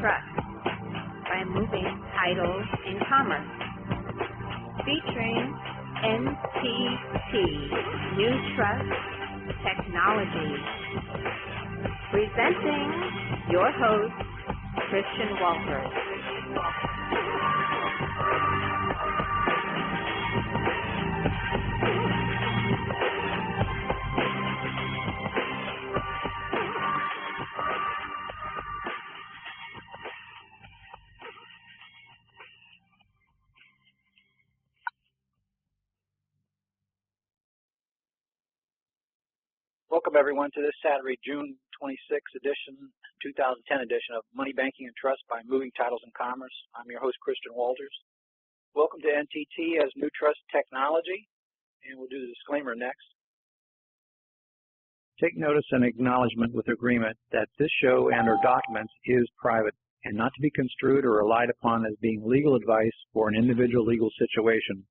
Trust by Moving Titles in Commerce, featuring NTT, New Trust Technology. Presenting your host, Christian Walters. Welcome, everyone, to this Saturday, June 26th edition, 2010 edition of Money Banking and Trust by Moving Titles in Commerce. I'm your host, Christian Walters. Welcome to NTT as New Trust Technology, and we'll do the disclaimer next. Take notice and acknowledgement with agreement that this show and or documents is private and not to be construed or relied upon as being legal advice for an individual legal situation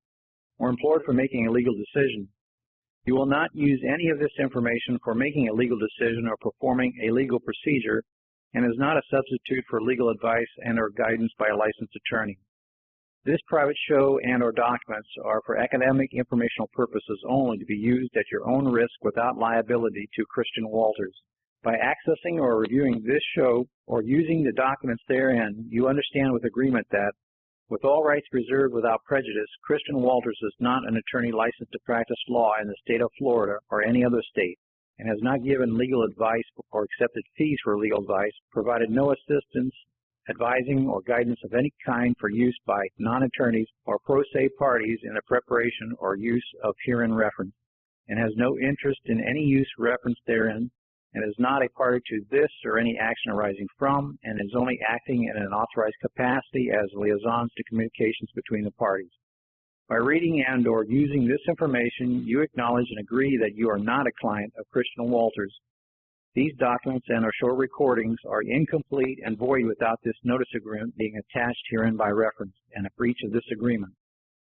or implored for making a legal decision. You will not use any of this information for making a legal decision or performing a legal procedure and is not a substitute for legal advice and or guidance by a licensed attorney. This private show and or documents are for academic informational purposes only to be used at your own risk without liability to Christian Walters. By accessing or reviewing this show or using the documents therein, you understand with agreement that, with all rights reserved without prejudice, Christian Walters is not an attorney licensed to practice law in the state of Florida or any other state, and has not given legal advice or accepted fees for legal advice, provided no assistance, advising, or guidance of any kind for use by non-attorneys or pro se parties in the preparation or use of herein reference, and has no interest in any use referenced therein, and is not a party to this or any action arising from, and is only acting in an authorized capacity as liaisons to communications between the parties. By reading and or using this information, you acknowledge and agree that you are not a client of Christian Walters. These documents and or short recordings are incomplete and void without this notice agreement being attached herein by reference, and a breach of this agreement.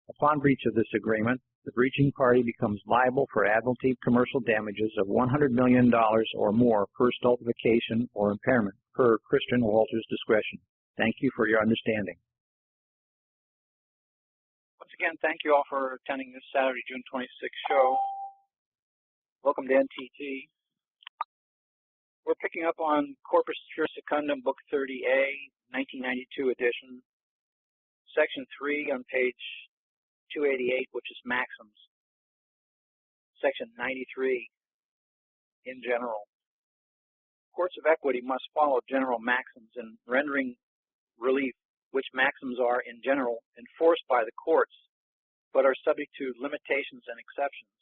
Upon breach of this agreement, the breaching party becomes liable for admiralty commercial damages of $100 million or more per stultification or impairment per Christian Walters' discretion. Thank you for your understanding. Once again, thank you all for attending this Saturday, June 26th show. Welcome to NTT. We're picking up on Corpus Juris Secundum, Book 30A, 1992 edition, Section 3 on page 288, which is maxims. Section 93, in general. Courts of equity must follow general maxims in rendering relief, which maxims are, in general, enforced by the courts, but are subject to limitations and exceptions.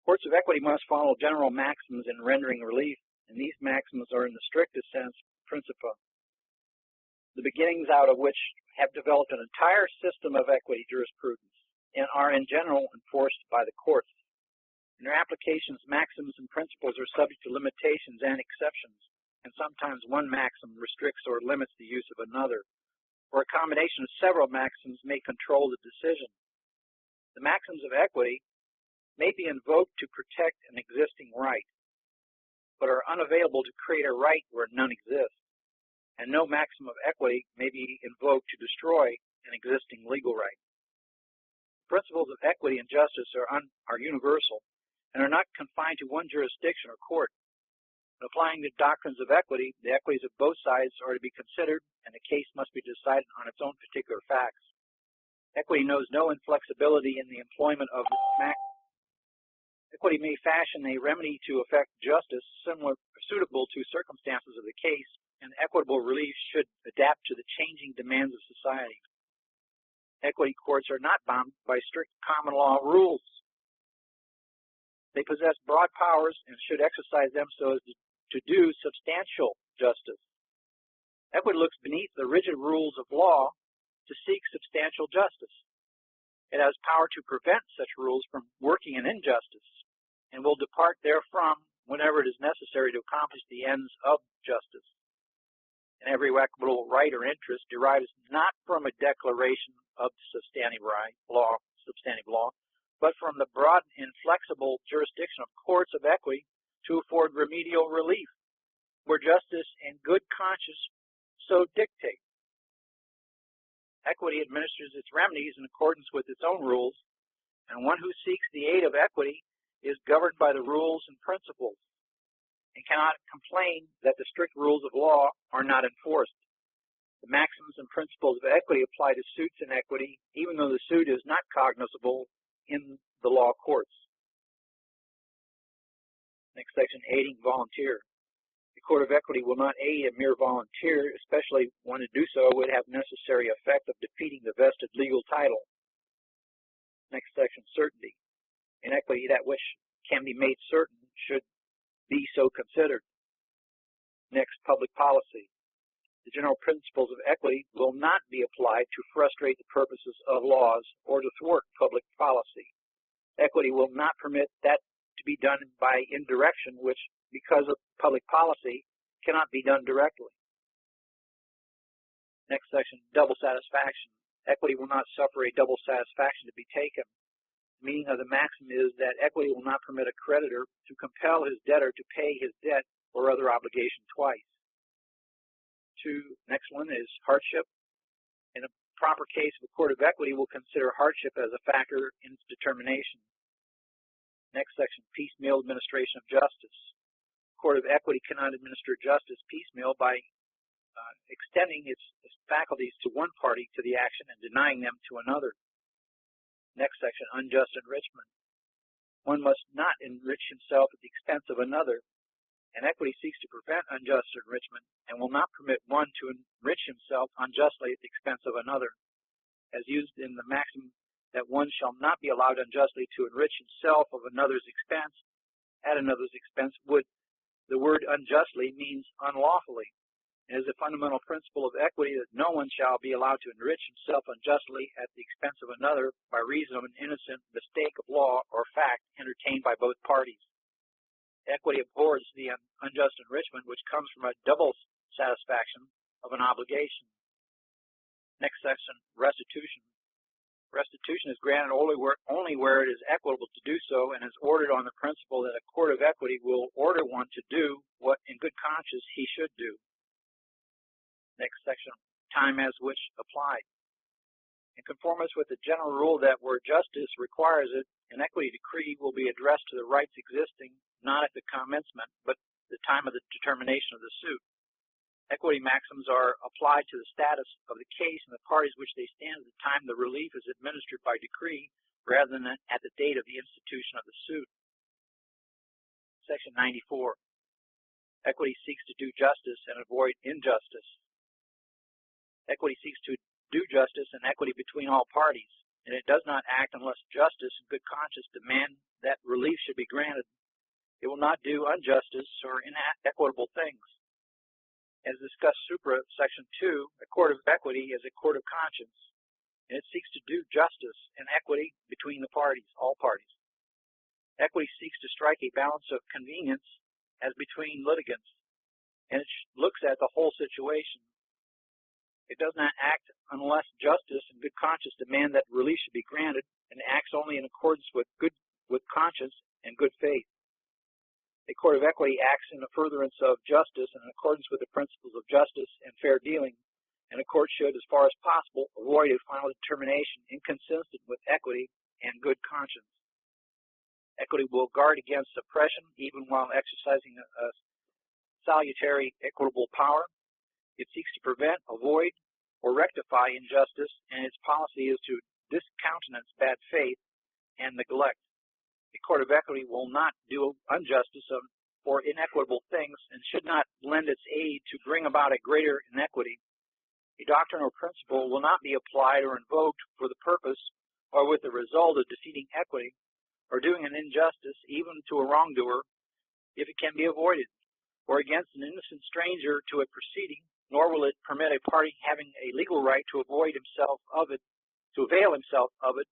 Courts of equity must follow general maxims in rendering relief, and these maxims are, in the strictest sense, principia, the beginnings out of which have developed an entire system of equity jurisprudence and are in general enforced by the courts. In their applications, maxims and principles are subject to limitations and exceptions, and sometimes one maxim restricts or limits the use of another, or a combination of several maxims may control the decision. The maxims of equity may be invoked to protect an existing right, but are unavailable to create a right where none exists. And no maxim of equity may be invoked to destroy an existing legal right. Principles of equity and justice are universal and are not confined to one jurisdiction or court. In applying the doctrines of equity, the equities of both sides are to be considered, and the case must be decided on its own particular facts. Equity knows no inflexibility in the employment of maxim. Equity may fashion a remedy to effect justice suitable to circumstances of the case, and equitable relief should adapt to the changing demands of society. Equity courts are not bound by strict common law rules. They possess broad powers and should exercise them so as to do substantial justice. Equity looks beneath the rigid rules of law to seek substantial justice. It has power to prevent such rules from working an injustice, and will depart therefrom whenever it is necessary to accomplish the ends of justice. And every equitable right or interest derives not from a declaration of substantive law, but from the broad and inflexible jurisdiction of courts of equity to afford remedial relief, where justice and good conscience so dictate. Equity administers its remedies in accordance with its own rules, and one who seeks the aid of equity is governed by the rules and principles, and cannot complain that the strict rules of law are not enforced. The maxims and principles of equity apply to suits in equity, even though the suit is not cognizable in the law courts. Next section, aiding volunteer. The Court of Equity will not aid a mere volunteer, especially when to do so would have necessary effect of defeating the vested legal title. Next section, certainty. In equity, that which can be made certain should be so considered. Next, public policy. The general principles of equity will not be applied to frustrate the purposes of laws or to thwart public policy. Equity will not permit that to be done by indirection, which, because of public policy, cannot be done directly. Next section, double satisfaction. Equity will not suffer a double satisfaction to be taken. The meaning of the maxim is that equity will not permit a creditor to compel his debtor to pay his debt or other obligation twice. Next one is hardship. In a proper case, the Court of Equity will consider hardship as a factor in its determination. Next section, piecemeal administration of justice. The Court of Equity cannot administer justice piecemeal by extending its faculties to one party to the action and denying them to another. Next section, unjust enrichment. One must not enrich himself at the expense of another, and equity seeks to prevent unjust enrichment and will not permit one to enrich himself unjustly at the expense of another, as used in the maxim that one shall not be allowed unjustly to enrich himself of another's expense at another's expense. The word unjustly means unlawfully. It is a fundamental principle of equity that no one shall be allowed to enrich himself unjustly at the expense of another by reason of an innocent mistake of law or fact entertained by both parties. Equity abhors the unjust enrichment which comes from a double satisfaction of an obligation. Next section, restitution. Restitution is granted only where it is equitable to do so and is ordered on the principle that a court of equity will order one to do what in good conscience he should do. Next section, time as which applied. In conformance with the general rule that where justice requires it, an equity decree will be addressed to the rights existing not at the commencement, but the time of the determination of the suit. Equity maxims are applied to the status of the case and the parties which they stand at the time the relief is administered by decree rather than at the date of the institution of the suit. Section 94. Equity seeks to do justice and avoid injustice. Equity seeks to do justice and equity between all parties, and it does not act unless justice and good conscience demand that relief should be granted. It will not do injustice or inequitable things. As discussed supra, section 2, a court of equity is a court of conscience, and it seeks to do justice and equity between the parties, all parties. Equity seeks to strike a balance of convenience as between litigants, and it looks at the whole situation. It does not act unless justice and good conscience demand that relief should be granted, and acts only in accordance with conscience and good faith. A court of equity acts in the furtherance of justice and in accordance with the principles of justice and fair dealing, and a court should, as far as possible, avoid a final determination inconsistent with equity and good conscience. Equity will guard against suppression even while exercising a salutary equitable power. It seeks to prevent, avoid, or rectify injustice, and its policy is to discountenance bad faith and neglect. A court of equity will not do injustice or inequitable things and should not lend its aid to bring about a greater inequity. A doctrine or principle will not be applied or invoked for the purpose or with the result of defeating equity or doing an injustice even to a wrongdoer if it can be avoided, or against an innocent stranger to a proceeding, nor will it permit a party having a legal right to avail himself of it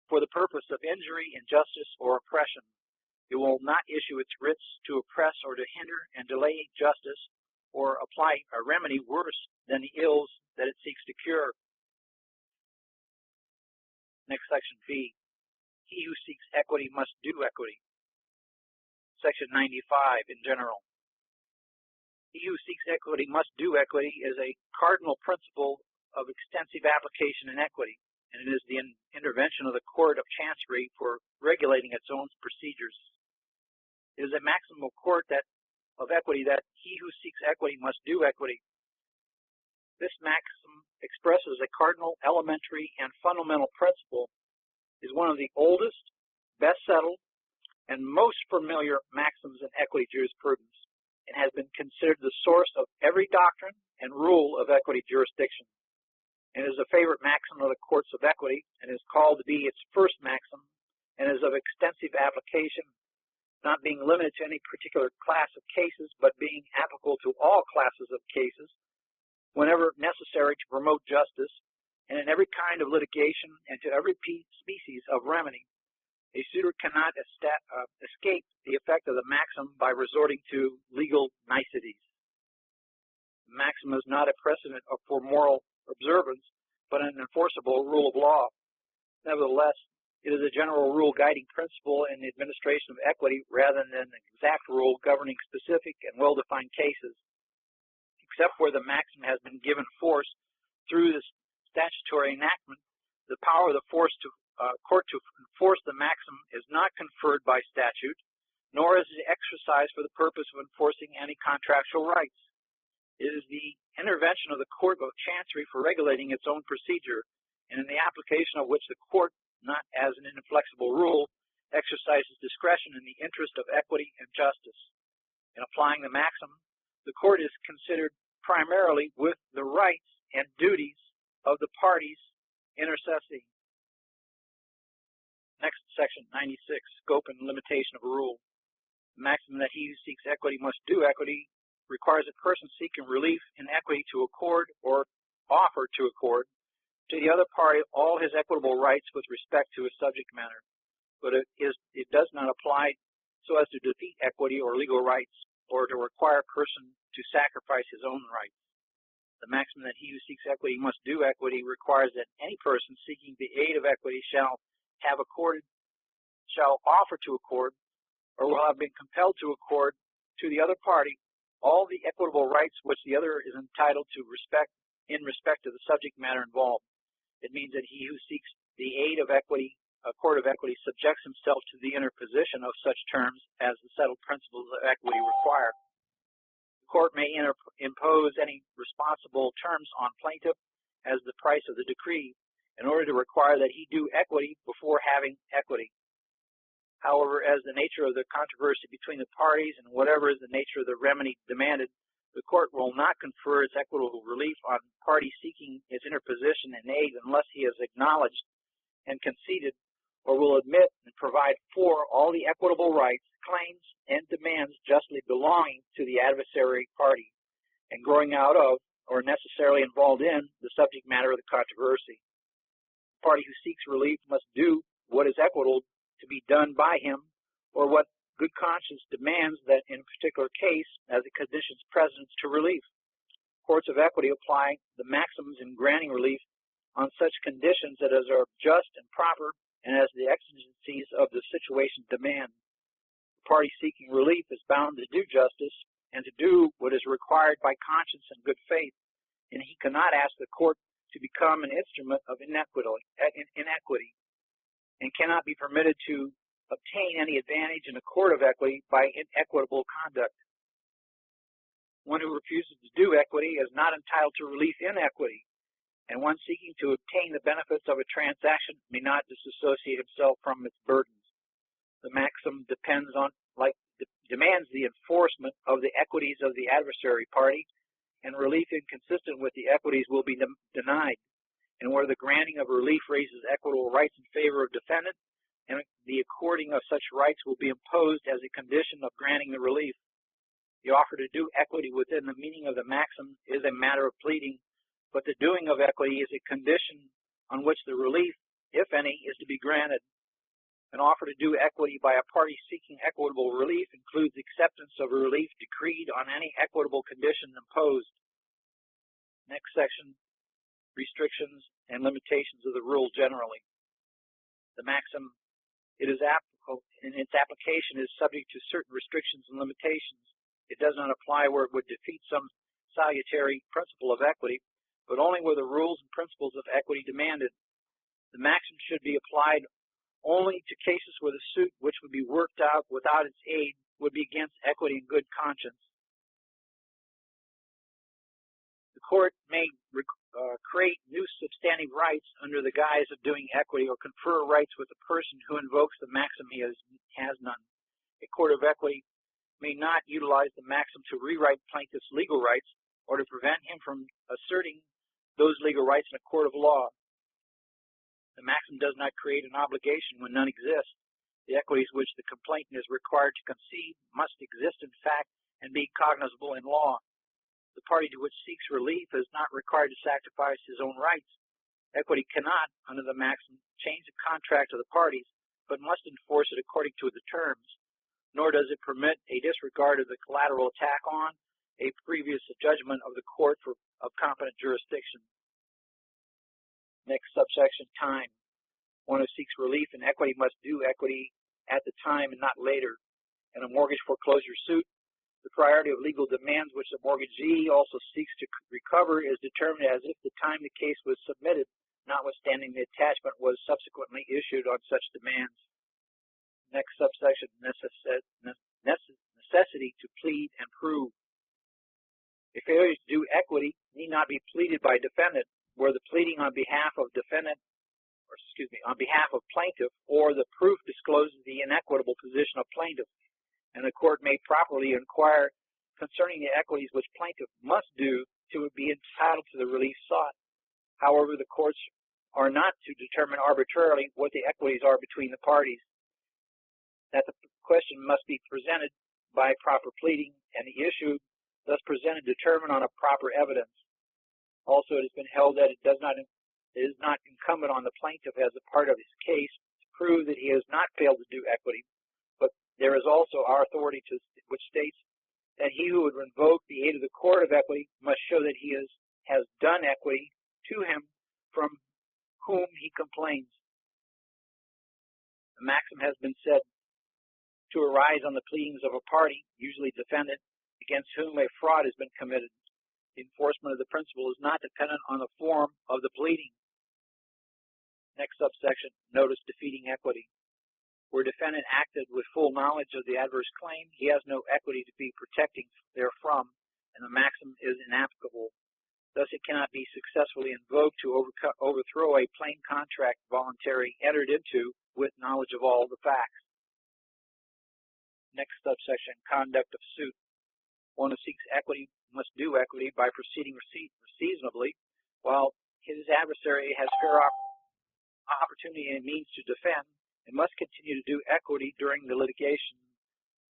for the purpose of injury, injustice, or oppression. It will not issue its writs to oppress or to hinder and delay justice or apply a remedy worse than the ills that it seeks to cure. Next section, B. He who seeks equity must do equity. Section 95 in general. he who seeks equity must do equity is a cardinal principle of extensive application in equity, and it is the intervention of the Court of Chancery for regulating its own procedures. It is a maxim of court of equity that he who seeks equity must do equity. This maxim expresses a cardinal, elementary, and fundamental principle, is one of the oldest, best settled, and most familiar maxims in equity jurisprudence, and has been considered the source of every doctrine and rule of equity jurisdiction. It is a favorite maxim of the courts of equity, and is called to be its first maxim, and is of extensive application, not being limited to any particular class of cases, but being applicable to all classes of cases, whenever necessary to promote justice, and in every kind of litigation, and to every species of remedy. A suitor cannot escape the effect of the maxim by resorting to legal niceties. The maxim is not a precedent for moral observance, but an enforceable rule of law. Nevertheless, it is a general rule guiding principle in the administration of equity rather than an exact rule governing specific and well-defined cases. Except where the maxim has been given force through the statutory enactment, the power of the court to enforce the maxim is not conferred by statute, nor is it exercised for the purpose of enforcing any contractual rights. It is the intervention of the Court of Chancery for regulating its own procedure, and in the application of which the court, not as an inflexible rule, exercises discretion in the interest of equity and justice. In applying the maxim, the court is considered primarily with the rights and duties of the parties intercessing. Next, section 96, scope and limitation of a rule. The maxim that he who seeks equity must do equity requires a person seeking relief in equity to accord or offer to accord to the other party all his equitable rights with respect to his subject matter, but it does not apply so as to defeat equity or legal rights or to require a person to sacrifice his own rights. The maxim that he who seeks equity must do equity requires that any person seeking the aid of equity shall offer to accord, or will have been compelled to accord to the other party all the equitable rights which the other is entitled to in respect to the subject matter involved. It means that he who seeks the aid of equity, a court of equity, subjects himself to the interposition of such terms as the settled principles of equity require. The court may impose any responsible terms on plaintiff as the price of the decree in order to require that he do equity before having equity. However, as the nature of the controversy between the parties and whatever is the nature of the remedy demanded, the court will not confer its equitable relief on party seeking its interposition and aid unless he has acknowledged and conceded or will admit and provide for all the equitable rights, claims, and demands justly belonging to the adversary party and growing out of or necessarily involved in the subject matter of the controversy. The party who seeks relief must do what is equitable to be done by him, or what good conscience demands that in a particular case as the conditions precedent to relief. Courts of equity apply the maxims in granting relief on such conditions that are just and proper and as the exigencies of the situation demand. The party seeking relief is bound to do justice and to do what is required by conscience and good faith, and he cannot ask the court to become an instrument of inequity and cannot be permitted to obtain any advantage in a court of equity by inequitable conduct. One who refuses to do equity is not entitled to relief in equity, and one seeking to obtain the benefits of a transaction may not disassociate himself from its burdens. The maxim demands the enforcement of the equities of the adversary party, and relief inconsistent with the equities will be denied. And where the granting of relief raises equitable rights in favor of defendant, and the according of such rights will be imposed as a condition of granting the relief. The offer to do equity within the meaning of the maxim is a matter of pleading, but the doing of equity is a condition on which the relief, if any, is to be granted. An offer to do equity by a party seeking equitable relief includes acceptance of a relief decreed on any equitable condition imposed. Next section, restrictions and limitations of the rule generally. The maxim, it is applicable in its application, is subject to certain restrictions and limitations. It does not apply where it would defeat some salutary principle of equity, but only where the rules and principles of equity demand it. The maxim should be applied only to cases where the suit which would be worked out without its aid would be against equity and good conscience. The court may create new substantive rights under the guise of doing equity or confer rights with the person who invokes the maxim he has none. A court of equity may not utilize the maxim to rewrite plaintiff's legal rights or to prevent him from asserting those legal rights in a court of law. The maxim does not create an obligation when none exists. The equities which the complainant is required to concede must exist in fact and be cognizable in law. The party to which seeks relief is not required to sacrifice his own rights. Equity cannot, under the maxim, change the contract of the parties, but must enforce it according to the terms, nor does it permit a disregard of the collateral attack on a previous judgment of the court of competent jurisdiction. Next subsection, time. One who seeks relief in equity must do equity at the time and not later. In a mortgage foreclosure suit, the priority of legal demands which the mortgagee also seeks to recover is determined as if the time the case was submitted, notwithstanding the attachment was subsequently issued on such demands. Next subsection, necessity to plead and prove. A failure to do equity need not be pleaded by defendant, where the pleading on behalf of on behalf of plaintiff, or the proof discloses the inequitable position of plaintiff, and the court may properly inquire concerning the equities which plaintiff must do to be entitled to the relief sought. However, the courts are not to determine arbitrarily what the equities are between the parties. That the question must be presented by proper pleading, and the issue thus presented determined on a proper evidence. Also, it has been held that it is not incumbent on the plaintiff as a part of his case to prove that he has not failed to do equity, but there is also our authority which states that he who would invoke the aid of the court of equity must show that he has done equity to him from whom he complains. The maxim has been said to arise on the pleadings of a party, usually defendant, against whom a fraud has been committed. The enforcement of the principle is not dependent on the form of the pleading. Next subsection, notice defeating equity. Where defendant acted with full knowledge of the adverse claim, he has no equity to be protecting therefrom, and the maxim is inapplicable. Thus, it cannot be successfully invoked to overthrow a plain contract voluntary entered into with knowledge of all the facts. Next subsection, conduct of suit. One who seeks equity must do equity by proceeding reasonably, while his adversary has fair opportunity and means to defend, and must continue to do equity during the litigation.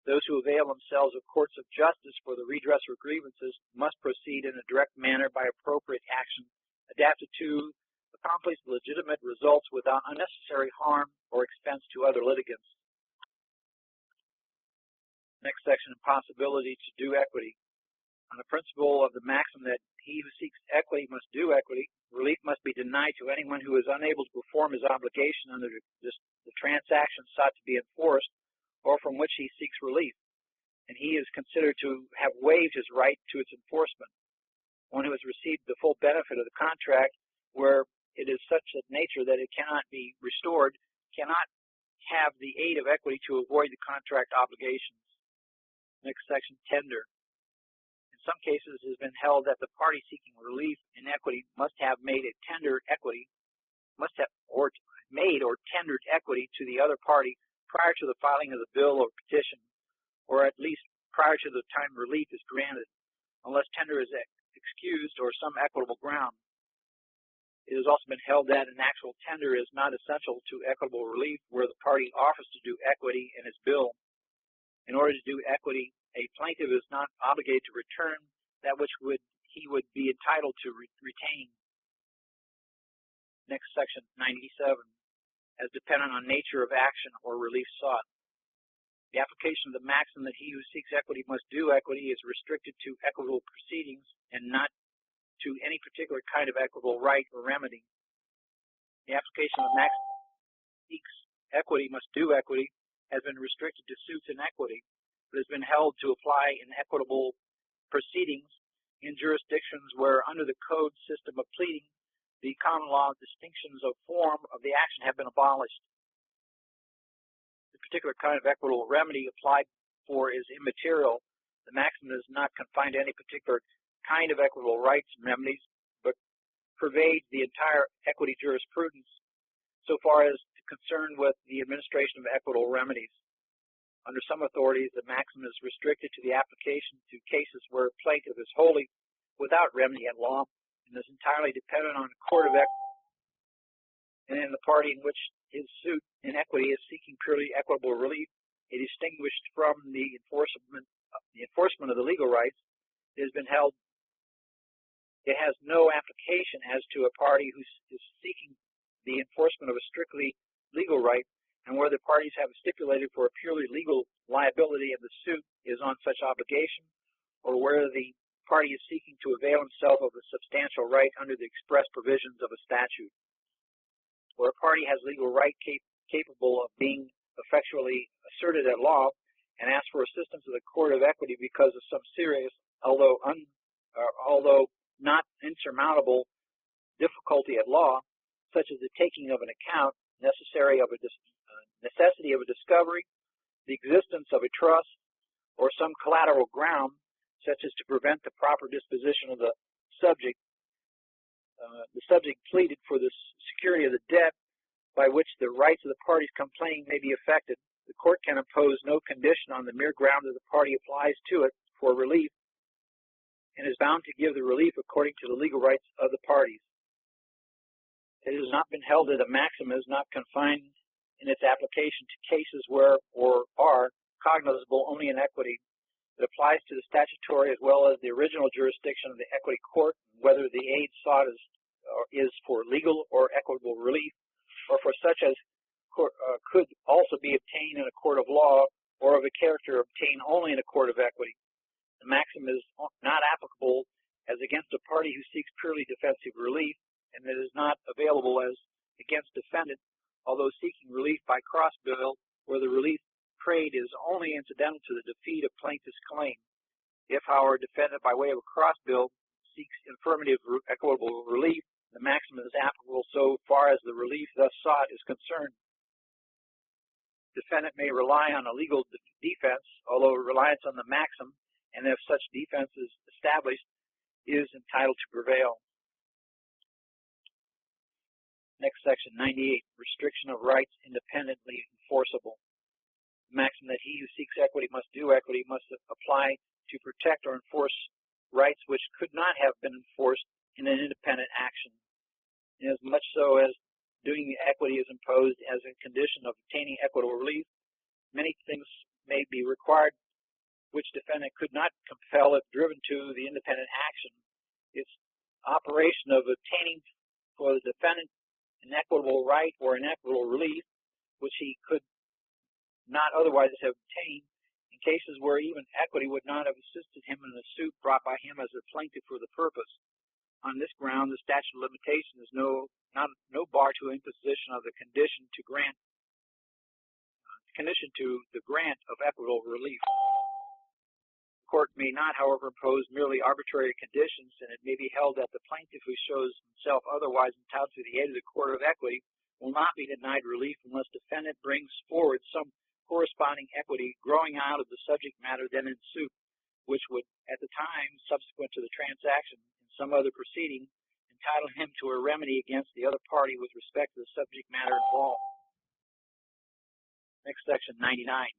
Those who avail themselves of courts of justice for the redress of grievances must proceed in a direct manner by appropriate action, adapted to accomplish legitimate results without unnecessary harm or expense to other litigants. Next section, impossibility to do equity. On the principle of the maxim that he who seeks equity must do equity, relief must be denied to anyone who is unable to perform his obligation under the transaction sought to be enforced, or from which he seeks relief, and he is considered to have waived his right to its enforcement. One who has received the full benefit of the contract, where it is such a nature that it cannot be restored, cannot have the aid of equity to avoid the contract obligations. Next section, tender. In some cases, it has been held that the party seeking relief in equity must have made a tender equity, made or tendered equity to the other party prior to the filing of the bill or petition, or at least prior to the time relief is granted, unless tender is excused or some equitable ground. It has also been held that an actual tender is not essential to equitable relief where the party offers to do equity in his bill. In order to do equity, a plaintiff is not obligated to return that which he would be entitled to retain. Next section, 97, as dependent on nature of action or relief sought. The application of the maxim that he who seeks equity must do equity is restricted to equitable proceedings and not to any particular kind of equitable right or remedy. The application of the maxim seeks equity must do equity has been restricted to suits in equity. but has been held to apply in equitable proceedings in jurisdictions where, under the code system of pleading, the common law distinctions of form of the action have been abolished. The particular kind of equitable remedy applied for is immaterial. The maxim is not confined to any particular kind of equitable rights and remedies, but pervades the entire equity jurisprudence so far as concerned with the administration of equitable remedies. Under some authorities, the maxim is restricted to the application to cases where a plaintiff is wholly without remedy at law and is entirely dependent on a court of equity, and in the party in which his suit in equity is seeking purely equitable relief, it is distinguished from the enforcement of the legal rights. It has been held it has no application as to a party who is seeking the enforcement of a strictly legal right, and where the parties have stipulated for a purely legal liability of the suit is on such obligation, or where the party is seeking to avail himself of a substantial right under the express provisions of a statute. Where a party has legal right capable of being effectually asserted at law and asks for assistance of the court of equity because of some serious, although not insurmountable, difficulty at law, such as the taking of an account, necessity of a discovery, the existence of a trust, or some collateral ground, such as to prevent the proper disposition of the subject. The subject pleaded for the security of the debt by which the rights of the parties complaining may be affected. The court can impose no condition on the mere ground that the party applies to it for relief, and is bound to give the relief according to the legal rights of the parties. It has not been held that a maxim is not confined in its application to cases where or are cognizable only in equity. It applies to the statutory as well as the original jurisdiction of the equity court, whether the aid sought is for legal or equitable relief, or for such as could also be obtained in a court of law, or of a character obtained only in a court of equity. The maxim is not applicable as against a party who seeks purely defensive relief, and it is not available as against defendant, although seeking relief by cross bill, where the relief prayed is only incidental to the defeat of plaintiff's claim. If, however, defendant by way of a cross bill seeks affirmative equitable relief, the maxim is applicable so far as the relief thus sought is concerned. Defendant may rely on a legal defense, although reliance on the maxim, and if such defense is established, is entitled to prevail. Next section, 98, restriction of rights independently enforceable. The maxim that he who seeks equity must do equity must apply to protect or enforce rights which could not have been enforced in an independent action. Inasmuch so as doing equity is imposed as a condition of obtaining equitable relief, many things may be required which defendant could not compel if driven to the independent action. Its operation of obtaining for the defendant an equitable right or an equitable relief, which he could not otherwise have obtained, in cases where even equity would not have assisted him in a suit brought by him as a plaintiff for the purpose. On this ground, the statute of limitation is no bar to imposition of the condition to the grant of equitable relief. The court may not, however, impose merely arbitrary conditions, and it may be held that the plaintiff who shows himself otherwise entitled to the aid of the court of equity will not be denied relief unless defendant brings forward some corresponding equity growing out of the subject matter then in suit, which would, at the time subsequent to the transaction in some other proceeding, entitle him to a remedy against the other party with respect to the subject matter involved. Next section, 99.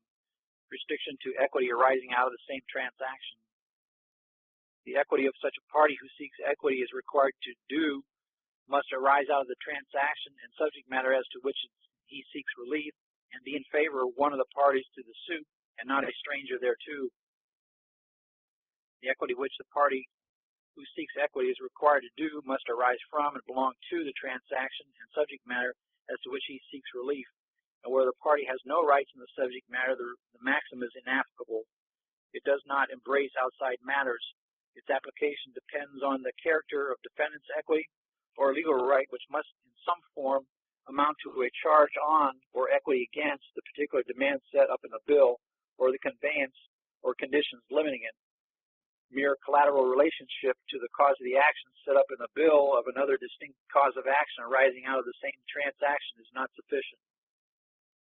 Restriction to equity arising out of the same transaction. The equity of such a party who seeks equity is required to do must arise out of the transaction and subject matter as to which he seeks relief, and be in favor of one of the parties to the suit and not a stranger thereto. The equity which the party who seeks equity is required to do must arise from and belong to the transaction and subject matter as to which he seeks relief, and where the party has no rights in the subject matter, the maxim is inapplicable. It does not embrace outside matters. Its application depends on the character of defendant's equity or legal right, which must in some form amount to a charge on or equity against the particular demand set up in the bill or the conveyance or conditions limiting it. Mere collateral relationship to the cause of the action set up in the bill of another distinct cause of action arising out of the same transaction is not sufficient.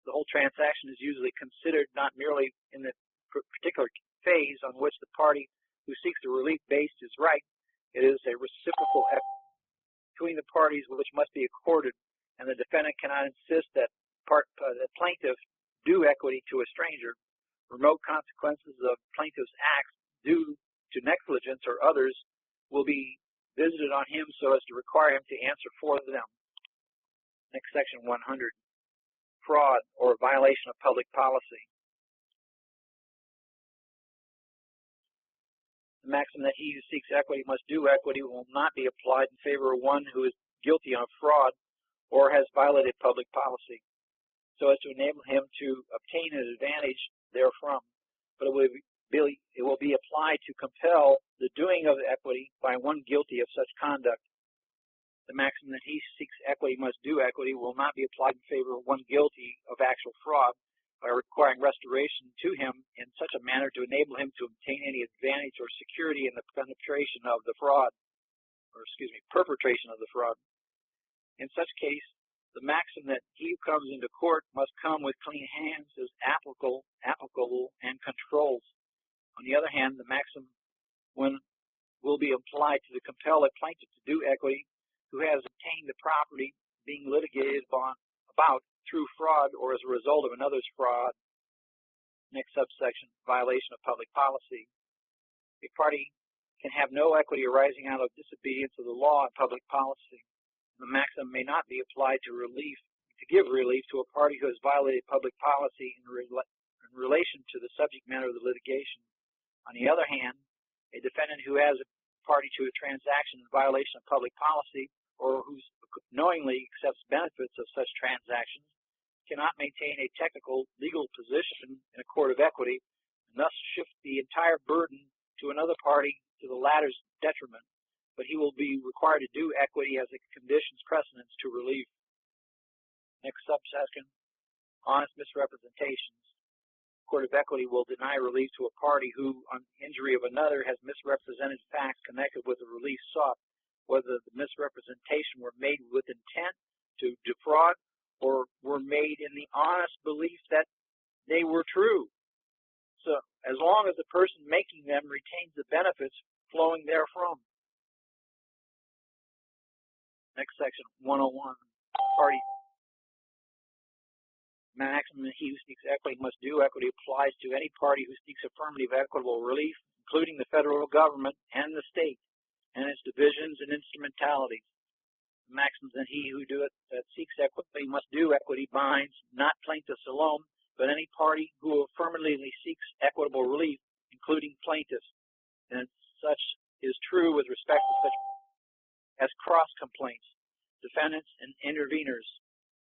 The whole transaction is usually considered not merely in the particular phase on which the party who seeks the relief based is right. It is a reciprocal equity between the parties which must be accorded, and the defendant cannot insist that the plaintiff do equity to a stranger. Remote consequences of plaintiff's acts due to negligence or others will be visited on him so as to require him to answer for them. Next, section 100, fraud or violation of public policy. The maxim that he who seeks equity must do equity will not be applied in favor of one who is guilty of fraud or has violated public policy, so as to enable him to obtain an advantage therefrom, but it will be applied to compel the doing of equity by one guilty of such conduct. The maxim that he seeks equity must do equity will not be applied in favor of one guilty of actual fraud by requiring restoration to him in such a manner to enable him to obtain any advantage or security in the perpetration of the fraud. In such case, the maxim that he who comes into court must come with clean hands is applicable and controls. On the other hand, the maxim will be applied to compel a plaintiff to do equity who has obtained the property being litigated about through fraud or as a result of another's fraud. Next subsection, violation of public policy. A party can have no equity arising out of disobedience of the law and public policy. The maxim may not be applied to give relief to a party who has violated public policy in relation to the subject matter of the litigation. On the other hand, a defendant who has a party to a transaction in violation of public policy or who knowingly accepts benefits of such transactions cannot maintain a technical legal position in a court of equity and thus shift the entire burden to another party to the latter's detriment, but he will be required to do equity as a conditions precedence to relief. Next subsection, honest misrepresentations. Court of equity will deny relief to a party who, on the injury of another, has misrepresented facts connected with the relief sought, whether the misrepresentation were made with intent to defraud or were made in the honest belief that they were true. So, as long as the person making them retains the benefits flowing therefrom. Next section, 101, party. Maxim that he who seeks equity must do equity applies to any party who seeks affirmative equitable relief, including the federal government and the state, and its divisions and instrumentalities. The maxims that he who seeks equity must do equity binds not plaintiffs alone, but any party who affirmatively seeks equitable relief, including plaintiffs. And such is true with respect to such as cross complaints, defendants, and interveners.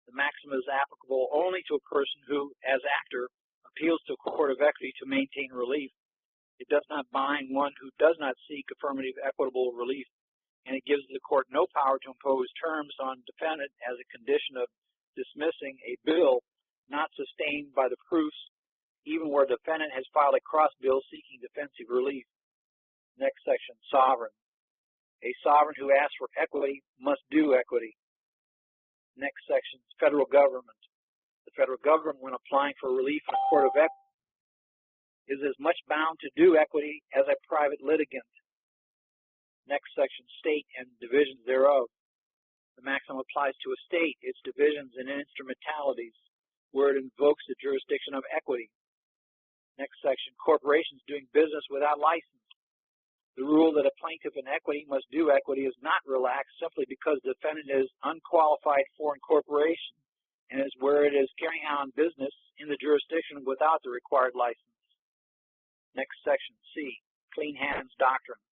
The maxim is applicable only to a person who, as actor, appeals to a court of equity to maintain relief. It does not bind one who does not seek affirmative equitable relief, and it gives the court no power to impose terms on defendant as a condition of dismissing a bill not sustained by the proofs, even where defendant has filed a cross bill seeking defensive relief. Next section, sovereign. A sovereign who asks for equity must do equity. Next section, federal government. The federal government, when applying for relief in a court of equity, is as much bound to do equity as a private litigant. Next section, state and divisions thereof. The maxim applies to a state, its divisions and instrumentalities, where it invokes the jurisdiction of equity. Next section, corporations doing business without license. The rule that a plaintiff in equity must do equity is not relaxed simply because the defendant is unqualified for incorporation and is where it is carrying on business in the jurisdiction without the required license. Next section, C, clean hands doctrine.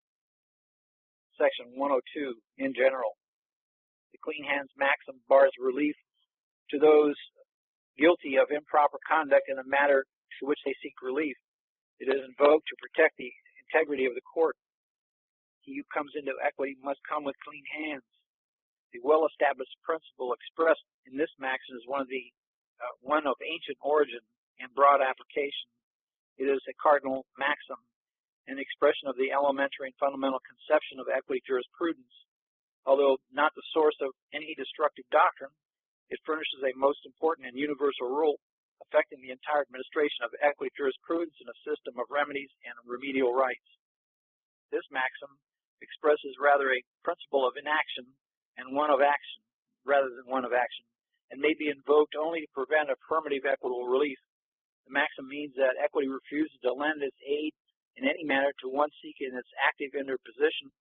Section 102, in general. The clean hands maxim bars relief to those guilty of improper conduct in a matter to which they seek relief. It is invoked to protect the integrity of the court. He who comes into equity must come with clean hands. The well-established principle expressed in this maxim is one of ancient origin and broad application. It is a cardinal maxim, an expression of the elementary and fundamental conception of equity jurisprudence. Although not the source of any destructive doctrine, it furnishes a most important and universal rule affecting the entire administration of equity jurisprudence in a system of remedies and remedial rights. This maxim expresses rather a principle of inaction and one of action, rather than one of action, and may be invoked only to prevent affirmative equitable relief. The maxim means that equity refuses to lend its aid in any manner to one seeking its active interposition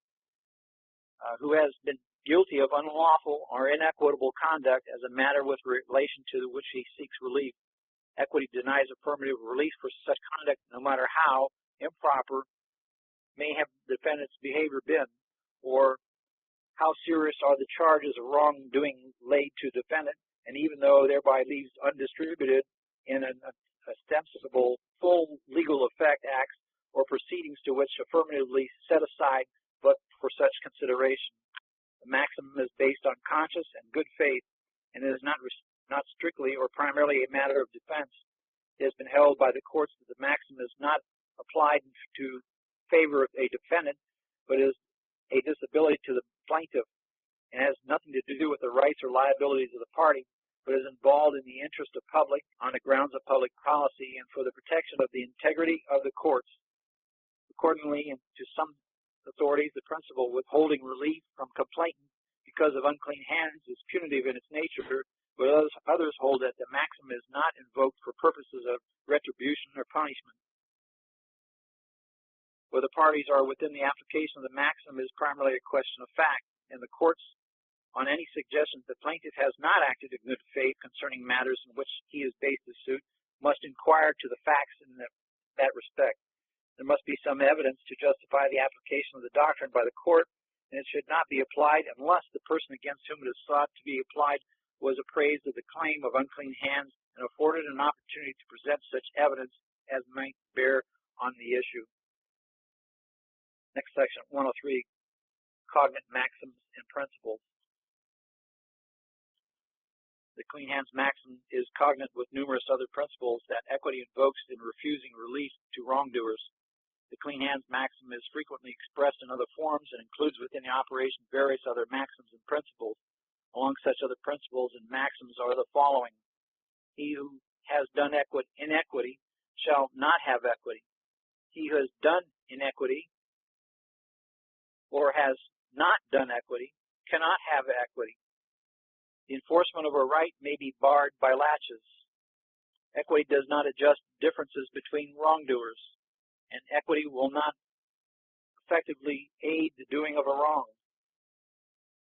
who has been guilty of unlawful or inequitable conduct as a matter with relation to which he seeks relief. Equity denies affirmative relief for such conduct, no matter how improper may have the defendant's behavior been, or how serious are the charges of wrongdoing laid to the defendant, and even though thereby leaves undistributed in an ostensible full legal effect acts or proceedings to which affirmatively set aside but for such consideration. The maxim is based on conscious and good faith, and it is not strictly or primarily a matter of defense. It has been held by the courts that the maxim is not applied to favor of a defendant, but is a disability to the plaintiff, and has nothing to do with the rights or liabilities of the party, but is involved in the interest of public on the grounds of public policy and for the protection of the integrity of the courts. Accordingly, and to some authorities, the principle withholding relief from complainant because of unclean hands is punitive in its nature, but others hold that the maxim is not invoked for purposes of retribution or punishment. Whether parties are within the application of the maxim is primarily a question of fact, and the courts, on any suggestion that the plaintiff has not acted in good faith concerning matters in which he has based his suit, must inquire to the facts in that respect. There must be some evidence to justify the application of the doctrine by the court, and it should not be applied unless the person against whom it is sought to be applied was appraised of the claim of unclean hands and afforded an opportunity to present such evidence as might bear on the issue. Next section, 103, cognate maxims and principles. The clean hands maxim is cognate with numerous other principles that equity invokes in refusing relief to wrongdoers. The clean hands maxim is frequently expressed in other forms and includes within the operation various other maxims and principles. Among such other principles and maxims are the following. He who has done inequity shall not have equity. He who has done inequity or has not done equity cannot have equity. The enforcement of a right may be barred by laches. Equity does not adjust differences between wrongdoers, and equity will not effectively aid the doing of a wrong.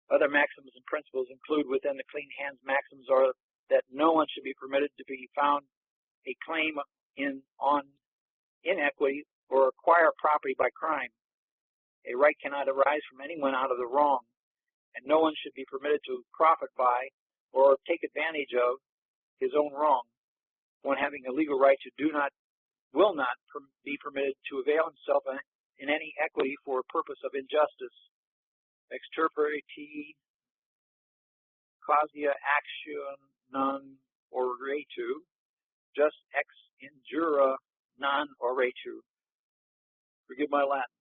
Other maxims and principles include within the clean hands maxims are that no one should be permitted to be found a claim on inequity or acquire property by crime. A right cannot arise from anyone out of the wrong, and no one should be permitted to profit by or take advantage of his own wrong. One having a legal right will not be permitted to avail himself in any equity for a purpose of injustice. Extirpati causa actio non oretu, just ex injura non oretu. Forgive my Latin.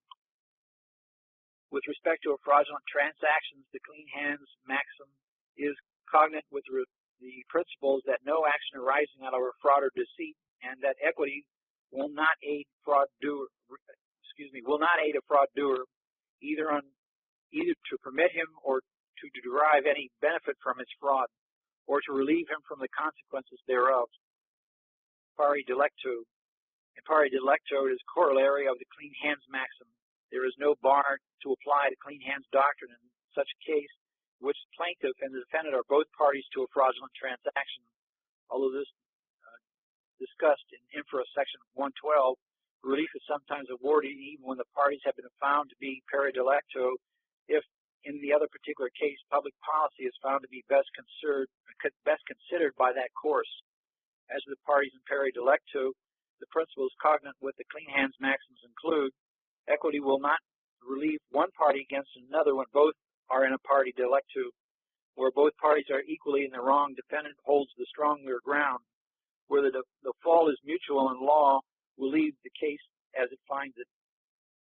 With respect to fraudulent transactions, the clean hands maxim is cognate with the principles that no action arising out of a fraud or deceit, and that equity will not aid a frauddoer either to permit him or to derive any benefit from his fraud, or to relieve him from the consequences thereof. Pari delicto. And pari delicto is corollary of the clean hands maxim. There is no bar to apply the clean hands doctrine in such a case in which the plaintiff and the defendant are both parties to a fraudulent transaction. Although this discussed in infra section 112, relief is sometimes awarded even when the parties have been found to be pari delicto if in the other particular case public policy is found to be best considered by that course. As to the parties in pari delicto, the principles cognate with the clean hands maxims include equity will not relieve one party against another when both are in a pari delicto. Where both parties are equally in the wrong, defendant holds the stronger ground. Where the fall is mutual in law, will leave the case as it finds it.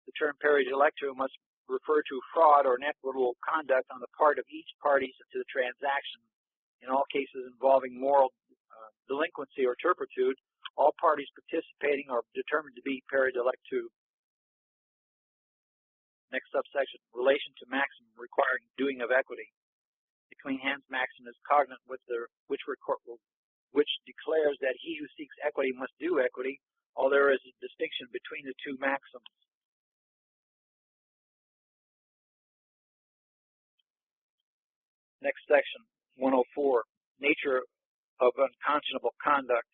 The term peri delicto must refer to fraud or inequitable conduct on the part of each party to the transaction. In all cases involving moral delinquency or turpitude, all parties participating are determined to be peri delicto. Next subsection, relation to maxim requiring doing of equity. The clean hands maxim is cognate with which declares that he who seeks equity must do equity, although there is a distinction between the two maxims. Next section, 104, nature of unconscionable conduct.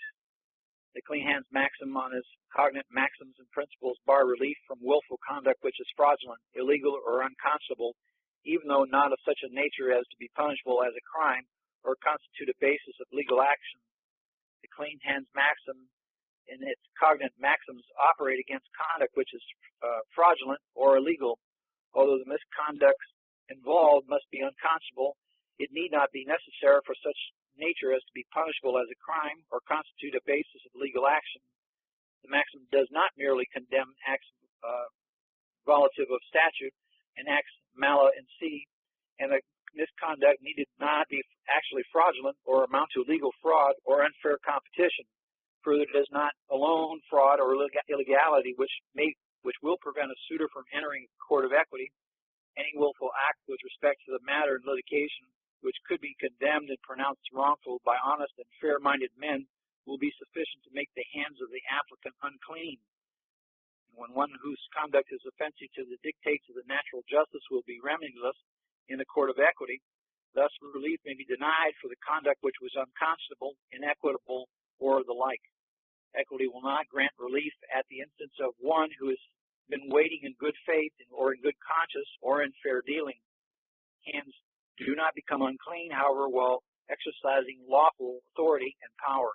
The clean hands maxim on his cognate maxims and principles bar relief from willful conduct which is fraudulent, illegal, or unconscionable, even though not of such a nature as to be punishable as a crime or constitute a basis of legal action. The clean hands maxim and its cognate maxims operate against conduct which is fraudulent or illegal. Although the misconduct involved must be unconscionable, it need not be necessary for such nature as to be punishable as a crime or constitute a basis of legal action. The maxim does not merely condemn acts violative of statute and acts mala in se, and the misconduct needed not be actually fraudulent or amount to legal fraud or unfair competition. Further, it does not alone fraud or illegality which will prevent a suitor from entering a court of equity. Any willful act with respect to the matter in litigation which could be condemned and pronounced wrongful by honest and fair-minded men will be sufficient to make the hands of the applicant unclean. And when one whose conduct is offensive to the dictates of the natural justice will be remediless in the court of equity, thus relief may be denied for the conduct which was unconscionable, inequitable, or the like. Equity will not grant relief at the instance of one who has been waiting in good faith or in good conscience or in fair dealing. Hands do not become unclean, however, while exercising lawful authority and power.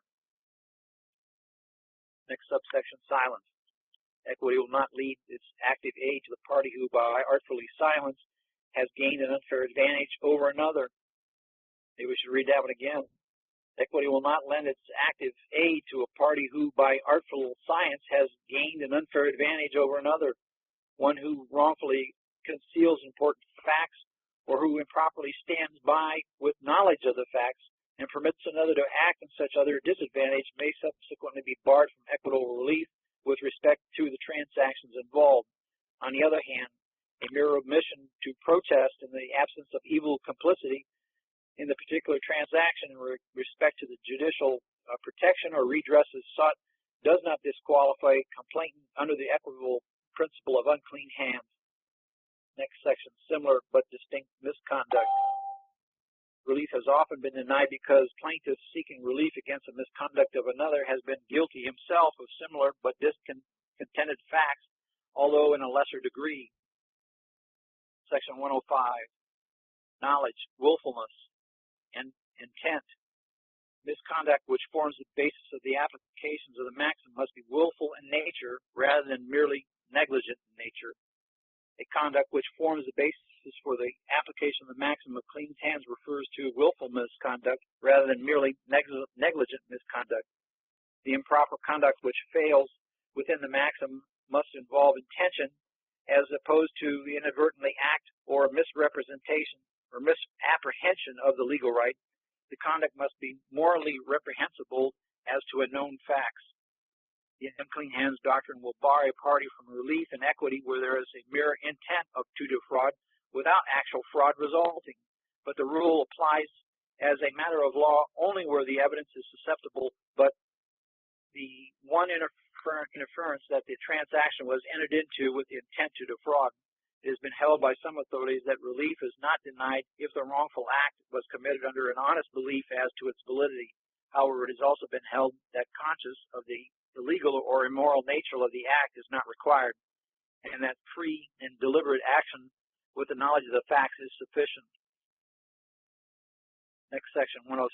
Next subsection, silence. Equity will not lead its active aid to the party who, by artfully silence, has gained an unfair advantage over another. Maybe we should read that one again. Equity will not lend its active aid to a party who, by artful science, has gained an unfair advantage over another. One who wrongfully conceals important facts or who improperly stands by with knowledge of the facts and permits another to act in such other disadvantage may subsequently be barred from equitable relief with respect to the transactions involved. On the other hand, a mere omission to protest in the absence of evil complicity in the particular transaction in respect to the judicial protection or redress is sought does not disqualify a complainant under the equitable principle of unclean hands. Next section, similar but distinct misconduct. Relief has often been denied because plaintiff seeking relief against the misconduct of another has been guilty himself of similar but discontented facts, although in a lesser degree. Section 105, knowledge, willfulness, and intent. Misconduct which forms the basis of the applications of the maxim must be willful in nature rather than merely negligent in nature. A conduct which forms the basis for the application of the maxim of clean hands refers to willful misconduct rather than merely negligent misconduct. The improper conduct which fails within the maxim must involve intention as opposed to the inadvertently act or misrepresentation or misapprehension of the legal right. The conduct must be morally reprehensible as to a known facts. The unclean hands doctrine will bar a party from relief and equity where there is a mere intent to defraud without actual fraud resulting. But the rule applies as a matter of law only where the evidence is susceptible, but the one interference that the transaction was entered into with the intent to defraud. It has been held by some authorities that relief is not denied if the wrongful act was committed under an honest belief as to its validity. However, it has also been held that conscious of the illegal or immoral nature of the act is not required, and that free and deliberate action with the knowledge of the facts is sufficient. Next section, 106,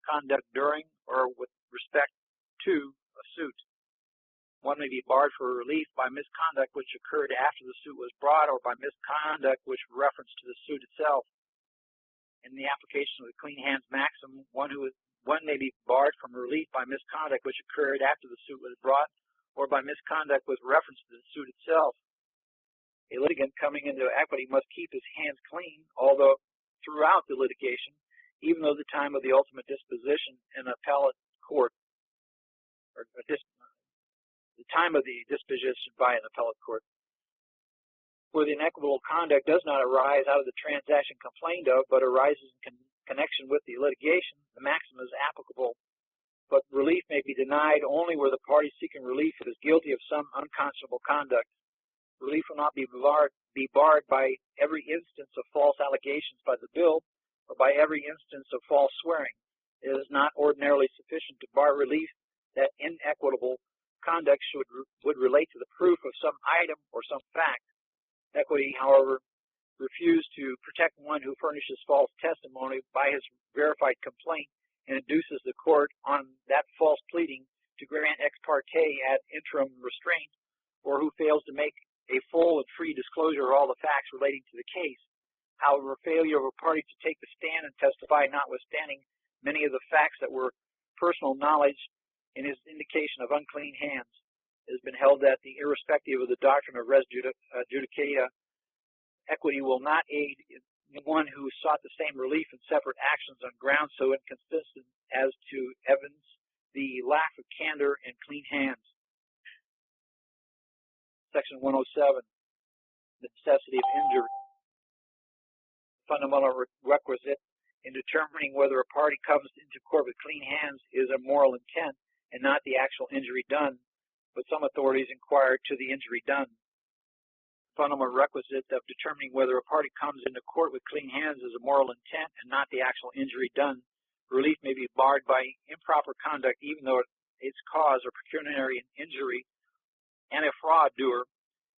conduct during or with respect to a suit. One may be barred for relief by misconduct which occurred after the suit was brought or by misconduct which reference to the suit itself. In the application of the clean hands maxim, one may be barred from relief by misconduct which occurred after the suit was brought or by misconduct with reference to the suit itself. A litigant coming into equity must keep his hands clean, although throughout the litigation, even though the time of the ultimate disposition in appellate court, or the time of the disposition by an appellate court, where the inequitable conduct does not arise out of the transaction complained of, but arises in connection with the litigation, the maxim is applicable. But relief may be denied only where the party seeking relief is guilty of some unconscionable conduct. Relief will not be barred by every instance of false allegations by the bill or by every instance of false swearing. It is not ordinarily sufficient to bar relief that inequitable conduct would relate to the proof of some item or some fact. Equity, however, refused to protect one who furnishes false testimony by his verified complaint and induces the court on that false pleading to grant ex parte ad interim restraint, or who fails to make a full and free disclosure of all the facts relating to the case. However, failure of a party to take the stand and testify notwithstanding many of the facts that were personal knowledge in his indication of unclean hands. It has been held that irrespective of the doctrine of res judicata, equity will not aid in one who sought the same relief in separate actions on grounds so inconsistent as to evince the lack of candor and clean hands. Section 107, the necessity of injury. Fundamental requisite in determining whether a party comes into court with clean hands is a moral intent and not the actual injury done, but some authorities inquire to the injury done. Fundamental requisite of determining whether a party comes into court with clean hands is a moral intent and not the actual injury done. Relief may be barred by improper conduct even though its cause or pecuniary injury, and a fraud doer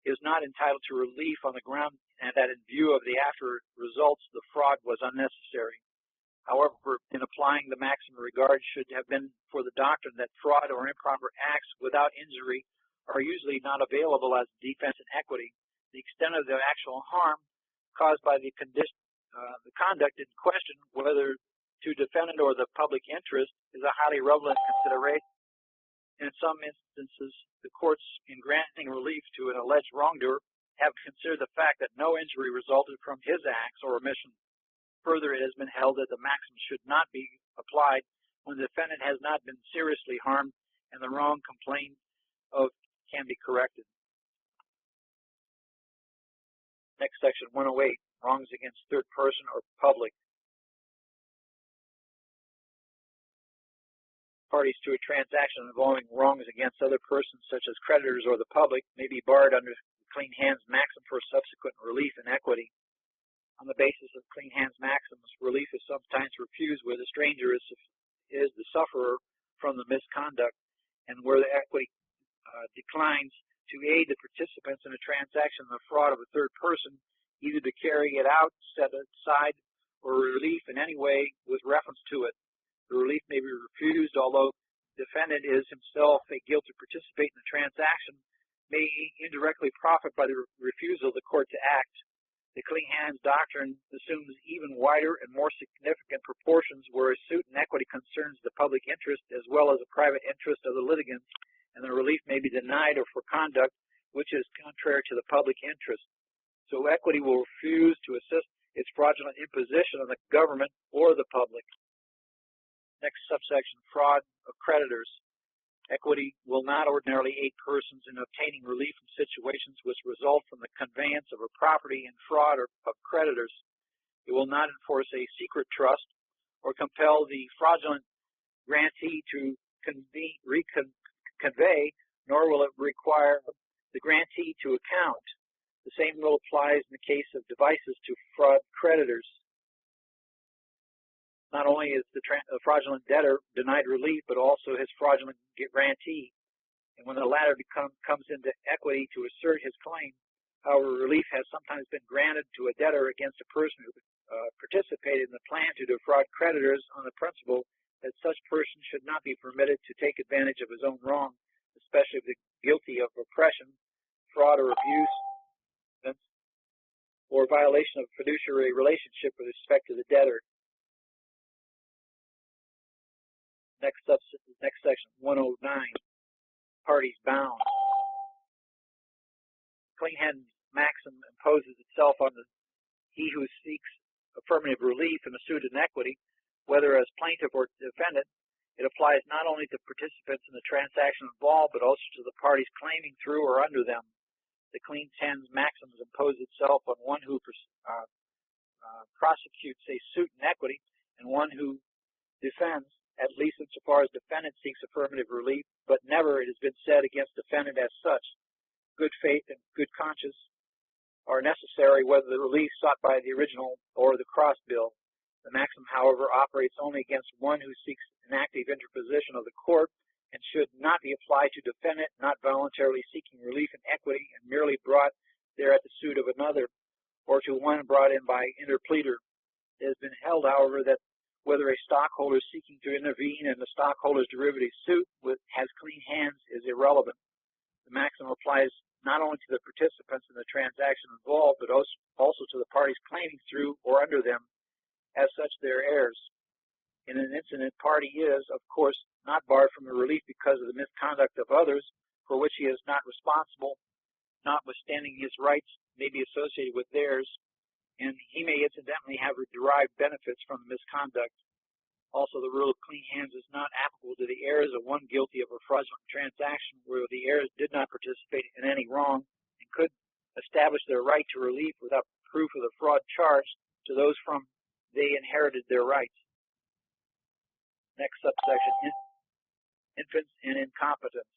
is not entitled to relief on the ground and that in view of the after results the fraud was unnecessary. However, in applying the maxim, regard should have been for the doctrine that fraud or improper acts without injury are usually not available as defense in equity. The extent of the actual harm caused by the conduct in question, whether to defendant or the public interest, is a highly relevant consideration. In some instances, the courts, in granting relief to an alleged wrongdoer, have considered the fact that no injury resulted from his acts or omission. Further, it has been held that the maxim should not be applied when the defendant has not been seriously harmed and the wrong complained of can be corrected. Next section, 108, wrongs against third person or public. Parties to a transaction involving wrongs against other persons, such as creditors or the public, may be barred under clean hands maxim for subsequent relief in equity. On the basis of clean hands maxims, relief is sometimes refused where the stranger is the sufferer from the misconduct, and where the equity declines to aid the participants in a transaction in the fraud of a third person, either to carry it out, set it aside, or relief in any way with reference to it. The relief may be refused, although the defendant is himself a guilty participant in the transaction, may indirectly profit by the refusal of the court to act. The clean hands doctrine assumes even wider and more significant proportions where a suit in equity concerns the public interest as well as the private interest of the litigants, and the relief may be denied or for conduct which is contrary to the public interest. So equity will refuse to assist its fraudulent imposition on the government or the public. Next subsection, fraud of creditors. Equity will not ordinarily aid persons in obtaining relief from situations which result from the conveyance of a property in fraud of creditors. It will not enforce a secret trust or compel the fraudulent grantee to convey, nor will it require the grantee to account. The same rule applies in the case of devices to fraud creditors. Not only is the fraudulent debtor denied relief, but also his fraudulent grantee. And when the latter comes into equity to assert his claim, however, relief has sometimes been granted to a debtor against a person who participated in the plan to defraud creditors on the principle that such person should not be permitted to take advantage of his own wrong, especially if guilty of oppression, fraud, or abuse, or violation of fiduciary relationship with respect to the debtor. Next section, 109. parties bound. Clean hands maxim imposes itself on he who seeks affirmative relief in a suit in equity, whether as plaintiff or defendant. It applies not only to participants in the transaction involved, but also to the parties claiming through or under them. The clean hands maxim imposes itself on one who prosecutes a suit in equity and one who defends, at least insofar as defendant seeks affirmative relief, but never, it has been said, against defendant as such. Good faith and good conscience are necessary whether the relief sought by the original or the cross bill. The maxim, however, operates only against one who seeks an active interposition of the court and should not be applied to defendant not voluntarily seeking relief in equity and merely brought there at the suit of another, or to one brought in by interpleader. It has been held, however, that whether a stockholder seeking to intervene in the stockholder's derivative suit has clean hands is irrelevant. The maxim applies not only to the participants in the transaction involved, but also to the parties claiming through or under them. As such, their heirs. In an incident, party is, of course, not barred from the relief because of the misconduct of others for which he is not responsible, notwithstanding his rights may be associated with theirs, and he may incidentally have derived benefits from the misconduct. Also, the rule of clean hands is not applicable to the heirs of one guilty of a fraudulent transaction where the heirs did not participate in any wrong and could establish their right to relief without proof of the fraud charged to those from they inherited their rights. Next subsection, infants and incompetence.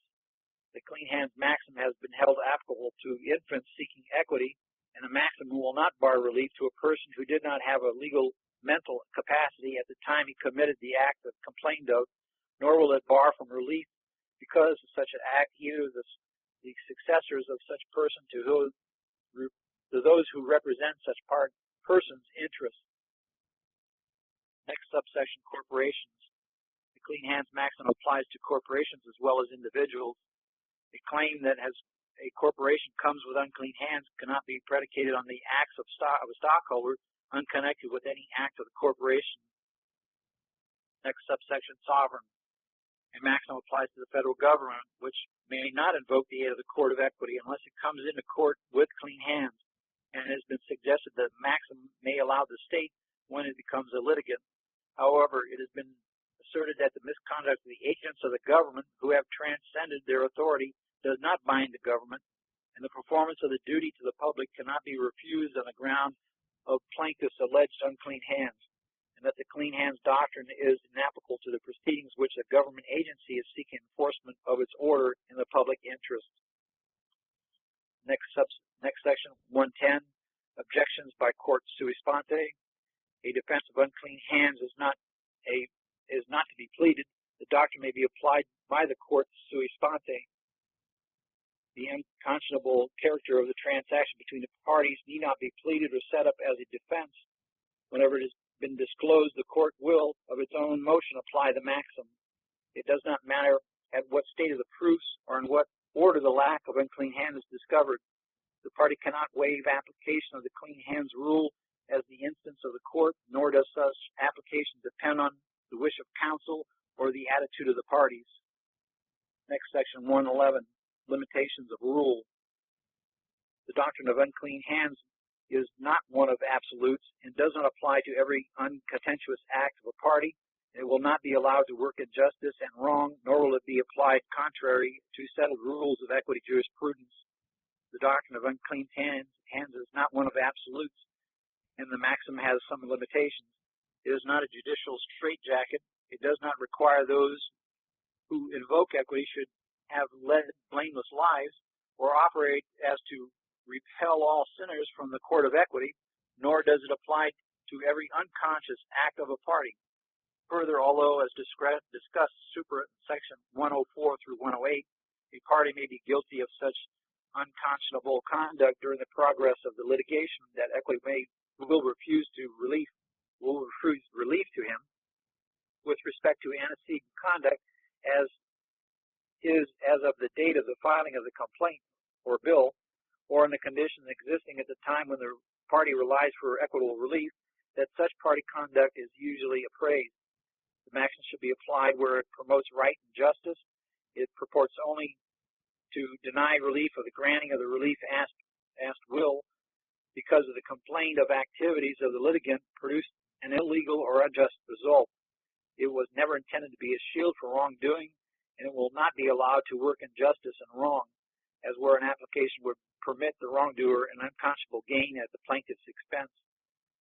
The clean hands maxim has been held applicable to infants seeking equity, and the maxim will not bar relief to a person who did not have a legal mental capacity at the time he committed the act of complained of, nor will it bar from relief because of such an act either the successors of such person to those who represent such person's interests. Next subsection, corporations. The clean hands maxim applies to corporations as well as individuals. A claim that a corporation comes with unclean hands cannot be predicated on the acts of a stockholder unconnected with any act of the corporation. Next subsection, sovereign. A maxim applies to the federal government, which may not invoke the aid of the court of equity unless it comes into court with clean hands, and it has been suggested that maxim may allow the state when it becomes a litigant. However, it has been asserted that the misconduct of the agents of the government who have transcended their authority does not bind the government, and the performance of the duty to the public cannot be refused on the ground of plaintiff's alleged unclean hands, and that the clean hands doctrine is inapplicable to the proceedings which a government agency is seeking enforcement of its order in the public interest. Next section, 110, objections by court sui sponte. A defense of unclean hands is not to be pleaded. The doctrine may be applied by the court sui sponte. The unconscionable character of the transaction between the parties need not be pleaded or set up as a defense. Whenever it has been disclosed, the court will, of its own motion, apply the maxim. It does not matter at what state of the proofs or in what order the lack of unclean hand is discovered. The party cannot waive application of the clean hands rule as the instance of the court, nor does such application depend on the wish of counsel or the attitude of the parties. Next section, 111, limitations of rule. The doctrine of unclean hands is not one of absolutes and does not apply to every uncontentious act of a party. It will not be allowed to work injustice and wrong, nor will it be applied contrary to settled rules of equity jurisprudence. The doctrine of unclean hands is not one of absolutes, and the maxim has some limitations. It is not a judicial straitjacket. It does not require those who invoke equity should have led blameless lives or operate as to repel all sinners from the court of equity, nor does it apply to every unconscious act of a party. Further, although as discussed section 104 through 108, a party may be guilty of such unconscionable conduct during the progress of the litigation that equity will refuse relief to him with respect to antecedent conduct as of the date of the filing of the complaint or bill, or in the conditions existing at the time when the party relies for equitable relief, that such party conduct is usually appraised. The maxim should be applied where it promotes right and justice. It purports only to deny relief or the granting of the relief asked will because of the complaint of activities of the litigant produced an illegal or unjust result. It was never intended to be a shield for wrongdoing, and it will not be allowed to work injustice and wrong, as where an application would permit the wrongdoer an unconscionable gain at the plaintiff's expense.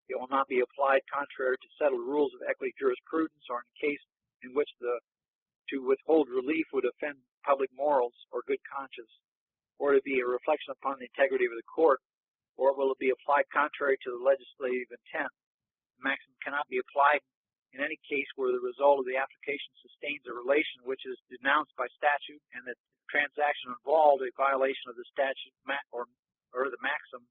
It will not be applied contrary to settled rules of equity jurisprudence or in a case in which to withhold relief would offend public morals or good conscience, or to be a reflection upon the integrity of the court, or will it be applied contrary to the legislative intent. The maxim cannot be applied in any case where the result of the application sustains a relation which is denounced by statute and the transaction involved a violation of the statute or the maxim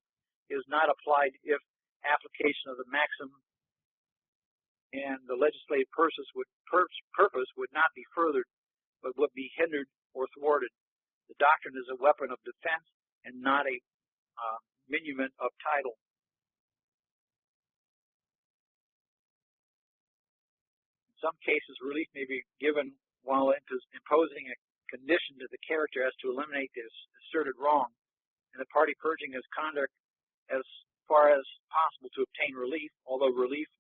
is not applied if application of the maxim and the legislative purpose would not be furthered but would be hindered or thwarted. The doctrine is a weapon of defense and not a minument of title. In some cases, relief may be given while imposing a condition to the character as to eliminate this asserted wrong, and the party purging his conduct as far as possible to obtain relief, although relief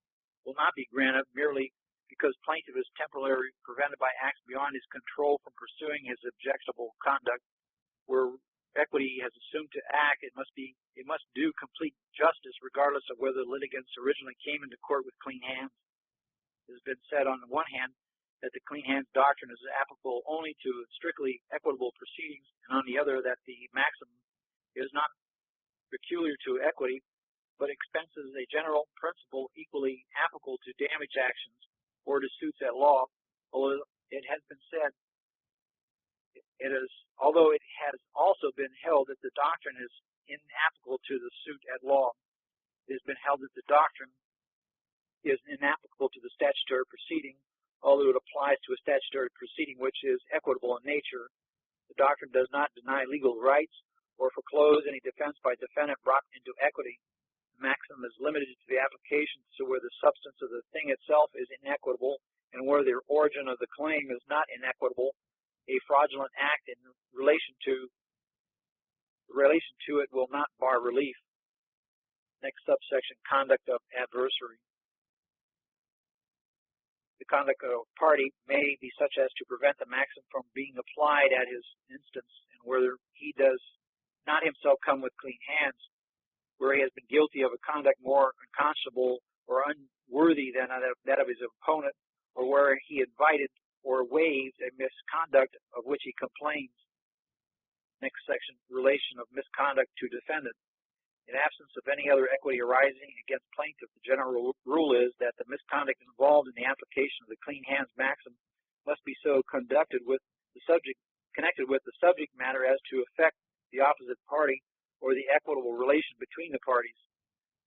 will not be granted merely because plaintiff is temporarily prevented by acts beyond his control from pursuing his objectionable conduct. Where equity has assumed to act, it must do complete justice regardless of whether litigants originally came into court with clean hands. It has been said on the one hand that the clean hands doctrine is applicable only to strictly equitable proceedings, and on the other that the maxim is not peculiar to equity, but expenses a general principle equally applicable to damage actions or to suits at law. Although it has been said, although it has also been held that the doctrine is inapplicable to the suit at law, it has been held that the doctrine is inapplicable to the statutory proceeding, although it applies to a statutory proceeding which is equitable in nature. The doctrine does not deny legal rights or foreclose any defense by defendant brought into equity. The maxim is limited to the application to where the substance of the thing itself is inequitable and where the origin of the claim is not inequitable. A fraudulent act in relation to it will not bar relief. Next subsection, conduct of adversary. The conduct of a party may be such as to prevent the maxim from being applied at his instance, and whether he does not himself come with clean hands, where he has been guilty of a conduct more unconscionable or unworthy than that of his opponent, or where he invited or waived a misconduct of which he complains. Next section, relation of misconduct to defendant. In absence of any other equity arising against plaintiff, the general rule is that the misconduct involved in the application of the clean hands maxim must be so connected with the subject matter as to affect the opposite party or the equitable relation between the parties.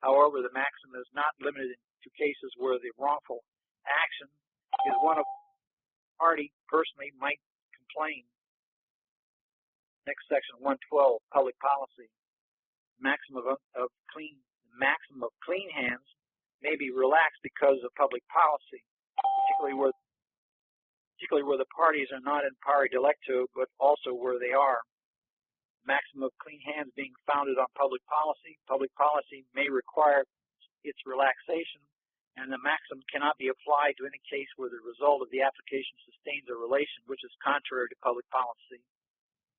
However, the maxim is not limited to cases where the wrongful action is one of the party personally might complain. Next section, 112, public policy. Maximum of clean hands may be relaxed because of public policy, particularly where the parties are not in pari delicto, but also where they are. Maximum of clean hands being founded on public policy may require its relaxation, and the maxim cannot be applied to any case where the result of the application sustains a relation which is contrary to public policy.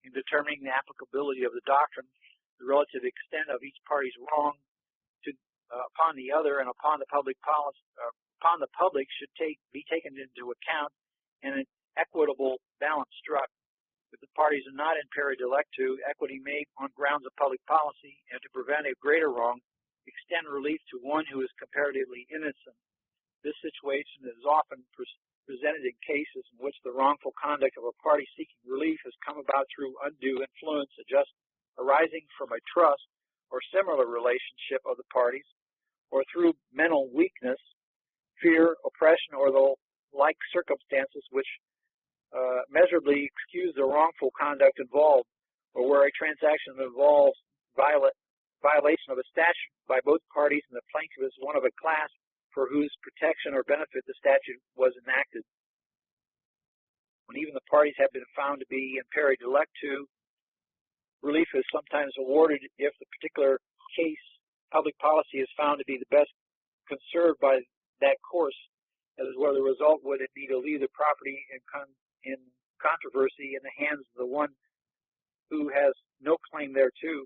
In determining the applicability of the doctrine, the relative extent of each party's wrong upon the other and upon the public should be taken into account, and an equitable balance struck. If the parties are not in pari delicto, equity may, on grounds of public policy and to prevent a greater wrong, extend relief to one who is comparatively innocent. This situation is often presented in cases in which the wrongful conduct of a party seeking relief has come about through undue influence arising from a trust or similar relationship of the parties, or through mental weakness, fear, oppression, or the like circumstances which measurably excuse the wrongful conduct involved, or where a transaction involves violation of a statute by both parties and the plaintiff is one of a class for whose protection or benefit the statute was enacted. When even the parties have been found to be in pari delicto, relief is sometimes awarded if the particular case public policy is found to be the best conserved by that course, as where the result would be to leave the property in controversy in the hands of the one who has no claim thereto,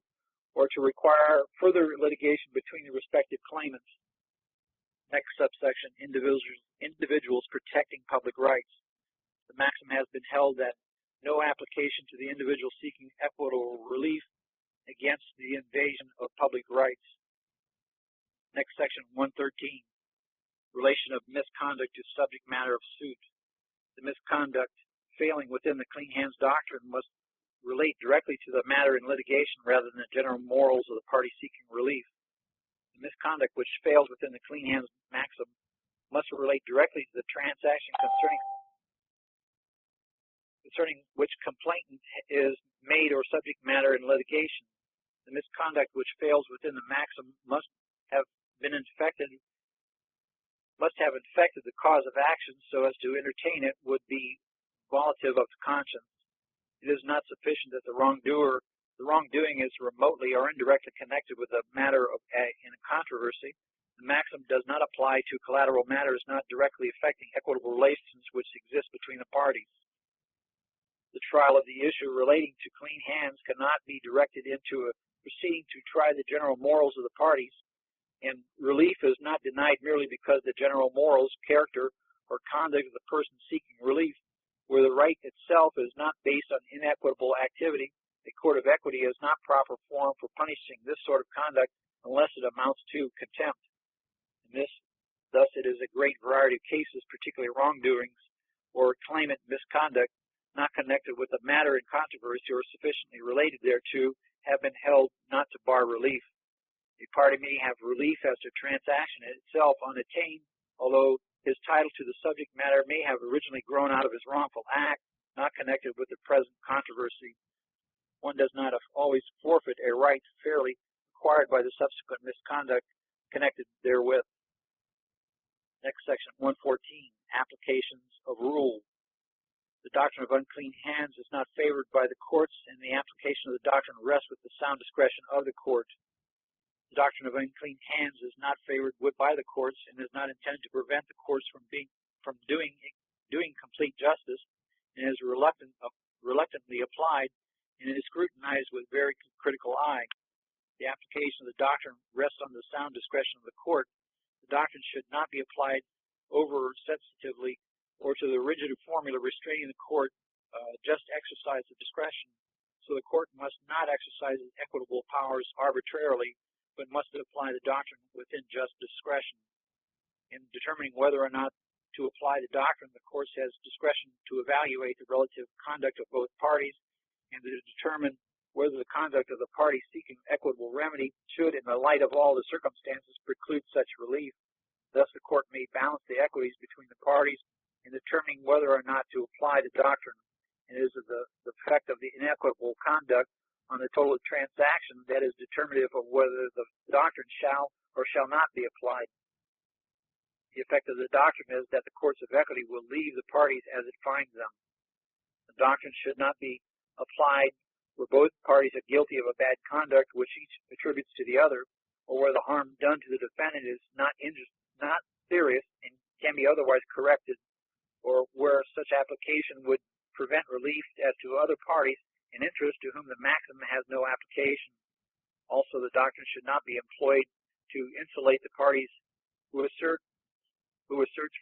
or to require further litigation between the respective claimants. Next subsection, individuals protecting public rights. The maxim has been held that no application to the individual seeking equitable relief against the invasion of public rights. Next section, 113, relation of misconduct to subject matter of suit. The misconduct failing within the clean hands doctrine must relate directly to the matter in litigation rather than the general morals of the party seeking relief. The misconduct which fails within the clean hands maxim must relate directly to the transaction concerning which complainant is made or subject matter in litigation. The misconduct which fails within the maxim must have infected the cause of action so as to entertain it would be violative of conscience. It is not sufficient that the wrongdoing is remotely or indirectly connected with the matter in a controversy. The maxim does not apply to collateral matters not directly affecting equitable relations which exist between the parties. The trial of the issue relating to clean hands cannot be directed into a proceeding to try the general morals of the parties, and relief is not denied merely because the general morals, character, or conduct of the person seeking relief, where the right itself is not based on inequitable activity. A court of equity is not proper forum for punishing this sort of conduct unless it amounts to contempt. Thus it is a great variety of cases, particularly wrongdoings or claimant misconduct, not connected with the matter in controversy or sufficiently related thereto, have been held not to bar relief. A party may have relief as to transaction itself unattained, although his title to the subject matter may have originally grown out of his wrongful act, not connected with the present controversy. One does not always forfeit a right fairly acquired by the subsequent misconduct connected therewith. Next section, 114, applications of rule. The doctrine of unclean hands is not favored by the courts, and the application of the doctrine rests with the sound discretion of the court. The doctrine of unclean hands is not favored by the courts and is not intended to prevent the courts from doing complete justice, and is reluctantly applied and is scrutinized with very critical eye. The application of the doctrine rests on the sound discretion of the court. The doctrine should not be applied over sensitively or to the rigid formula restraining the court just exercise of discretion. So the court must not exercise its equitable powers arbitrarily, but must apply the doctrine within just discretion. In determining whether or not to apply the doctrine, the court has discretion to evaluate the relative conduct of both parties and to determine whether the conduct of the party seeking equitable remedy should, in the light of all the circumstances, preclude such relief. Thus, the court may balance the equities between the parties in determining whether or not to apply the doctrine. It is the effect of the inequitable conduct on the total transaction that is determinative of whether the doctrine shall or shall not be applied. The effect of the doctrine is that the courts of equity will leave the parties as it finds them. The doctrine should not be applied where both parties are guilty of a bad conduct which each attributes to the other, or where the harm done to the defendant is not serious and can be otherwise corrected, or where such application would prevent relief as to other parties in interest to whom the maxim has no application. Also, the doctrine should not be employed to insulate the parties who asserts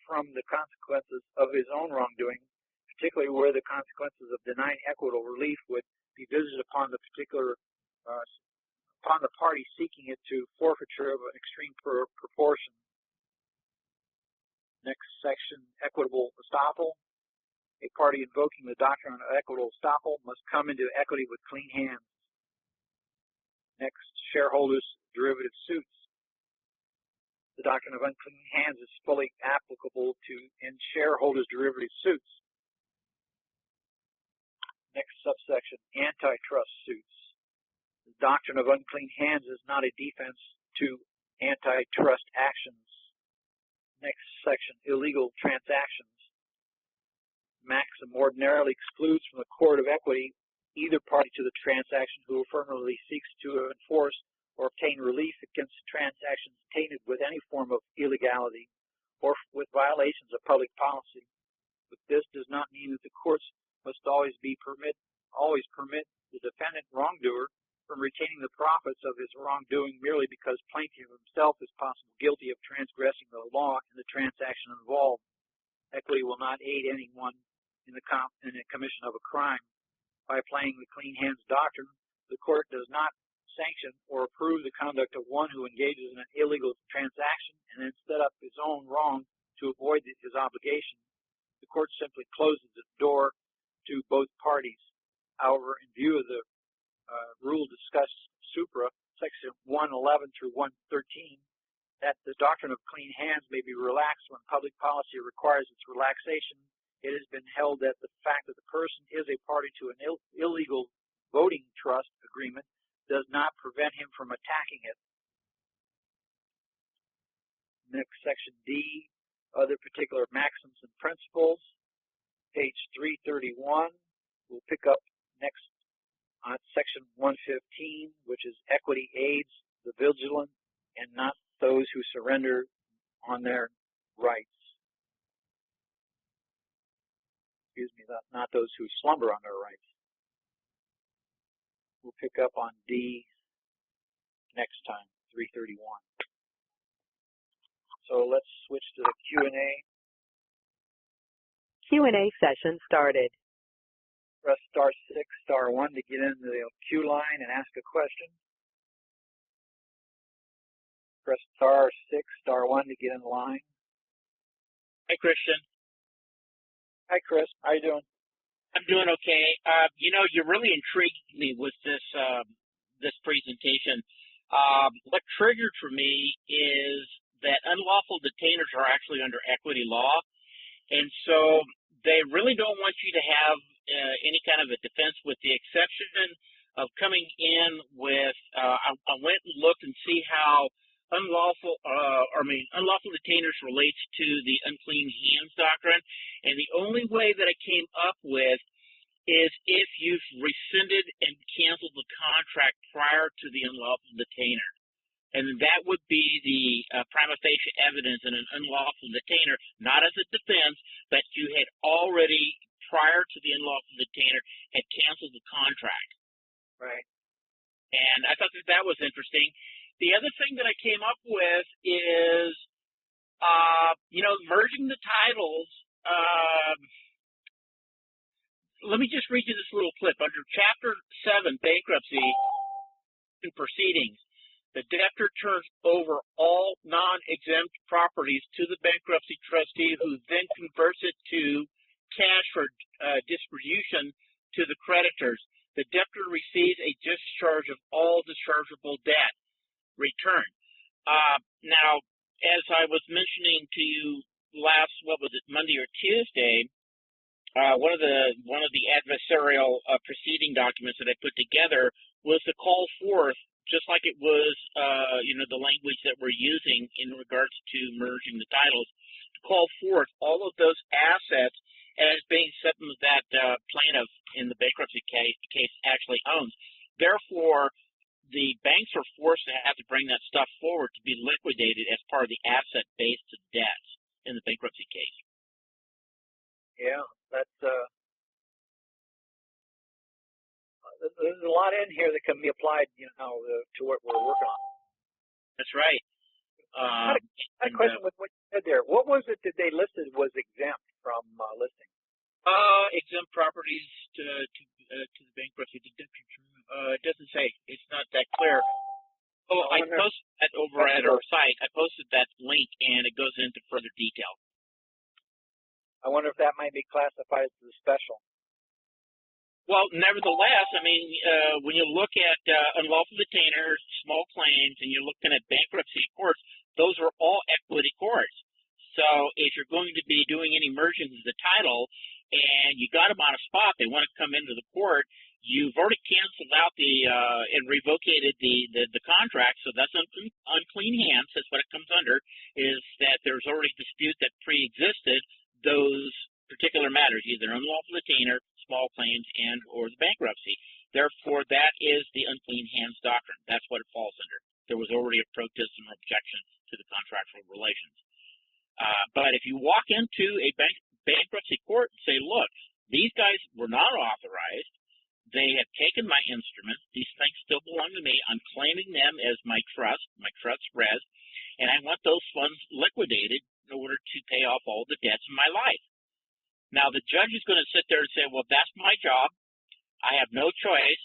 from the consequences of his own wrongdoing, particularly where the consequences of denying equitable relief would be visited upon the party seeking it to forfeiture of an extreme proportion. Next section, equitable estoppel. A party invoking the doctrine of equitable estoppel must come into equity with clean hands. Next, shareholders' derivative suits. The doctrine of unclean hands is fully applicable in shareholders' derivative suits. Next subsection, antitrust suits. The doctrine of unclean hands is not a defense to antitrust actions. Next section, illegal transactions. Maxim ordinarily excludes from the court of equity either party to the transaction who affirmatively seeks to enforce or obtain relief against transactions tainted with any form of illegality or with violations of public policy. But this does not mean that the courts must always permit the defendant wrongdoer from retaining the profits of his wrongdoing merely because plaintiff himself is possibly guilty of transgressing the law in the transaction involved. Equity will not aid anyone in the commission of a crime. By applying the clean hands doctrine, the court does not sanction or approve the conduct of one who engages in an illegal transaction and then set up his own wrong to avoid his obligation. The court simply closes the door to both parties. However, in view of the rule discussed supra, section 111 through 113, that the doctrine of clean hands may be relaxed when public policy requires its relaxation, it has been held that the fact that the person is a party to an illegal voting trust agreement does not prevent him from attacking it. Next, section D, other particular maxims and principles, page 331. We'll pick up next on section 115, which is equity aids the vigilant and not those who surrender on their rights. Excuse me, not those who slumber on their rights. We'll pick up on D next time, 331. So let's switch to the Q&A. Q&A session started. Press *6, *1 to get into the queue line and ask a question. Press *6, *1 to get in line. Hi, Christian. Hi, Chris. How you doing? I'm doing okay. You really intrigued me with this presentation. What triggered for me is that unlawful detainers are actually under equity law, and so they really don't want you to have any kind of a defense, with the exception of coming in with. I went and looked and see how unlawful detainers relates to the unclean hands doctrine, and the only way that I came up with is if you've rescinded and canceled the contract prior to the unlawful detainer. And that would be the prima facie evidence in an unlawful detainer, not as a defense, but you had already, prior to the unlawful detainer, had canceled the contract. Right. And I thought that was interesting. The other thing that I came up with is, merging the titles. Let me just read you this little clip. Under Chapter 7, Bankruptcy Proceedings, the debtor turns over all non-exempt properties to the bankruptcy trustee, who then converts it to cash for distribution to the creditors. The debtor receives a discharge of all dischargeable debt. Return. Now, as I was mentioning to you last, Monday or Tuesday, one of the adversarial proceeding documents that I put together was to call forth, just like it was, the language that we're using in regards to merging the titles, to call forth all of those assets as being something that plaintiff in the bankruptcy case actually owns. Therefore, the banks are forced to have to bring that stuff forward to be liquidated as part of the asset-based debts in the bankruptcy case. Yeah, that's there's a lot in here that can be applied, to what we're working on. That's right. I had a question with what you said there. What was it that they listed was exempt from listing? Exempt properties to the bankruptcy. It doesn't say. It's not that clear. Oh, I posted that over at our site. I posted that link, and it goes into further detail. I wonder if that might be classified as a special. Well, nevertheless, when you look at unlawful detainers, small claims, and you're looking at bankruptcy courts, those are all equity courts. So if you're going to be doing any merging of the title and you got them on a spot, they want to come into the court, you've already canceled out and revocated the contract, so that's unclean hands. That's what it comes under, is that there's already dispute that pre-existed those particular matters, either unlawful detainer, small claims, and or the bankruptcy. Therefore, that is the unclean hands doctrine. That's what it falls under. There was already a protest and objection to the contractual relations. But if you walk into a bankruptcy court and say, look, these guys were not authorized, they have taken my instruments, these things still belong to me, I'm claiming them as my trust res, and I want those funds liquidated in order to pay off all the debts in my life. Now, the judge is going to sit there and say, well, that's my job. I have no choice.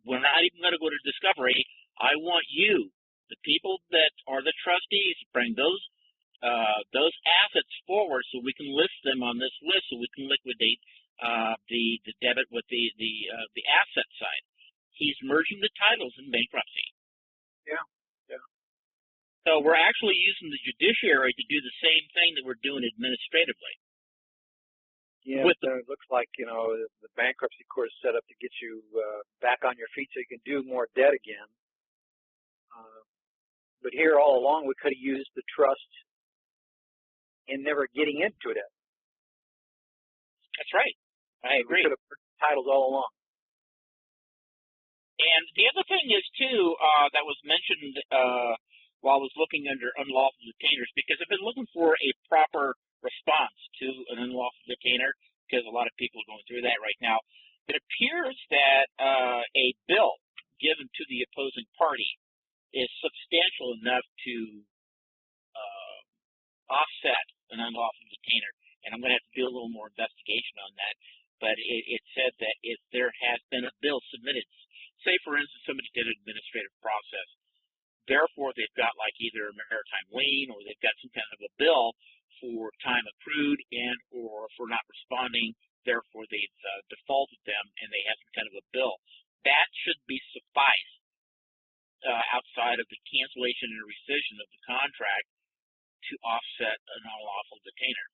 We're not even going to go to discovery. I want you, the people that are the trustees, to bring those assets forward so we can list them on this list so we can liquidate the debit with the asset side. He's merging the titles in bankruptcy. Yeah. So we're actually using the judiciary to do the same thing that we're doing administratively. Yeah, it looks like, the bankruptcy court is set up to get you back on your feet so you can do more debt again. But here all along we could have used the trust in never getting into it. That's right. I agree. We could have put titles all along. And the other thing is, too, that was mentioned while I was looking under unlawful detainers, because I've been looking for a proper response to an unlawful detainer, because a lot of people are going through that right now. It appears that a bill given to the opposing party is substantial enough to offset an unlawful detainer. And I'm going to have to do a little more investigation on that. But it said that if there has been a bill submitted, say, for instance, somebody did an administrative process, therefore they've got like either a maritime lien or they've got some kind of a bill for time accrued and or for not responding, therefore they've defaulted them and they have some kind of a bill. That should be suffice outside of the cancellation and rescission of the contract to offset an unlawful detainer.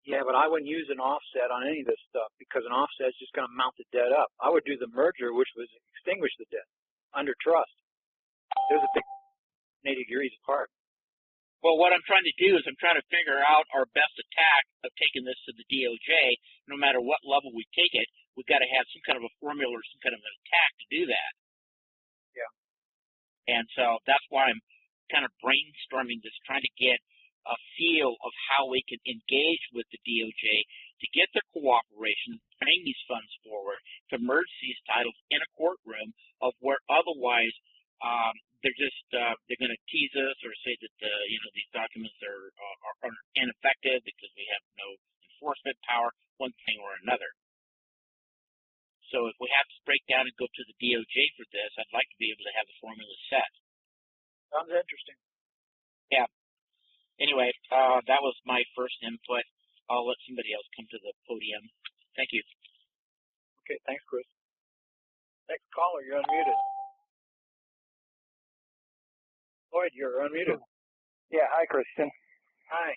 Yeah, but I wouldn't use an offset on any of this stuff because an offset is just going to mount the debt up. I would do the merger, which would extinguish the debt under trust. There's a big 80 degrees apart. Well, what I'm trying to do is I'm trying to figure out our best attack of taking this to the DOJ. No matter what level we take it, we've got to have some kind of a formula or some kind of an attack to do that. Yeah. And so that's why I'm kind of brainstorming this, trying to get a feel of how we can engage with the DOJ to get their cooperation, bring these funds forward, to merge these titles in a courtroom of where otherwise they're going to tease us or say that these documents are ineffective because we have no enforcement power, one thing or another. So if we have to break down and go to the DOJ for this, I'd like to be able to have the formula set. Sounds interesting. Yeah. Anyway, that was my first input. I'll let somebody else come to the podium. Thank you. Okay, thanks, Chris. Next caller, you're unmuted. Lloyd, you're unmuted. Yeah, hi, Christian. Hi.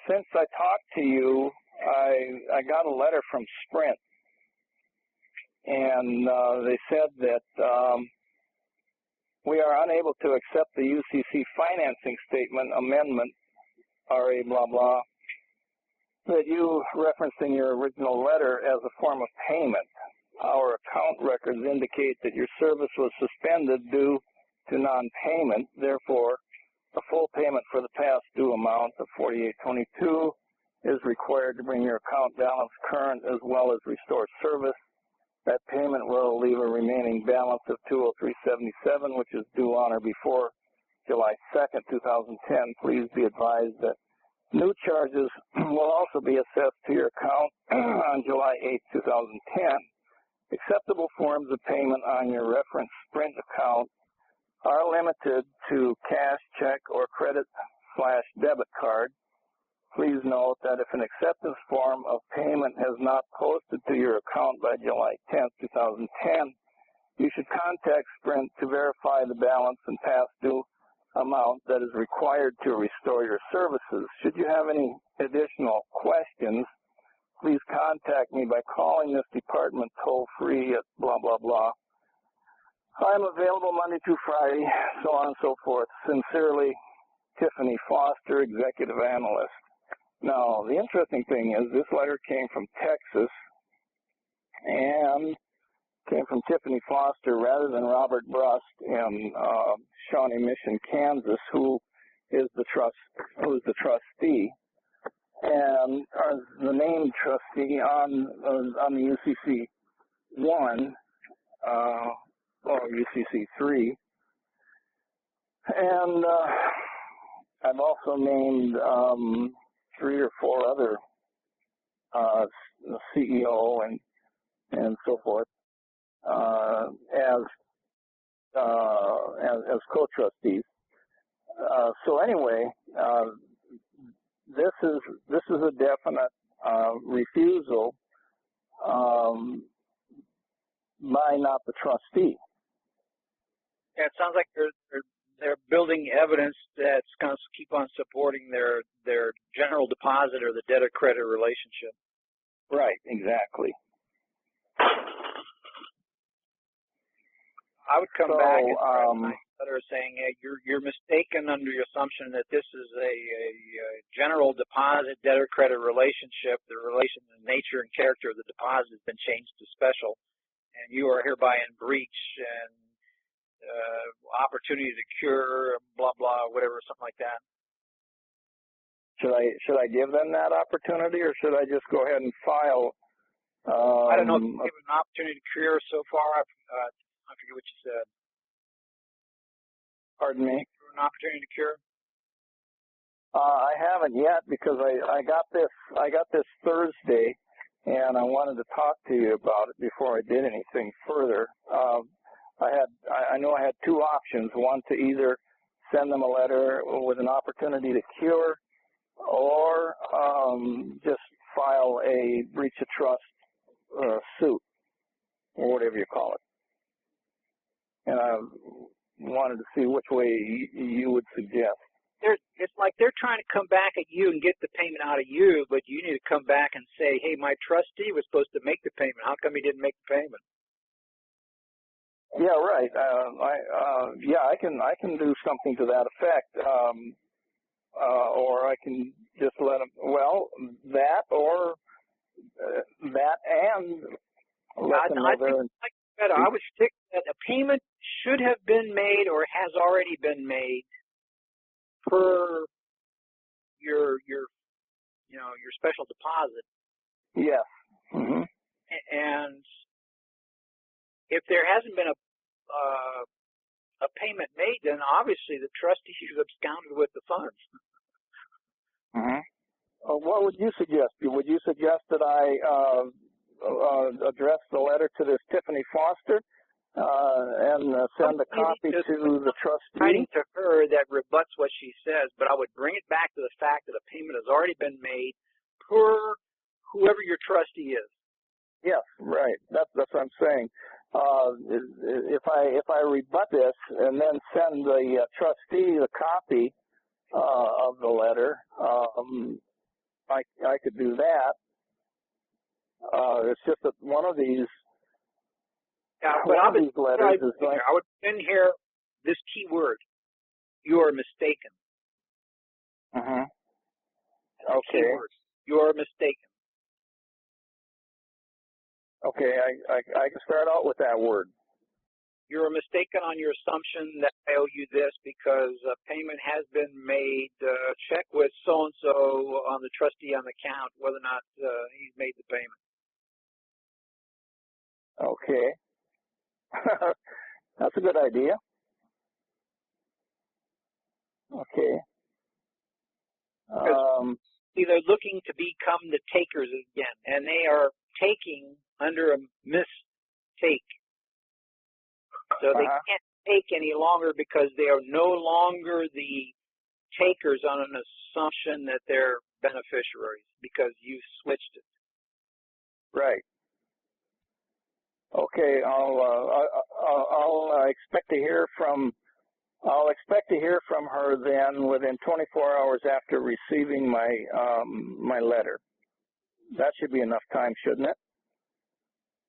Since I talked to you, I got a letter from Sprint, and they said that we are unable to accept the UCC financing statement amendment, RA blah blah, that you referenced in your original letter as a form of payment. Our account records indicate that your service was suspended due to non-payment. Therefore, a full payment for the past due amount of $48.22 is required to bring your account balance current as well as restore service. That payment will leave a remaining balance of $203.77, which is due on or before July 2nd, 2010. Please be advised that new charges will also be assessed to your account on July 8th, 2010. Acceptable forms of payment on your reference Sprint account are limited to cash, check, or credit/debit card. Please note that if an acceptance form of payment has not posted to your account by July 10th, 2010, you should contact Sprint to verify the balance and past due amount that is required to restore your services. Should you have any additional questions, please contact me by calling this department toll-free at blah, blah, blah. I'm available Monday through Friday, so on and so forth. Sincerely, Tiffany Foster, Executive Analyst. Now, the interesting thing is this letter came from Texas and came from Tiffany Foster rather than Robert Brust in Shawnee Mission, Kansas, who is the trustee, and the named trustee on the UCC 1 or UCC 3, and I've also named 3 or 4 other CEO and so forth as co-trustees. So anyway, this is a definite refusal by not the trustee. Yeah, it sounds like they're building evidence that's going to keep on supporting their general deposit or the debtor-credit relationship. Right, exactly. I would come back and write my letter saying, hey, you're mistaken under your assumption that this is a general deposit debtor-credit relationship. The nature and character of the deposit has been changed to special, and you are hereby in breach and opportunity to cure, blah blah, whatever, something like that. Should I give them that opportunity, or should I just go ahead and file? I don't know if you give an opportunity to cure so far. I forget what you said. Pardon me? An opportunity to cure? I haven't yet because I got this Thursday, and I wanted to talk to you about it before I did anything further. I know I had 2 options: one, to either send them a letter with an opportunity to cure, or just file a breach of trust suit, or whatever you call it. And I wanted to see which way you would suggest. It's like they're trying to come back at you and get the payment out of you, but you need to come back and say, hey, my trustee was supposed to make the payment. How come he didn't make the payment? Yeah, right. I can do something to that effect, or I can just let them. Well, that or that and let them know they're. I would stick that a payment should have been made or has already been made per your special deposit. Yes. Mm-hmm. And if there hasn't been a payment made, then obviously the trustee has absconded with the funds. Mm-hmm. What would you suggest? Would you suggest that I address the letter to this Tiffany Foster and send a copy to the trustee? Writing to her that rebuts what she says, but I would bring it back to the fact that a payment has already been made per whoever your trustee is. Yes, right. That's what I'm saying. If I rebut this and then send the trustee the copy of the letter, I could do that. It's just that one of these letters is like. I would put in here this key word: you are mistaken. Mm-hmm. Okay. You are mistaken. Okay, I can start out with that word. You're mistaken on your assumption that I owe you this because a payment has been made. Check with so-and-so on the trustee on the account whether or not he's made the payment. Okay. That's a good idea. Okay. See, they're looking to become the takers again, and they are taking under a mistake. So they can't take any longer because they are no longer the takers on an assumption that they're beneficiaries because you switched it. Right. Okay. I'll expect to hear from. I'll expect to hear from her then within 24 hours after receiving my my letter. That should be enough time, shouldn't it?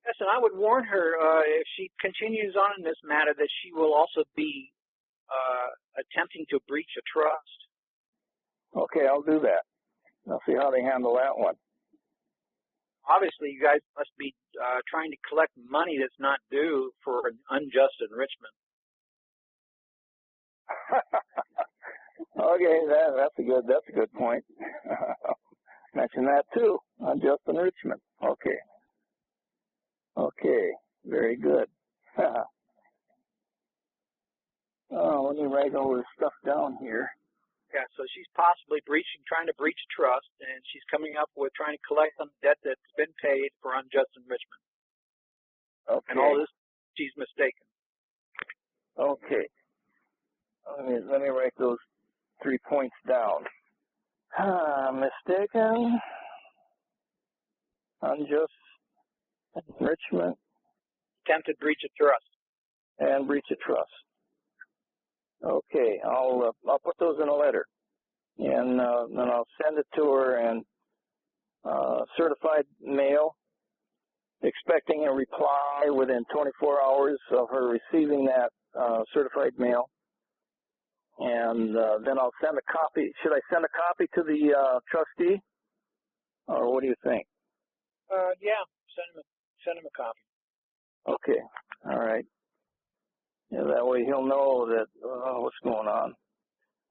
Yes, and I would warn her if she continues on in this matter that she will also be attempting to breach a trust. Okay, I'll do that. I'll see how they handle that one. Obviously, you guys must be trying to collect money that's not due for an unjust enrichment. Okay, that's a good point. Mention that too. Unjust enrichment. Okay. Okay. Very good. Oh, let me write all this stuff down here. Yeah, so she's possibly trying to breach trust, and she's coming up with trying to collect on debt that's been paid for unjust enrichment. Okay. And all this, she's mistaken. Okay. Let me write those 3 points down. Mistaken, unjust enrichment, Attempted breach of trust. and breach of trust. Okay, I'll put those in a letter, and then I'll send it to her and certified mail, expecting a reply within 24 hours of her receiving that certified mail. And then I'll send a copy. Should I send a copy to the trustee, or what do you think? Yeah, send him a copy. Okay, all right. Yeah, that way he'll know that what's going on.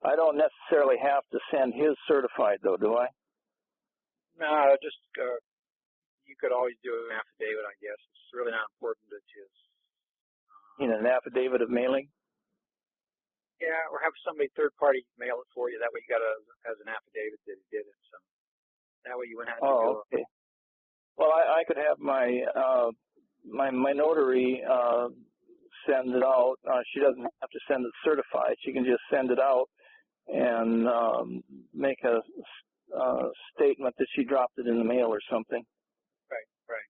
I don't necessarily have to send his certified, though, do I? No, just you could always do an affidavit, I guess. It's really not important that his. An affidavit of mailing? Yeah, or have somebody third party mail it for you. That way you got as an affidavit that he did it. So that way you wouldn't have to go. Oh, okay. Well, I could have my my notary send it out. She doesn't have to send it certified. She can just send it out and make a statement that she dropped it in the mail or something. Right.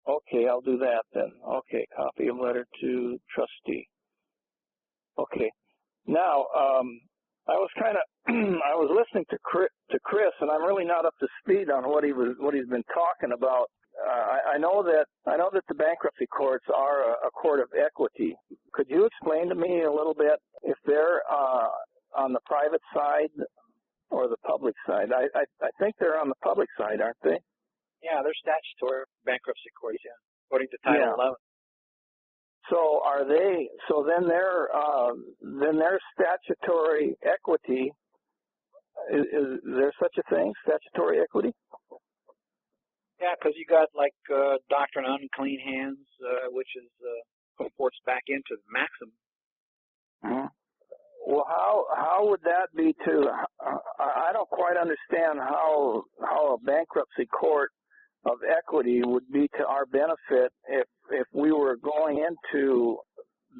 Okay, I'll do that then. Okay, copy of letter to trustee. Okay. Now, I was kind of, I was listening to Chris, and I'm really not up to speed on what he's been talking about. I know that the bankruptcy courts are a court of equity. Could you explain to me a little bit if they're on the private side or the public side? I think they're on the public side, aren't they? Yeah, they're statutory bankruptcy courts, yeah, according to Title 11. So are they? So then their statutory equity is there such a thing? Statutory equity? Yeah, because you got like doctrine on unclean hands, which is reports back into the maximum. Mm-hmm. Well, how would that be to? I don't quite understand how a bankruptcy court of equity would be to our benefit if we were going into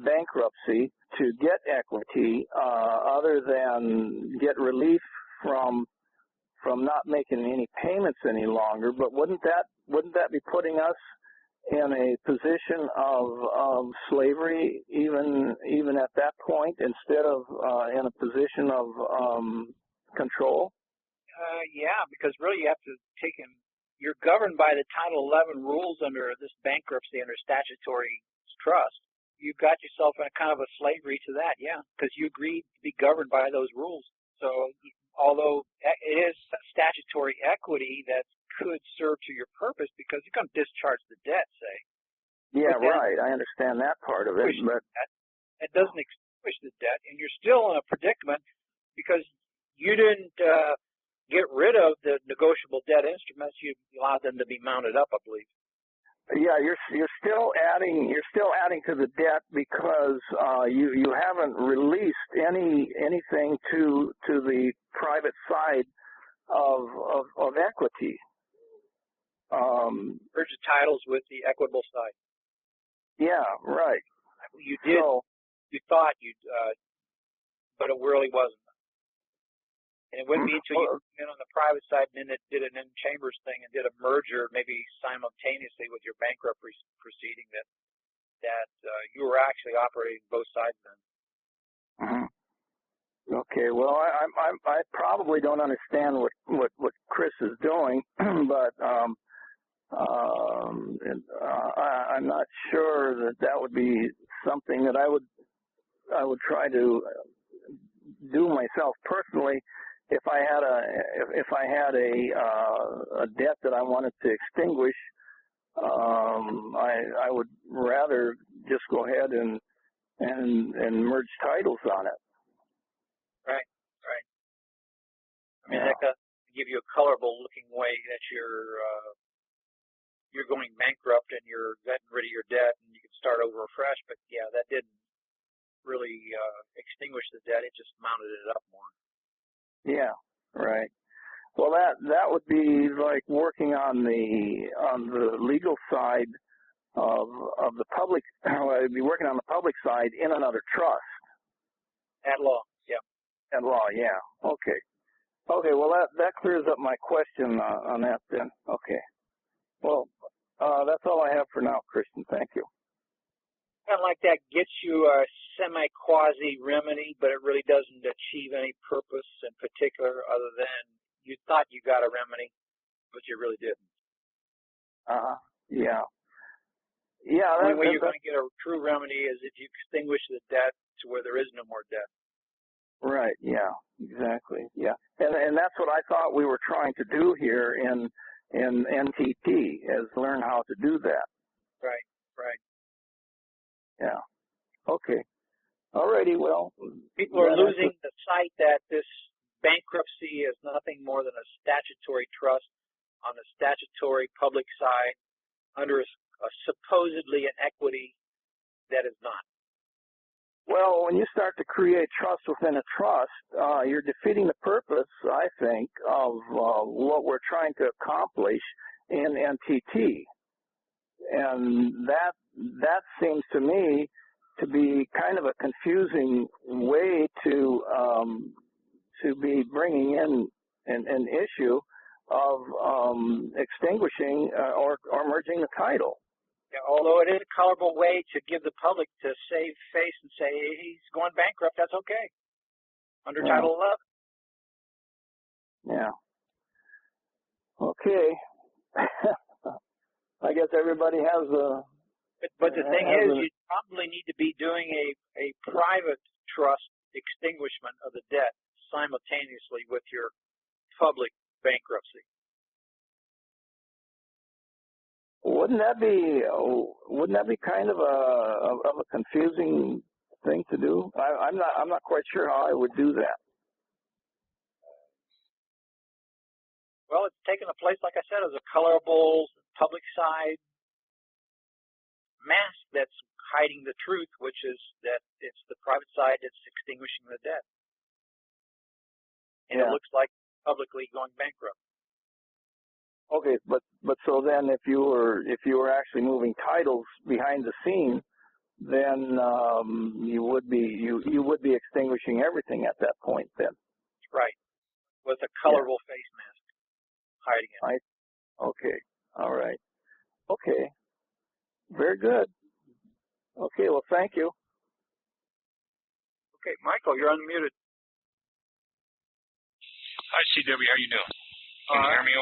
bankruptcy to get equity, other than get relief from not making any payments any longer. But wouldn't that be putting us in a position of slavery even at that point, instead of in a position of control? Yeah, because really you have to take in. You're governed by the Title 11 rules under this bankruptcy, under statutory trust. You've got yourself in a kind of a slavery to that, yeah, because you agreed to be governed by those rules. So although it is statutory equity that could serve to your purpose because you're going to discharge the debt, say. Yeah, right. I understand that part of it, but it doesn't extinguish the debt, and you're still in a predicament because you didn't get rid of the negotiable debt instruments. You allowed them to be mounted up, I believe. Yeah, you're still adding to the debt because you haven't released anything to the private side of equity. Merge the titles with the equitable side. Yeah, right. You did. So, you thought you'd, but it really wasn't. And it wouldn't be until you went on the private side and then it did an in-chambers thing and did a merger maybe simultaneously with your bankrupt proceeding that you were actually operating both sides then. Mm-hmm. Okay, well, I probably don't understand what Chris is doing, but I'm not sure that would be something that I would try to do myself personally. if I had a debt that I wanted to extinguish, I would rather just go ahead and merge titles on it. Right. I mean, Yeah. that could give you a colorable looking way that you're going bankrupt and you're getting rid of your debt and you can start over afresh. But yeah, that didn't really extinguish the debt. It just mounted it up more. Yeah. Right. Well, that would be like working on the legal side of the public. I'd be working on the public side in another trust. At law. Yeah. At law. Yeah. Okay. Okay. Well, that clears up my question on that then. Okay. Well, that's all I have for now, Christian. Thank you. Kind of like that gets you a semi-quasi remedy, but it really doesn't achieve any purpose in particular other than you thought you got a remedy, but you really didn't. Yeah. Yeah. The only way you're going to get a true remedy is if you extinguish the debt to where there is no more debt. Right. Yeah. Exactly. Yeah. And that's what I thought we were trying to do here in NTT, is learn how to do that. Right. Yeah. Okay. Alrighty. Well, people are losing the sight that this bankruptcy is nothing more than a statutory trust on the statutory public side under a supposedly an equity that is not. Well, when you start to create trust within a trust, you're defeating the purpose, I think, of what we're trying to accomplish in NTT. And that seems to me to be kind of a confusing way to be bringing in an issue of extinguishing or merging the title. Yeah, although it is a colorable way to give the public to save face and say he's going bankrupt, that's okay under Title 11. Yeah. Okay. I guess everybody has a. But the thing is, you probably need to be doing a private trust extinguishment of the debt simultaneously with your public bankruptcy. Wouldn't that be kind of a confusing thing to do? I'm not quite sure how I would do that. Well, it's taken a place, like I said, as a colorable public side mask that's hiding the truth, which is that it's the private side that's extinguishing the debt. And It looks like publicly going bankrupt. Okay, but so then if you were actually moving titles behind the scene, then you would be extinguishing everything at that point then. Right. With a colorable face mask hiding it. Okay. All right. Okay. Very good. Okay, well, thank you. Okay, Michael, you're unmuted. Hi, CW. How you doing? Can you hear me?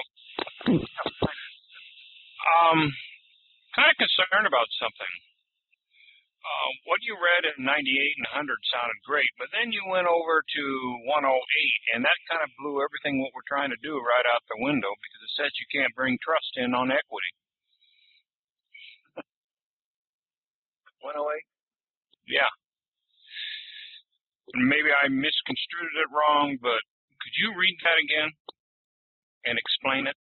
Kind of concerned about something. What you read in 98 and 100 sounded great, but then you went over to 108, and that kind of blew everything what we're trying to do right out the window because it says you can't bring trust in on equity. 108? Yeah. Maybe I misconstrued it wrong, but could you read that again and explain it?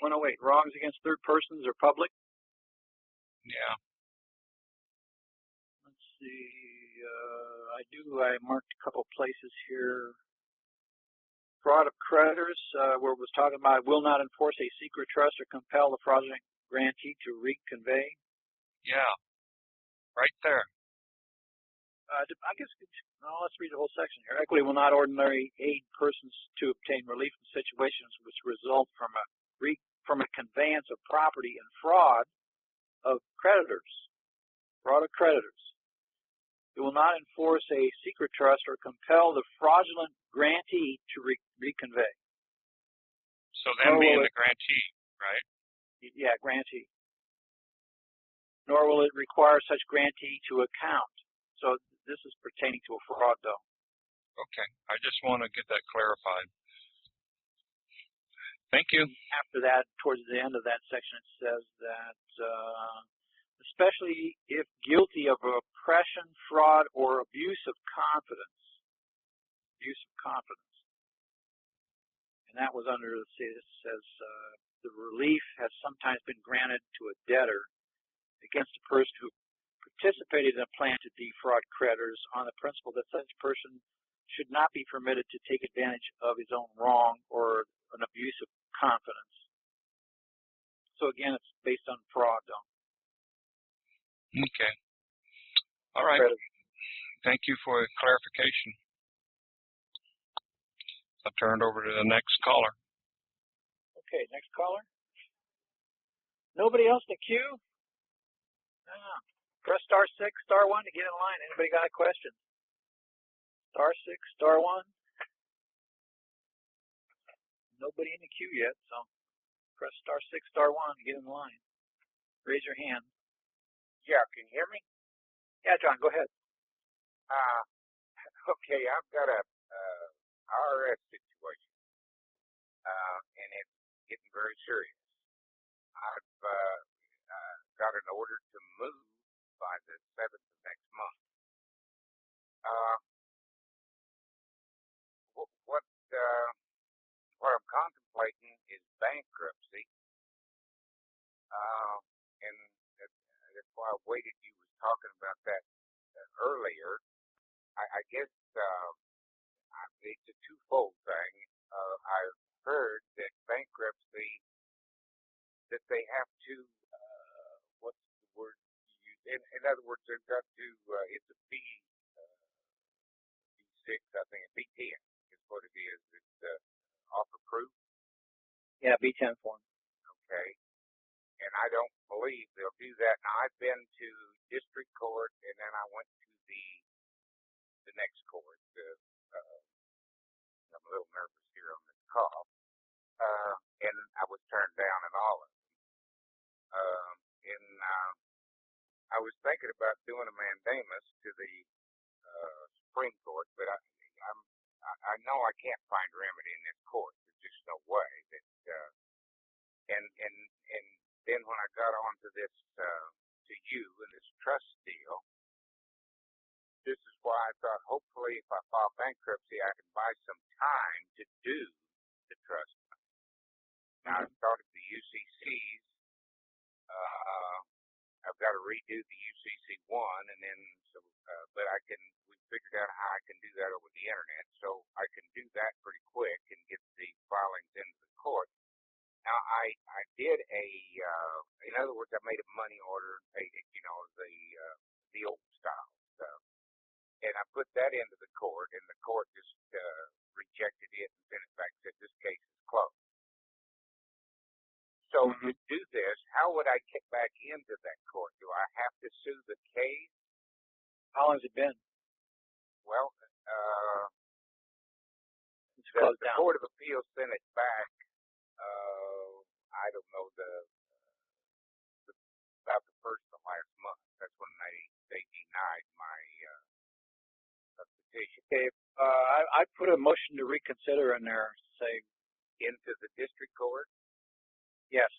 108, wrongs against third persons or public? Yeah. Let's see. I marked a couple places here. Fraud of creditors, where it was talking about will not enforce a secret trust or compel the fraudulent grantee to reconvey. Yeah. Right there. I guess, let's read the whole section here. Equity will not ordinarily aid persons to obtain relief in situations which result from a conveyance of property and fraud of creditors. Fraud of creditors. It will not enforce a secret trust or compel the fraudulent grantee to reconvey. So them being the grantee, right? Yeah, grantee. Nor will it require such grantee to account. So this is pertaining to a fraud, though. Okay. I just want to get that clarified. Thank you. After that, towards the end of that section, it says that especially if guilty of oppression, fraud, or abuse of confidence. Abuse of confidence. And that was under, let's see, it says the relief has sometimes been granted to a debtor against a person who participated in a plan to defraud creditors on the principle that such person should not be permitted to take advantage of his own wrong or an abuse of confidence. So again, it's based on fraud, though. Okay. All right. Thank you for clarification. I'll turn it over to the next caller. Okay, next caller. Nobody else in the queue? Press *6, *1 to get in line. Anybody got a question? *6, *1. Nobody in the queue yet, so press *6, *1 to get in line. Raise your hand. Yeah, can you hear me? Yeah, John, go ahead. Okay, I've got a IRS situation, and it's getting very serious. I've got an order to move by the 7th of next month. What I'm contemplating is bankruptcy, and that's why I waited. You was talking about that earlier. I guess it's a twofold thing. I've heard that bankruptcy, that they have to, what's the word you use? In other words, they've got to, it's a B6, I think, a B10 is what it is. It's offer proof. Yeah, B10 form. Okay. And I don't believe they'll do that. Now, I've been to district court, and then I went to the next court. I'm a little nervous here on this call. And I was turned down in all of them. And I was thinking about doing a mandamus to the Supreme Court, but I know I can't find remedy in this court. There's just no way that. And then when I got onto this to you and this trust deal, this is why I thought hopefully if I file bankruptcy, I can buy some time to do the trust. Now I've started the UCCs. I've got to redo the UCC 1, and then but we figured out how I can do that over the internet, so I can do that pretty quick and get the filings into the court. Now I did in other words, I made a money order and paid it, the old style stuff, and I put that into the court, and the court just rejected it and sent it back. Said this case is closed. So to do this, how would I get back into that court? Do I have to sue the case? How long has it been? Well, it's closed the down. Court of Appeals sent it back. I don't know about the first of last month. That's when they denied my petition. Okay, I put a motion to reconsider in there. Say into the district court. Yes.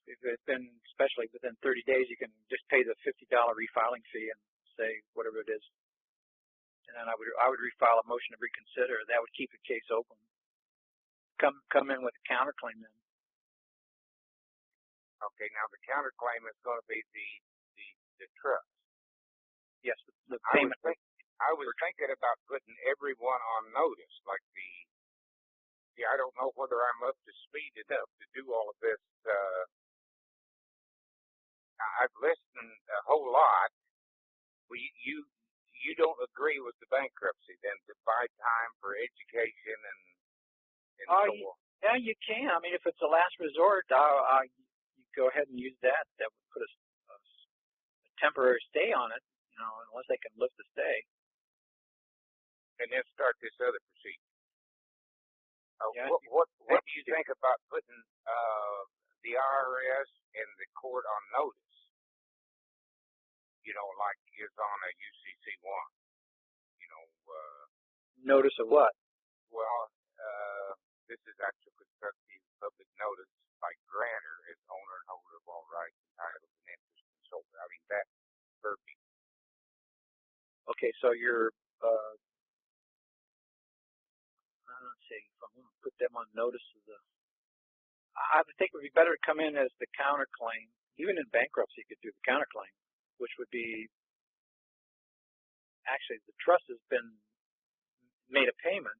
If it's been, especially within 30 days, you can just pay the $50 refiling fee and say whatever it is. And then I would refile a motion to reconsider. That would keep the case open. Come in with a counterclaim then. Okay, now the counterclaim is going to be the trust. Yes, the payment. I was thinking about putting everyone on notice, like I don't know whether I'm up to speed enough to do all of this. I've listened a whole lot. You don't agree with the bankruptcy then to buy time for education and so on? Yeah, you can. I mean, if it's a last resort, you go ahead and use that. That would put a temporary stay on it, unless they can lift the stay. And then start this other procedure. Yeah, what do you think about putting the IRS and the court on notice? Like is on a UCC 1. Notice of what? Well, this is actual constructive public notice by grantor as owner and holder of all rights, titles, and interest and so forth. I mean, that's perfect. Okay, so you're, let's see, if I'm going to put them on notice of the, I would think it would be better to come in as the counterclaim. Even in bankruptcy, you could do the counterclaim, which would be, actually, the trust has been made a payment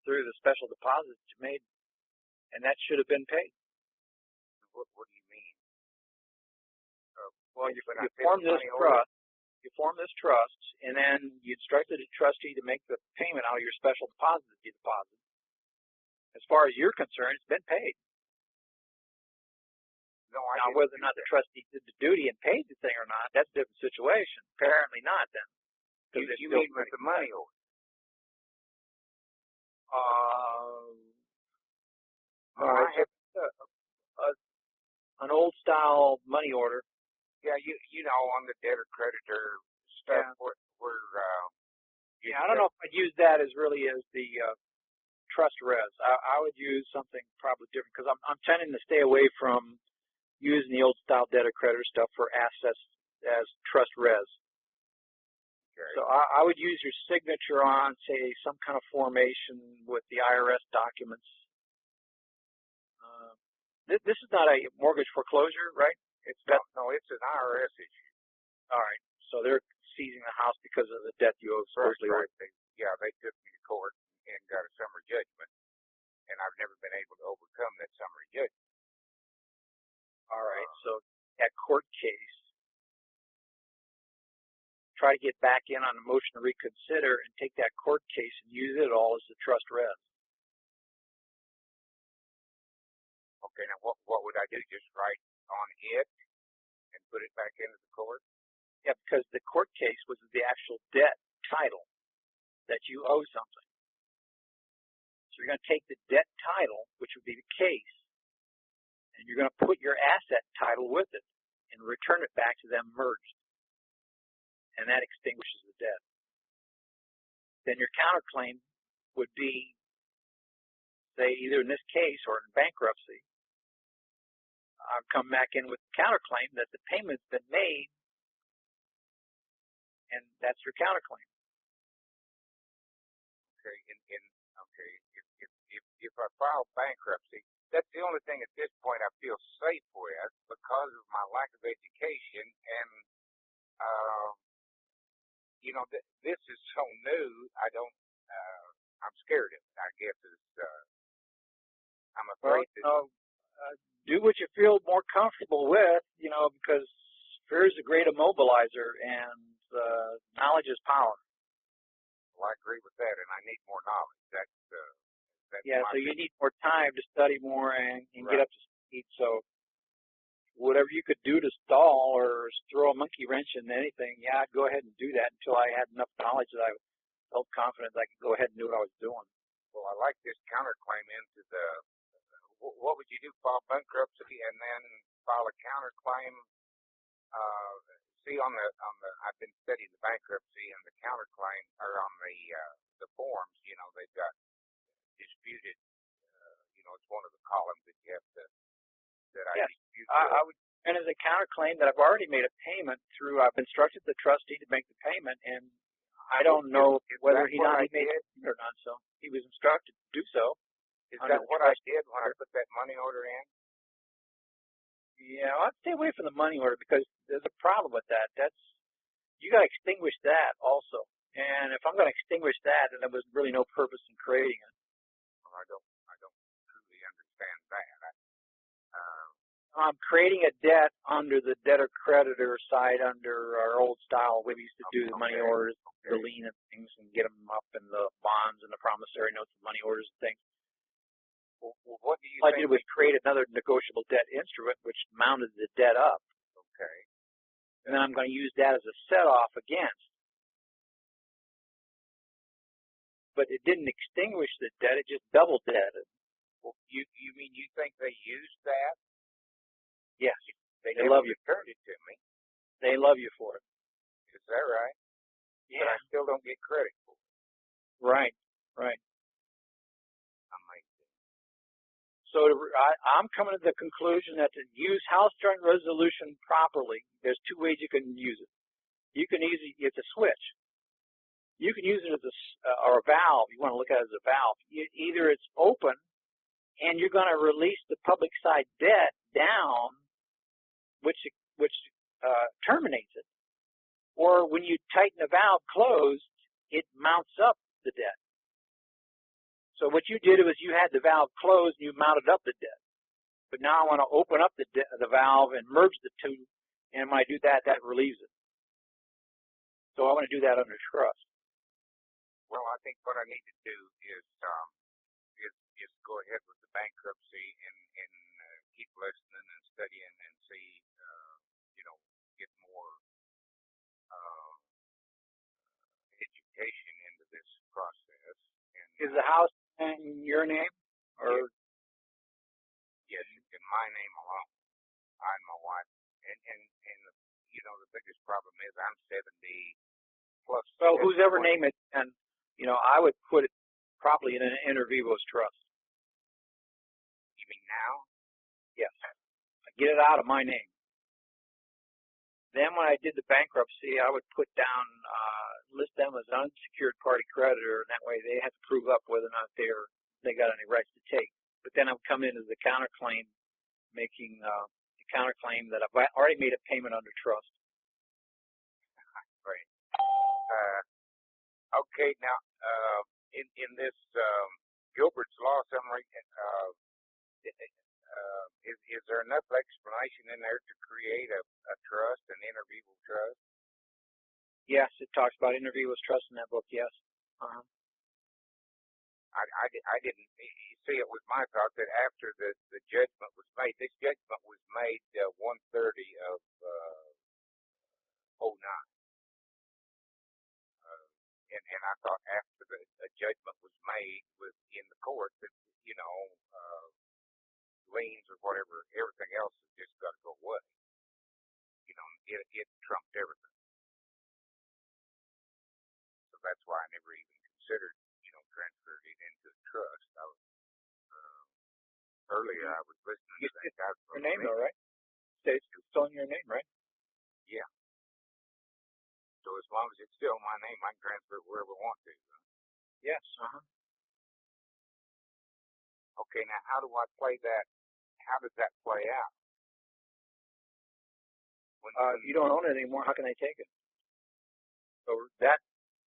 through the special deposit that you made, and that should have been paid. What do you mean? Well, you form this trust. You form this trust, and then you instructed the trustee to make the payment out of your special deposit that you deposited. As far as you're concerned, it's been paid. No, now, whether or not the trustee did the duty and paid the thing or not, that's a different situation. Apparently not, then. You mean with the money order? An old style money order. Yeah, you know, on the debtor creditor stuff. Yeah. I don't know if I'd use that as really as the trust res. I would use something probably different because I'm tending to stay away from using the old style debtor creditor stuff for assets as trust res. Okay. So I would use your signature on, say, some kind of formation with the IRS documents. This is not a mortgage foreclosure, right? No, it's an IRS issue. All right. So they're seizing the house because of the debt you owe supposedly. Right. They took me to court and got a summary judgment, and I've never been able to overcome that summary judgment. All right. So that court case, try to get back in on a motion to reconsider and take that court case and use it all as the trust res. Okay, now what would I do? Just write on it and put it back into the court? Yeah, because the court case was the actual debt title that you owe something. So you're going to take the debt title, which would be the case, and you're going to put your asset title with it and return it back to them merged. And that extinguishes the debt. Then your counterclaim would be, say, either in this case or in bankruptcy, I've come back in with a counterclaim that the payment's been made, and that's your counterclaim. Okay, if I file bankruptcy, that's the only thing at this point I feel safe with because of my lack of education and, you know, this is so new, I'm scared of it, I guess I'm afraid do what you feel more comfortable with, you know, because fear is a great immobilizer, and knowledge is power. Well, I agree with that, and I need more knowledge. That's so you need more time to study more and right. Get up to speed. So whatever you could do to stall or throw a monkey wrench in anything, I'd go ahead and do that until I had enough knowledge that I felt confident that I could go ahead and do what I was doing. Well, I like this counterclaim into the. What would you do? File bankruptcy and then file a counterclaim? See on the I've been studying the bankruptcy and the counterclaim are on the forms. You know, they've got disputed. You know, it's one of the columns that you have to dispute. I would. And as a counterclaim that I've already made a payment through, I've instructed the trustee to make the payment, and I don't know whether he made it or not. So he was instructed to do so. Is that what I did when I put that money order in? Yeah, I'd stay away from the money order because there's a problem with that. You got to extinguish that also. And if I'm going to extinguish that, then there was really no purpose in creating it. Well, I don't truly understand that. I'm creating a debt under the debtor-creditor side under our old style. We used to do the money orders, the lien and things, and get them up in the bonds and the promissory notes and money orders and things. Well, what do you All I did was create another negotiable debt instrument, which mounted the debt up. Okay. And then I'm going to use that as a set-off against. But it didn't extinguish the debt; it just double debted. Well, you mean you think they used that? Yes. They love you. Returned it to me. They love you for it. Is that right? Yeah. But I still don't get credit for it. Right, right. Amazing. So I'm coming to the conclusion that to use house joint resolution properly, there's two ways you can use it. You can use it, it's a switch. You can use it as or a valve. You want to look at it as a valve. Either it's open and you're going to release the public side debt down, which terminates it. Or when you tighten the valve closed, it mounts up the debt. So what you did was you had the valve closed and you mounted up the debt. But now I want to open up the valve and merge the two, and when I do that, that relieves it. So I want to do that under trust. Well, I think what I need to do is go ahead with the bankruptcy and keep listening and studying and see, get more education into this process. And, Is the house in your name, or? Yes, in my name alone. I and my wife. And the biggest problem is I'm 70 plus. Well, whose ever name it, and I would put it probably in an inter vivos trust. You mean now? Yes. Get it out of my name. Then when I did the bankruptcy, I would put down, list them as an unsecured party creditor, and that way they have to prove up whether or not they got any rights to take. But then I would come in as a counterclaim, making the counterclaim that I've already made a payment under trust. Right. Okay, now, in this Gilbert's Law Summary, is there enough explanation in there to create a trust, an inter vivos trust? Yes, it talks about inter vivos trust in that book, yes. Uh-huh. I didn't see. It was my thought that after the judgment was made, this judgment was made 1/30 of 09. And I thought after the judgment was made in the court that, liens or whatever, everything else has just got to go away. It trumped everything. So that's why I never even considered, transferred it into the trust. I was, earlier I was listening to that guy. Your name though, right? It's still in your name, right? Yeah. So as long as it's still my name, I can transfer it wherever I want to. Yes. Uh-huh. Okay, now how do I play that? How does that play out? If you don't own it anymore, how can they take it? So that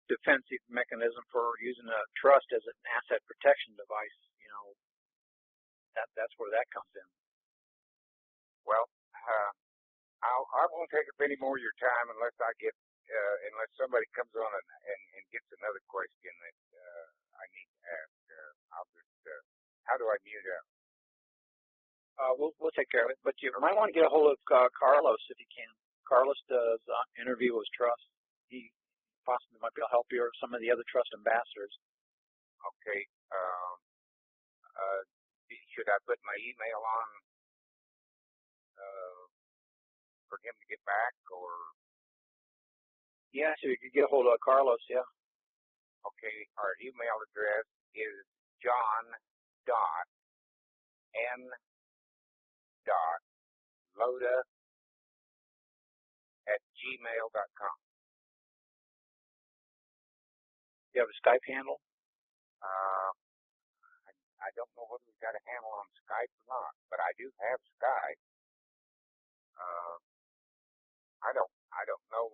defensive mechanism for using a trust as an asset protection device, that's where that comes in. Well, I won't take up any more of your time unless unless somebody comes on and gets another question that I need to ask. I'll just, how do I mute out? We'll take care of it, but you might want to get a hold of Carlos if you can. Carlos does inter vivos trust. He possibly might be able to help you, or some of the other trust ambassadors. Okay. Should I put my email on for him to get back, or? Yeah, so you could get a hold of Carlos. Yeah. Okay. Our email address is john.n.loda@gmail.com. You have a Skype handle? I don't know whether we've got a handle on Skype or not, but I do have Skype. I don't know.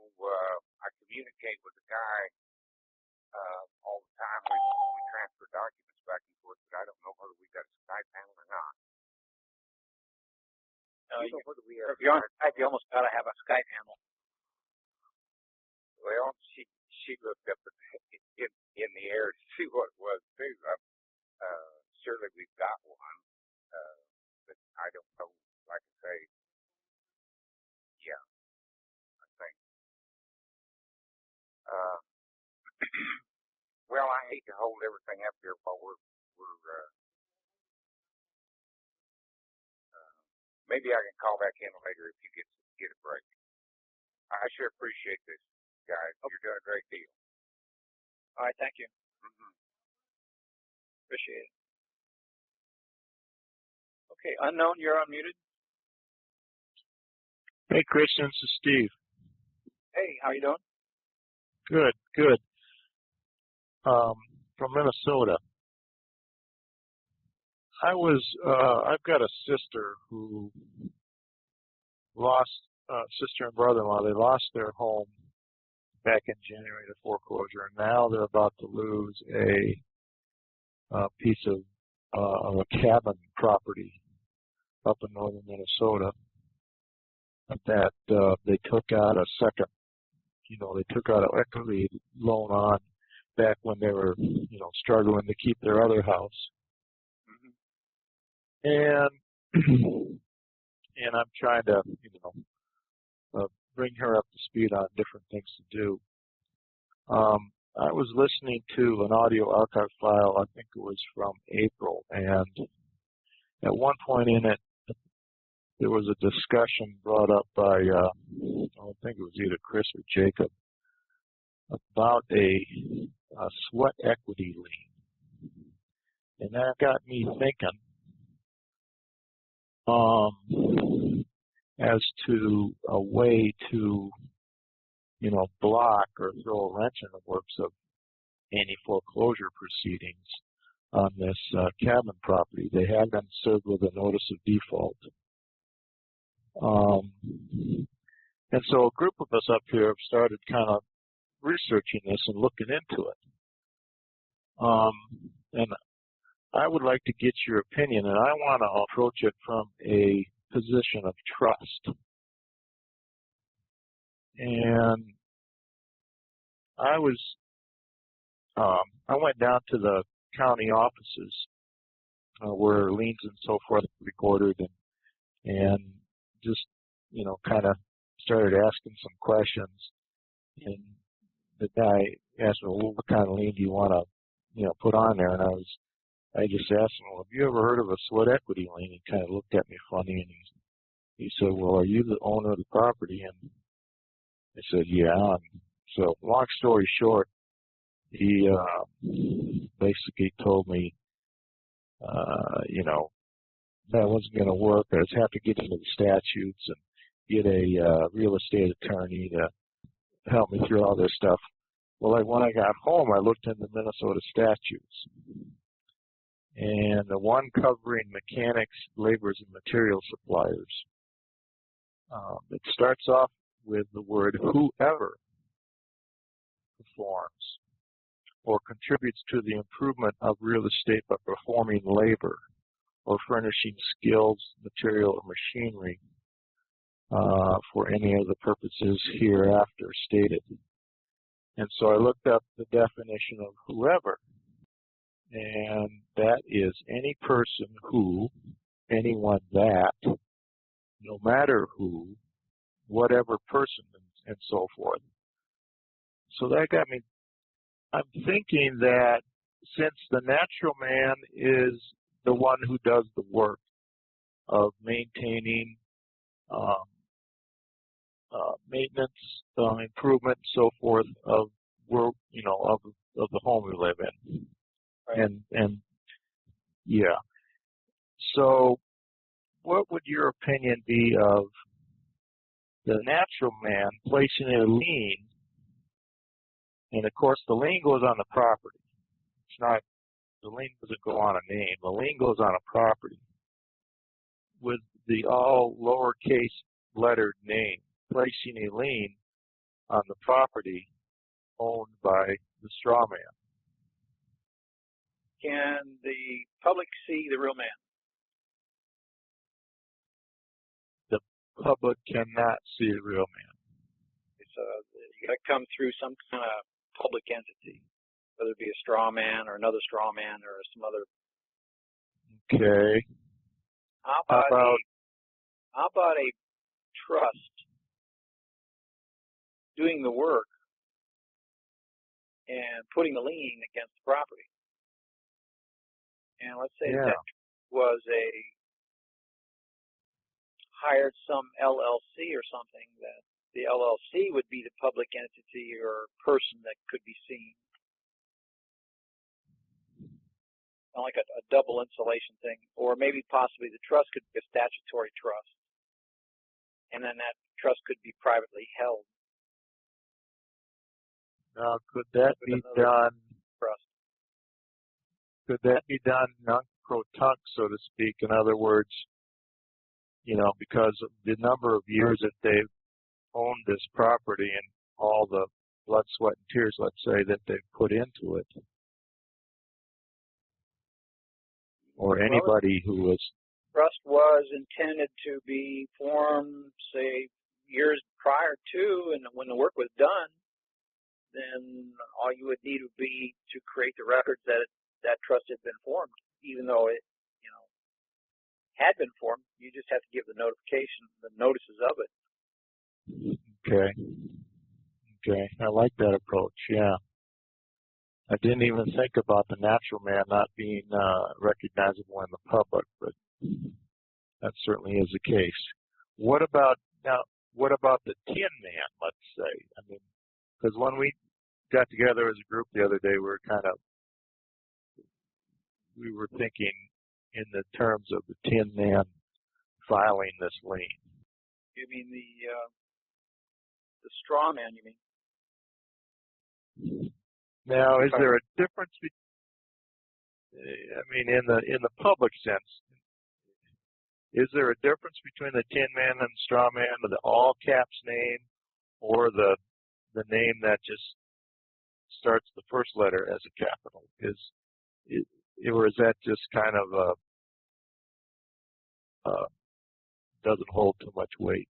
I communicate with the guy all the time. We transfer documents back and forth, but I don't know whether we've got a Skype handle or not. If you're on Skype, you almost got to have a Skype handle. Well, she looked up in the air to see what it was too. Surely we've got one, but I don't know. Like I say, yeah, I think. Well, I hate to hold everything up here while we're maybe I can call back in later if you get a break. I sure appreciate this, guys. You're doing a great deal. All right, thank you. Appreciate it. Okay, unknown, you're unmuted. Hey, Christian, this is Steve. Hey, how you doing? Good, good. From Minnesota. I've got a sister who lost, sister and brother-in-law, they lost their home back in January to foreclosure, and now they're about to lose a piece of a cabin property up in northern Minnesota that they took out a second, they took out an equity loan on back when they were, struggling to keep their other house. And and I'm trying to, bring her up to speed on different things to do. I was listening to an audio archive file, I think it was from April, and at one point in it, there was a discussion brought up by, I think it was either Chris or Jacob, about a sweat equity lien. And that got me thinking as to a way to, block or throw a wrench in the works of any foreclosure proceedings on this cabin property. They have been served with a notice of default. And so a group of us up here have started kind of researching this and looking into it. And I would like to get your opinion, and I want to approach it from a position of trust. And I went down to the county offices where liens and so forth are recorded, and just, kind of started asking some questions. And the guy asked me, well, what kind of lien do you want to, put on there? And I just asked him, well, have you ever heard of a sweat equity lien? He kind of looked at me funny, and he said, well, are you the owner of the property? And I said, yeah. And so long story short, he basically told me, that wasn't going to work. I just have to get into the statutes and get a real estate attorney to help me through all this stuff. Well, when I got home, I looked into Minnesota statutes. And the one covering mechanics, laborers, and material suppliers, it starts off with the word whoever performs or contributes to the improvement of real estate by performing labor or furnishing skills, material, or machinery for any of the purposes hereafter stated. And so I looked up the definition of whoever, and that is any person who, anyone that, no matter who, whatever person, and so forth. So that got me, I'm thinking that since the natural man is the one who does the work of maintaining maintenance, improvement, so forth of work, of the home we live in, right. and yeah. So, what would your opinion be of the natural man placing a lien? And of course, the lien goes on the property. It's not, the lien doesn't go on a name. The lien goes on a property with the all lowercase lettered name, placing a lien on the property owned by the straw man. Can the public see the real man? The public cannot see the real man. It's you got to come through some kind of public entity, whether it be a straw man or another straw man or some other. Okay. How about a trust doing the work and putting a lien against the property? And let's say that was hired some LLC or something, that the LLC would be the public entity or person that could be seen. like a double insulation thing, or maybe possibly the trust could be a statutory trust, and then that trust could be privately held. Now, could that be done? Trust. Could that be done non pro tunc, so to speak? In other words, you know, because of the number of years that they've owned this property and all the blood, sweat, and tears, let's say, that they've put into it, or anybody who was. Trust was intended to be formed, say, years prior to, and when the work was done, then all you would need would be to create the records that that trust had been formed, even though it, you know, had been formed. You just have to give the notification, the notices of it. Okay. Okay. I like that approach. Yeah. I didn't even think about the natural man not being recognizable in the public, but that certainly is the case. What about the Tin Man, let's say? I mean, because when we got together as a group the other day, we were thinking in the terms of the Tin Man filing this lien. You mean the straw man, you mean? Now, is there a difference I mean, in the public sense, is there a difference between the Tin Man and the straw man, the all caps name, or the name that just starts the first letter as a capital? Or is that just kind of doesn't hold too much weight?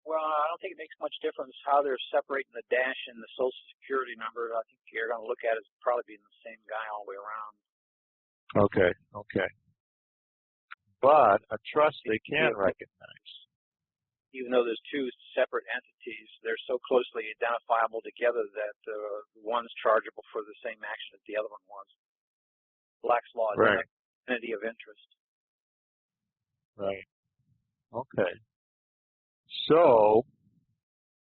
Well, I don't think it makes much difference how they're separating the dash and the Social Security number. I think you're going to look at it as probably being the same guy all the way around. Okay, okay. But a trust they can recognize. Even though there's two separate entities, they're so closely identifiable together that one's chargeable for the same action that the other one was. Black's Law is an entity of interest. Right. Okay. So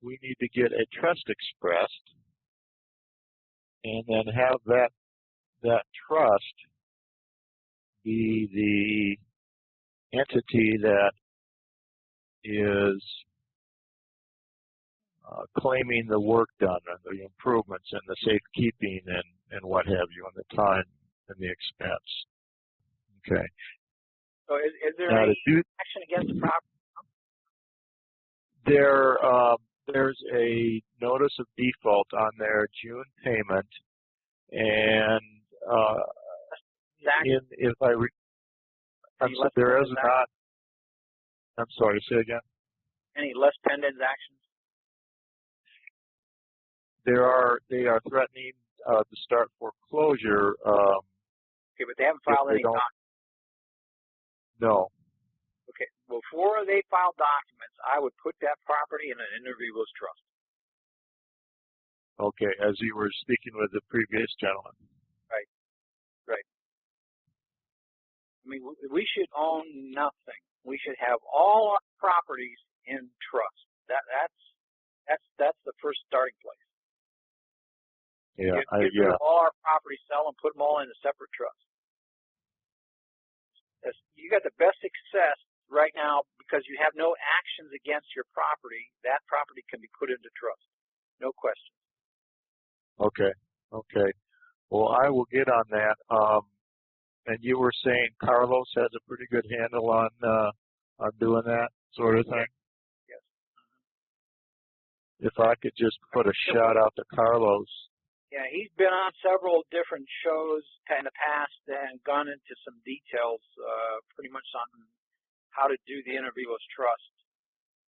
we need to get a trust expressed and then have that trust be the entity that is claiming the work done and the improvements and the safekeeping and what have you, and the time and the expense. Okay. So is there any action against the property? There's a notice of default on their June payment, and there is not. I'm sorry, say again. Any less pending actions? They are threatening to start foreclosure. Okay, but they haven't filed any documents. No. Okay, before they file documents, I would put that property in an interviewless trust. Okay, as you were speaking with the previous gentleman. Right. Right. I mean, we should own nothing. We should have all our properties in trust. That's the first starting place. Yeah, Get rid of all our properties, sell them, put them all in a separate trust. You got the best success right now because you have no actions against your property. That property can be put into trust. No question. Okay. Okay. Well, I will get on that. And you were saying Carlos has a pretty good handle on doing that sort of thing? Yes. If I could just put a shout out to Carlos. Yeah, he's been on several different shows in the past and gone into some details pretty much on how to do the interviewless trust.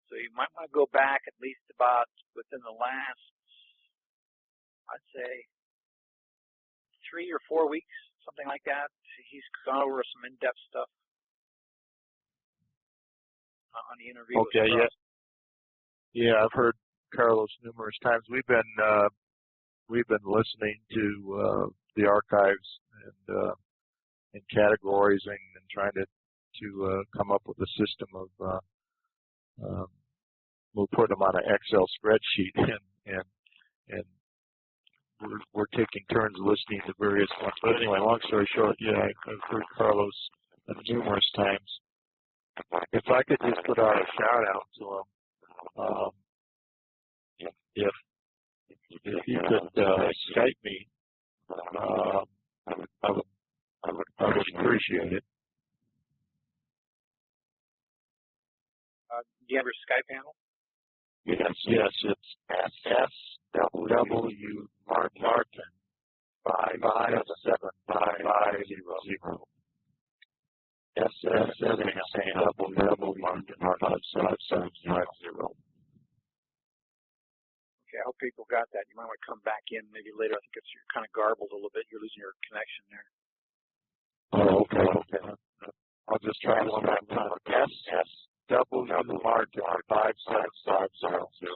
So you might want to go back at least about within the last, I'd say, 3 or 4 weeks, something like that. He's gone over some in-depth stuff on the interviewless trust. Okay, yeah, I've heard Carlos numerous times. We've been listening to the archives and categorizing and trying to come up with a system of we'll put them on an Excel spreadsheet and we're taking turns listening to various ones. But anyway, long story short, yeah, I've heard Carlos numerous times. If I could just put out a shout out to him, if you could Skype me, I would appreciate it. Do you have your Skype handle? Yes, it's SSW Martin 57550. SSW Martin 57550. Okay, I hope people got that. You might want to come back in maybe later. I think you're kind of garbled a little bit. You're losing your connection there. Oh, okay. I'll just try one more time. SSW Martin 57550.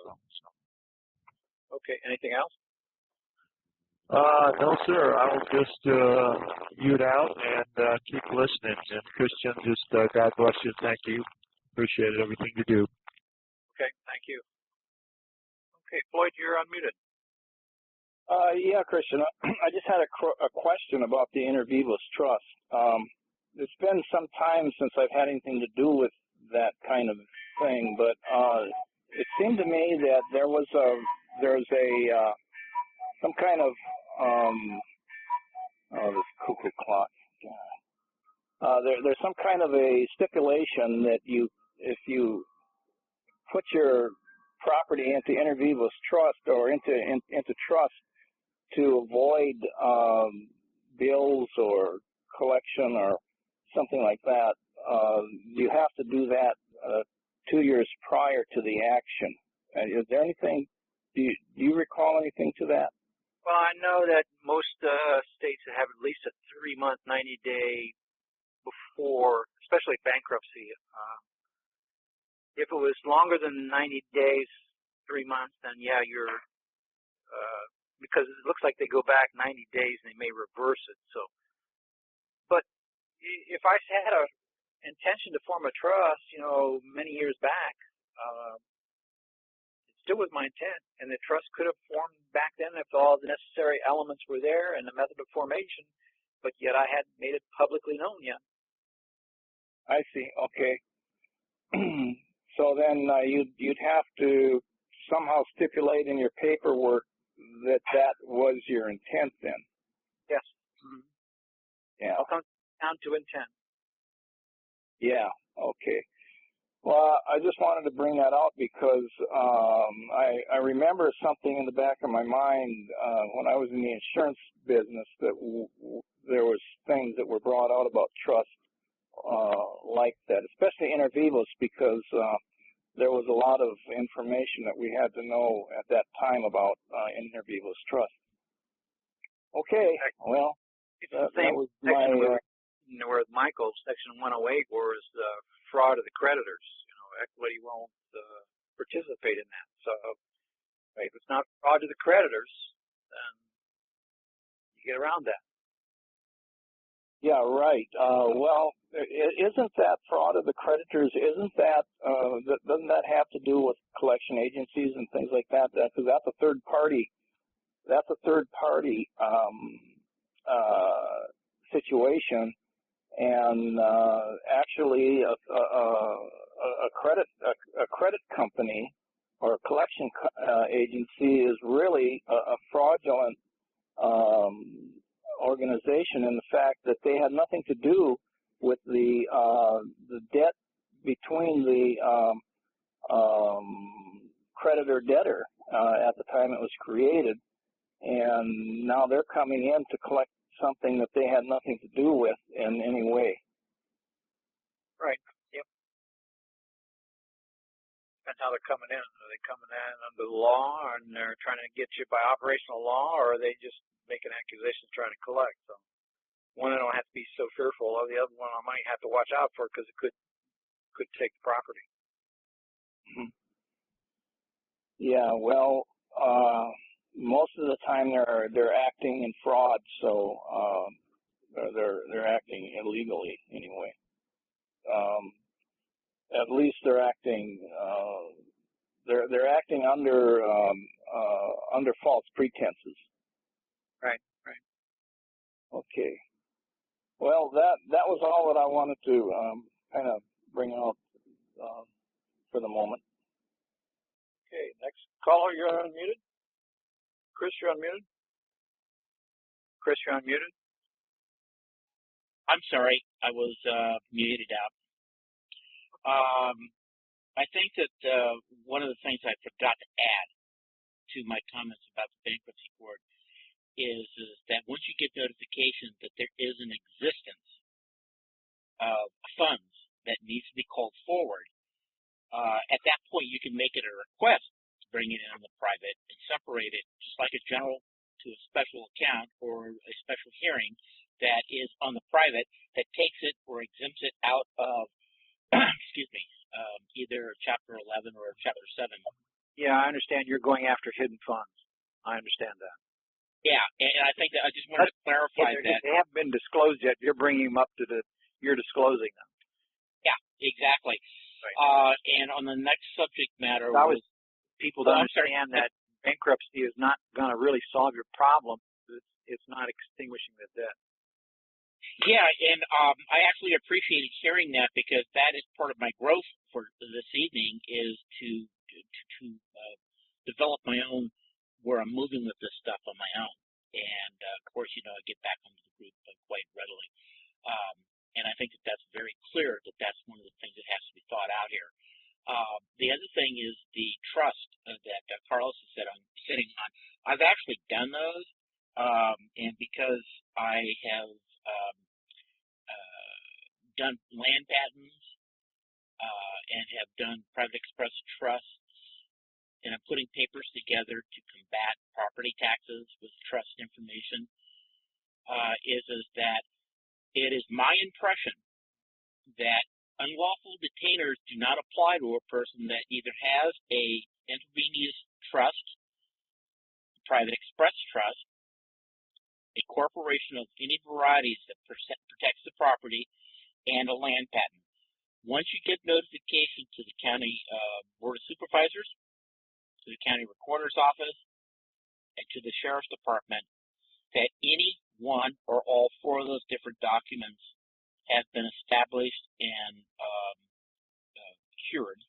Okay, anything else? No, sir. I will just mute out and keep listening. And Christian, just God bless you. Thank you. Appreciate everything you do. Okay, thank you. Okay, Floyd, you're unmuted. Yeah, Christian. I just had a question about the Inter Vivos Trust. It's been some time since I've had anything to do with that kind of thing, but it seemed to me that there's some kind of this cuckoo clock. There's some kind of a stipulation that if you put your property into Inter Vivos Trust or into trust to avoid bills or collection or something like that, you have to do that 2 years prior to the action. Is there anything? Do you recall anything to that? Well, I know that most states have at least a 3-month, 90-day before, especially bankruptcy. If it was longer than 90 days, 3 months, then yeah, you're because it looks like they go back 90 days and they may reverse it. So, but if I had a intention to form a trust, many years back, it still was my intent, and the trust could have formed back then if all the necessary elements were there and the method of formation, but yet I hadn't made it publicly known yet. I see. Okay. So then you'd have to somehow stipulate in your paperwork that was your intent then. Yes. Mm-hmm. Yeah. I'll come down to intent. Yeah. Okay. Well, I just wanted to bring that out because I remember something in the back of my mind when I was in the insurance business that there was things that were brought out about trust like that, especially Inter Vivos, because there was a lot of information that we had to know at that time about Inter Vivos Trust. Okay, well, that was my... where Michael, Section 108, was fraud of the creditors. Equity won't participate in that. So if it's not fraud to the creditors, then you get around that. Yeah, right. Well, isn't that fraud of the creditors? Isn't that doesn't that have to do with collection agencies and things like that? Because that's a third party. That's a third party situation, and actually a credit company or a collection agency is really a fraudulent organization in the fact that they had nothing to do with the debt between the creditor-debtor at the time it was created, and now they're coming in to collect something that they had nothing to do with in any way. Right. Yep. Depends how they're coming in. Are they coming in under the law and they're trying to get you by operational law, or are they just making accusations trying to collect? So one I don't have to be so fearful of. The other one I might have to watch out for because it could take the property. Mm-hmm. Yeah, well, most of the time they're acting in fraud, so they're acting illegally anyway. At least they're acting they're acting under false pretenses. Right, right. Okay. Well, that was all that I wanted to kind of bring out for the moment. Okay, next caller, you're unmuted. Chris, you're unmuted. Chris, you're unmuted. I'm sorry, I was muted out. I think that one of the things I forgot to add to my comments about the bankruptcy court is that once you get notification that there is an existence of funds that needs to be called forward, at that point you can make it a request to bring it in on the private and separate it just like a general to a special account or a special hearing that is on the private that takes it or exempts it out of excuse me, either Chapter 11 or Chapter 7. Yeah, I understand you're going after hidden funds. I understand that. Yeah, and I think that I just wanted to clarify if that. They haven't been disclosed yet. You're bringing them up to you're disclosing them. Yeah, exactly. Right. And on the next subject matter people to understand that bankruptcy is not going to really solve your problem. It's not extinguishing the debt. Yeah, and I actually appreciated hearing that because that is part of my growth for this evening is to develop my own where I'm moving with this stuff on my own. And of course, I get back into the group quite readily. And I think that that's very clear that that's one of the things that has to be thought out here. The other thing is the trust that Carlos is sitting on. I've actually done those, and because I have done land patents and have done private express trusts, and I'm putting papers together to combat property taxes with trust information, is that it is my impression that unlawful detainers do not apply to a person that either has a intravenous trust, private express trust, a corporation of any varieties that protects the property, and a land patent. Once you get notification to the county board of supervisors, to the county recorder's office, and to the sheriff's department that any one or all four of those different documents have been established and cured.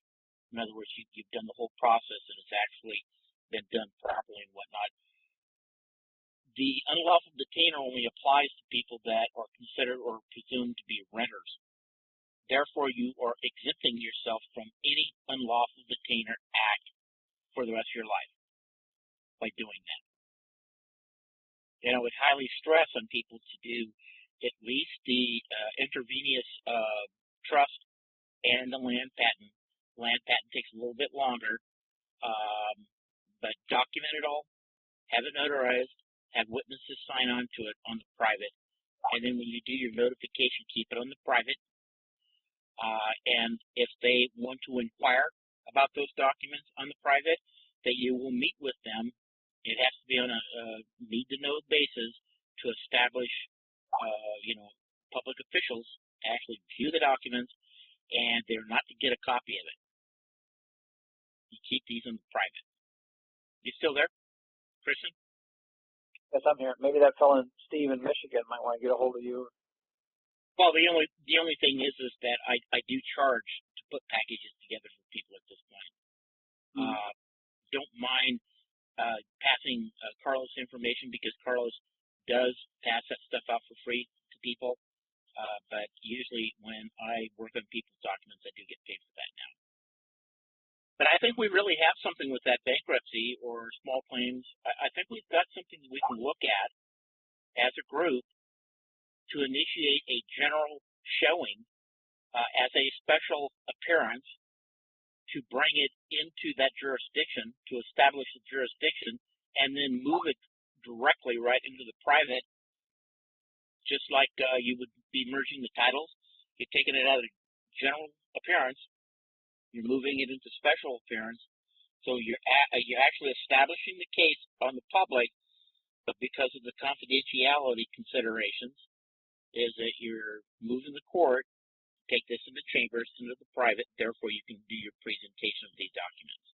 In other words, you've done the whole process and it's actually been done properly and whatnot. The unlawful detainer only applies to people that are considered or presumed to be renters. Therefore, you are exempting yourself from any unlawful detainer act for the rest of your life by doing that. And I would highly stress on people to do at least the intravenous trust and the land patent. Land patent takes a little bit longer, but document it all, have it notarized, have witnesses sign on to it on the private, and then when you do your notification, keep it on the private. And if they want to inquire about those documents on the private, that you will meet with them. It has to be on a need-to-know basis to establish, public officials actually view the documents, and they're not to get a copy of it. You keep these in the private. You still there, Christian? Yes, I'm here. Maybe that fellow Steve in Michigan might want to get a hold of you. Well, the only thing is that I do charge to put packages together for people at this point. Don't mind passing Carlos information because Carlos does pass that stuff out for free to people. But usually when I work on people's documents, I do get paid for that now. But I think we really have something with that bankruptcy or small claims. I think we've got something that we can look at as a group to initiate a general showing as a special appearance to bring it into that jurisdiction, to establish the jurisdiction, and then move it directly right into the private, just like you would be merging the titles. You're taking it out of general appearance, you're moving it into special appearance, so you're actually establishing the case on the public, but because of the confidentiality considerations, is that you're moving the court, take this in the chambers, into the private, therefore you can do your presentation of these documents.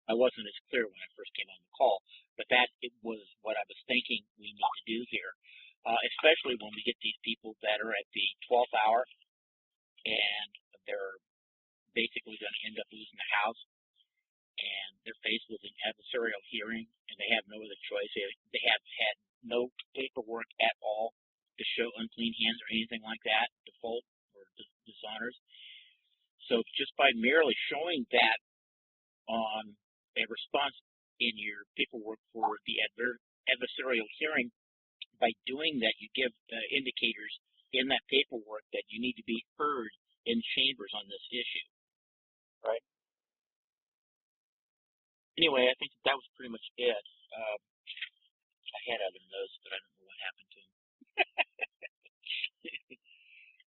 I wasn't as clear when I first came on the call, but it was what I was thinking we need to do here, especially when we get these people that are at the 12th hour and they're basically going to end up losing the house, and they're faced with an adversarial hearing, and they have no other choice. They have had no paperwork at all to show unclean hands or anything like that, default or dishonors. So just by merely showing that on a response in your paperwork for the adversarial hearing, by doing that, you give indicators in that paperwork that you need to be heard in chambers on this issue. Right. Anyway, I think that was pretty much it. I had other notes, but I don't know what happened to them.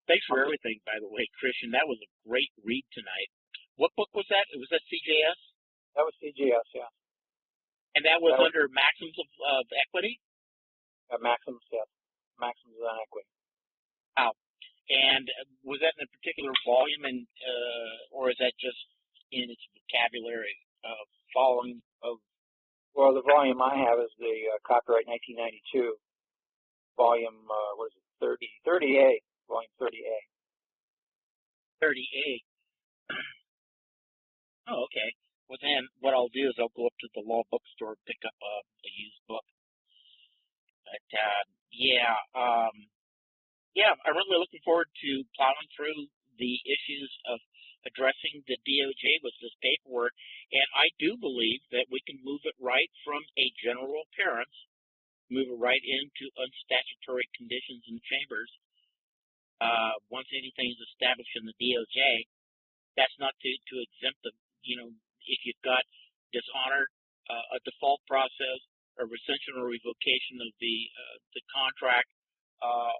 Thanks for everything, by the way, Christian. That was a great read tonight. What book was that? Was that CJS? That was CJS, yeah. And that was under Maxims of Equity? Maxims, yes. Maxims on Equity. Wow. And was that in a particular volume, and or is that just in its vocabulary following of? Well, the volume I have is the copyright 1992, volume, what is it, 30A, volume 30A. 30A. Oh, okay. Well, then what I'll do is I'll go up to the law bookstore and pick up a used book. But, I'm really looking forward to plowing through the issues of addressing the DOJ with this paperwork, and I do believe that we can move it right from a general appearance, move it right into unstatutory conditions in chambers. Once anything is established in the DOJ, that's not to exempt the, if you've got dishonor, a default process, a rescission or revocation of the contract,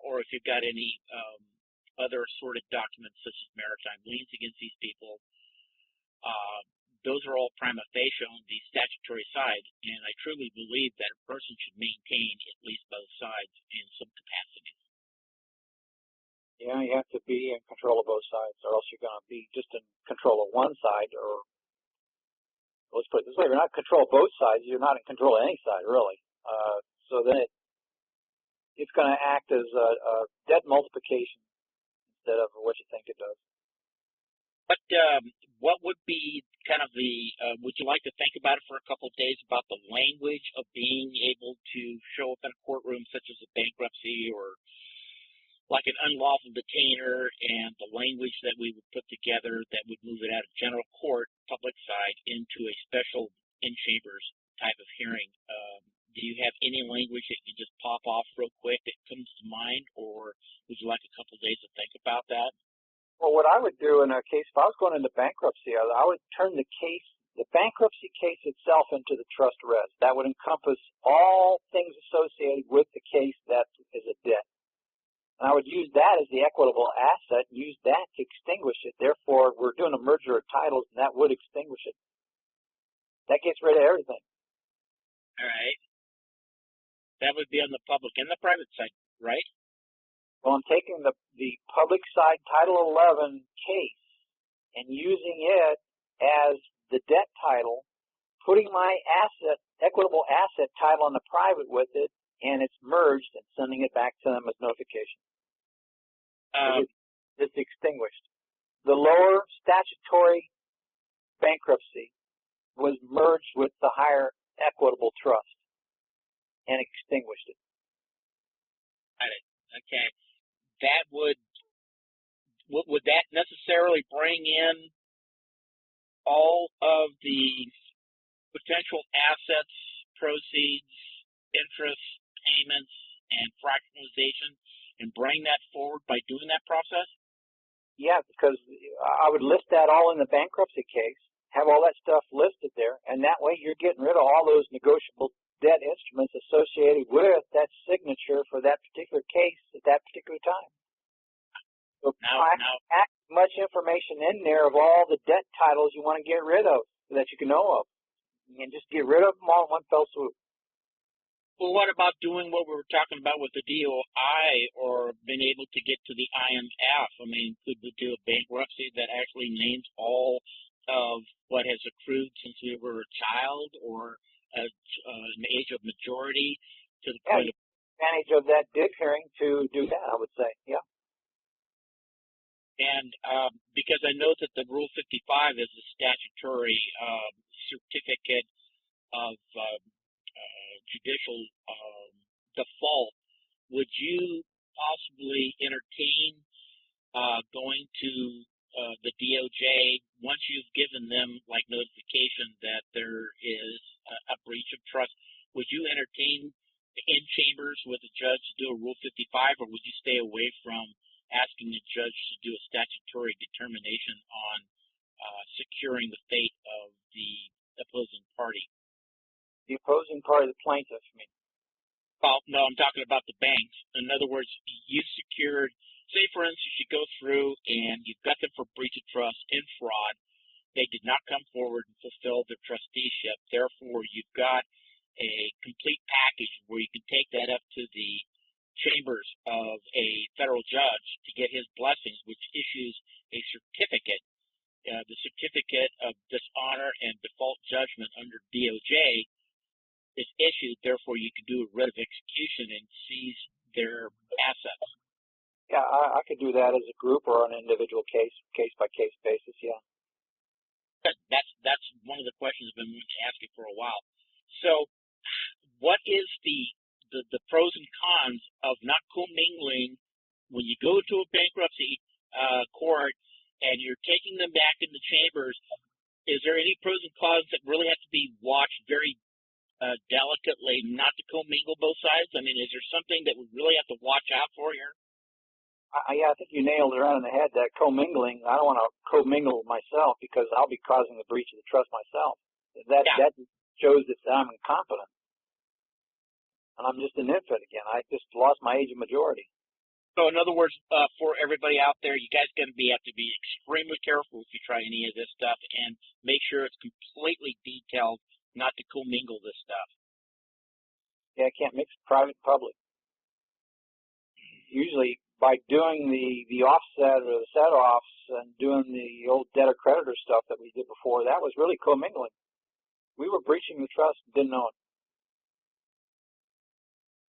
or if you've got any other assorted documents such as maritime liens against these people, those are all prima facie on the statutory side, and I truly believe that a person should maintain at least both sides in some capacity. Yeah, you have to be in control of both sides, or else you're going to be just in control of one side, or let's put it this way, if you're not in control of both sides, you're not in control of any side, really. So then it's going to act as a debt multiplication instead of what you think it does. But what would be kind of would you like to think about it for a couple of days about the language of being able to show up in a courtroom such as a bankruptcy or like an unlawful detainer, and the language that we would put together that would move it out of general court, public side, into a special in-chambers type of hearing? Do you have any language that you just pop off real quick that comes to mind, or would you like a couple of days to think about that? Well, what I would do in a case, if I was going into bankruptcy, I would turn the bankruptcy case itself into the trust res. That would encompass all things associated with the case that is a debt. And I would use that as the equitable asset, and use that to extinguish it. Therefore, we're doing a merger of titles, and that would extinguish it. That gets rid of everything. All right. That would be on the public and the private side, right? Well, I'm taking the public side Title 11 case and using it as the debt title, putting my equitable asset title on the private with it, and it's merged and sending it back to them as notification. It's extinguished. The lower statutory bankruptcy was merged with the higher equitable trust and extinguished it. Got it. Okay. That would that necessarily bring in all of the potential assets, proceeds, interest, payments, and fractionalization, and bring that forward by doing that process? Yeah, because I would list that all in the bankruptcy case, have all that stuff listed there, and that way you're getting rid of all those negotiable debt instruments associated with that signature for that particular case at that particular time. So pack much information in there of all the debt titles you want to get rid of that you can know of, and just get rid of them all in one fell swoop. Well, what about doing what we were talking about with the DOI, or being able to get to the IMF? I mean, could we do a bankruptcy that actually names all of what has accrued since we were a child or an age of majority to the point of advantage of that Dick hearing to do that, I would say. Yeah. And because I know that the Rule 55 is a statutory certificate of judicial default, would you possibly entertain going to the DOJ once you've given them like notification that there is a breach of trust? Would you entertain in chambers with a judge to do a Rule 55, or would you stay away from asking the judge to do a statutory determination on securing the fate of the opposing party? The opposing party, the plaintiff, I mean. Well, no, I'm talking about the banks. In other words, you secured, say for instance, you go through and you've got them for breach of trust and fraud. They did not come forward and fulfill their trusteeship. Therefore, you've got a complete package where you can take that up to the chambers of a federal judge to get his blessings, which issues a certificate. The certificate of dishonor and default judgment under DOJ is issued. Therefore, you can do a writ of execution and seize their assets. Yeah, I could do that as a group or on an individual case by case basis. Yeah. That's one of the questions I've been wanting to ask you for a while. So, what is the pros and cons of not commingling when you go to a bankruptcy court and you're taking them back in the chambers? Is there any pros and cons that really have to be watched very delicately, not to commingle both sides? I mean, is there something that we really have to watch out for here? Yeah, I think you nailed it right on the head, that commingling. I don't want to commingle myself because I'll be causing the breach of the trust myself. That shows that I'm incompetent. And I'm just an infant again. I just lost my age of majority. So in other words, for everybody out there, you guys have to be extremely careful if you try any of this stuff and make sure it's completely detailed, not to commingle this stuff. Yeah, I can't mix private and public. Usually by doing the offset or the set-offs and doing the old debtor-creditor stuff that we did before, that was really commingling. We were breaching the trust and didn't know it.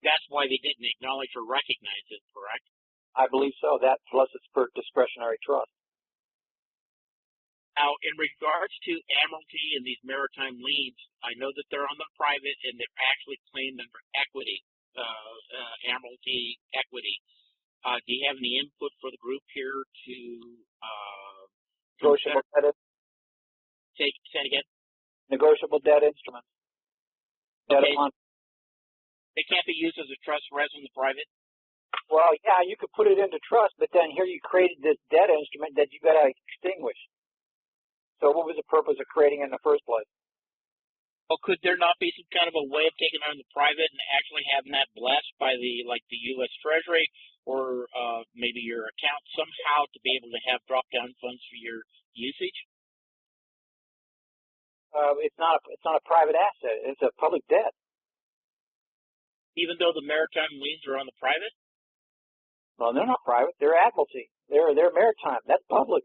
That's why they didn't acknowledge or recognize it, correct? I believe so. That plus it's for discretionary trust. Now, in regards to admiralty and these maritime liens, I know that they're on the private and they're actually claimed under equity, admiralty equity. Do you have any input for the group here to negotiable debt? Say it again. Negotiable debt instruments. Okay. They can't be used as a trust for in the private? Well, yeah, you could put it into trust, but then here you created this debt instrument that you got to extinguish. So what was the purpose of creating it in the first place? Well, could there not be some kind of a way of taking it on the private and actually having that blessed by the U.S. Treasury or maybe your account somehow to be able to have drop-down funds for your usage? It's not a private asset. It's a public debt. Even though the maritime liens are on the private? Well, they're not private. They're admiralty. They're maritime. That's public.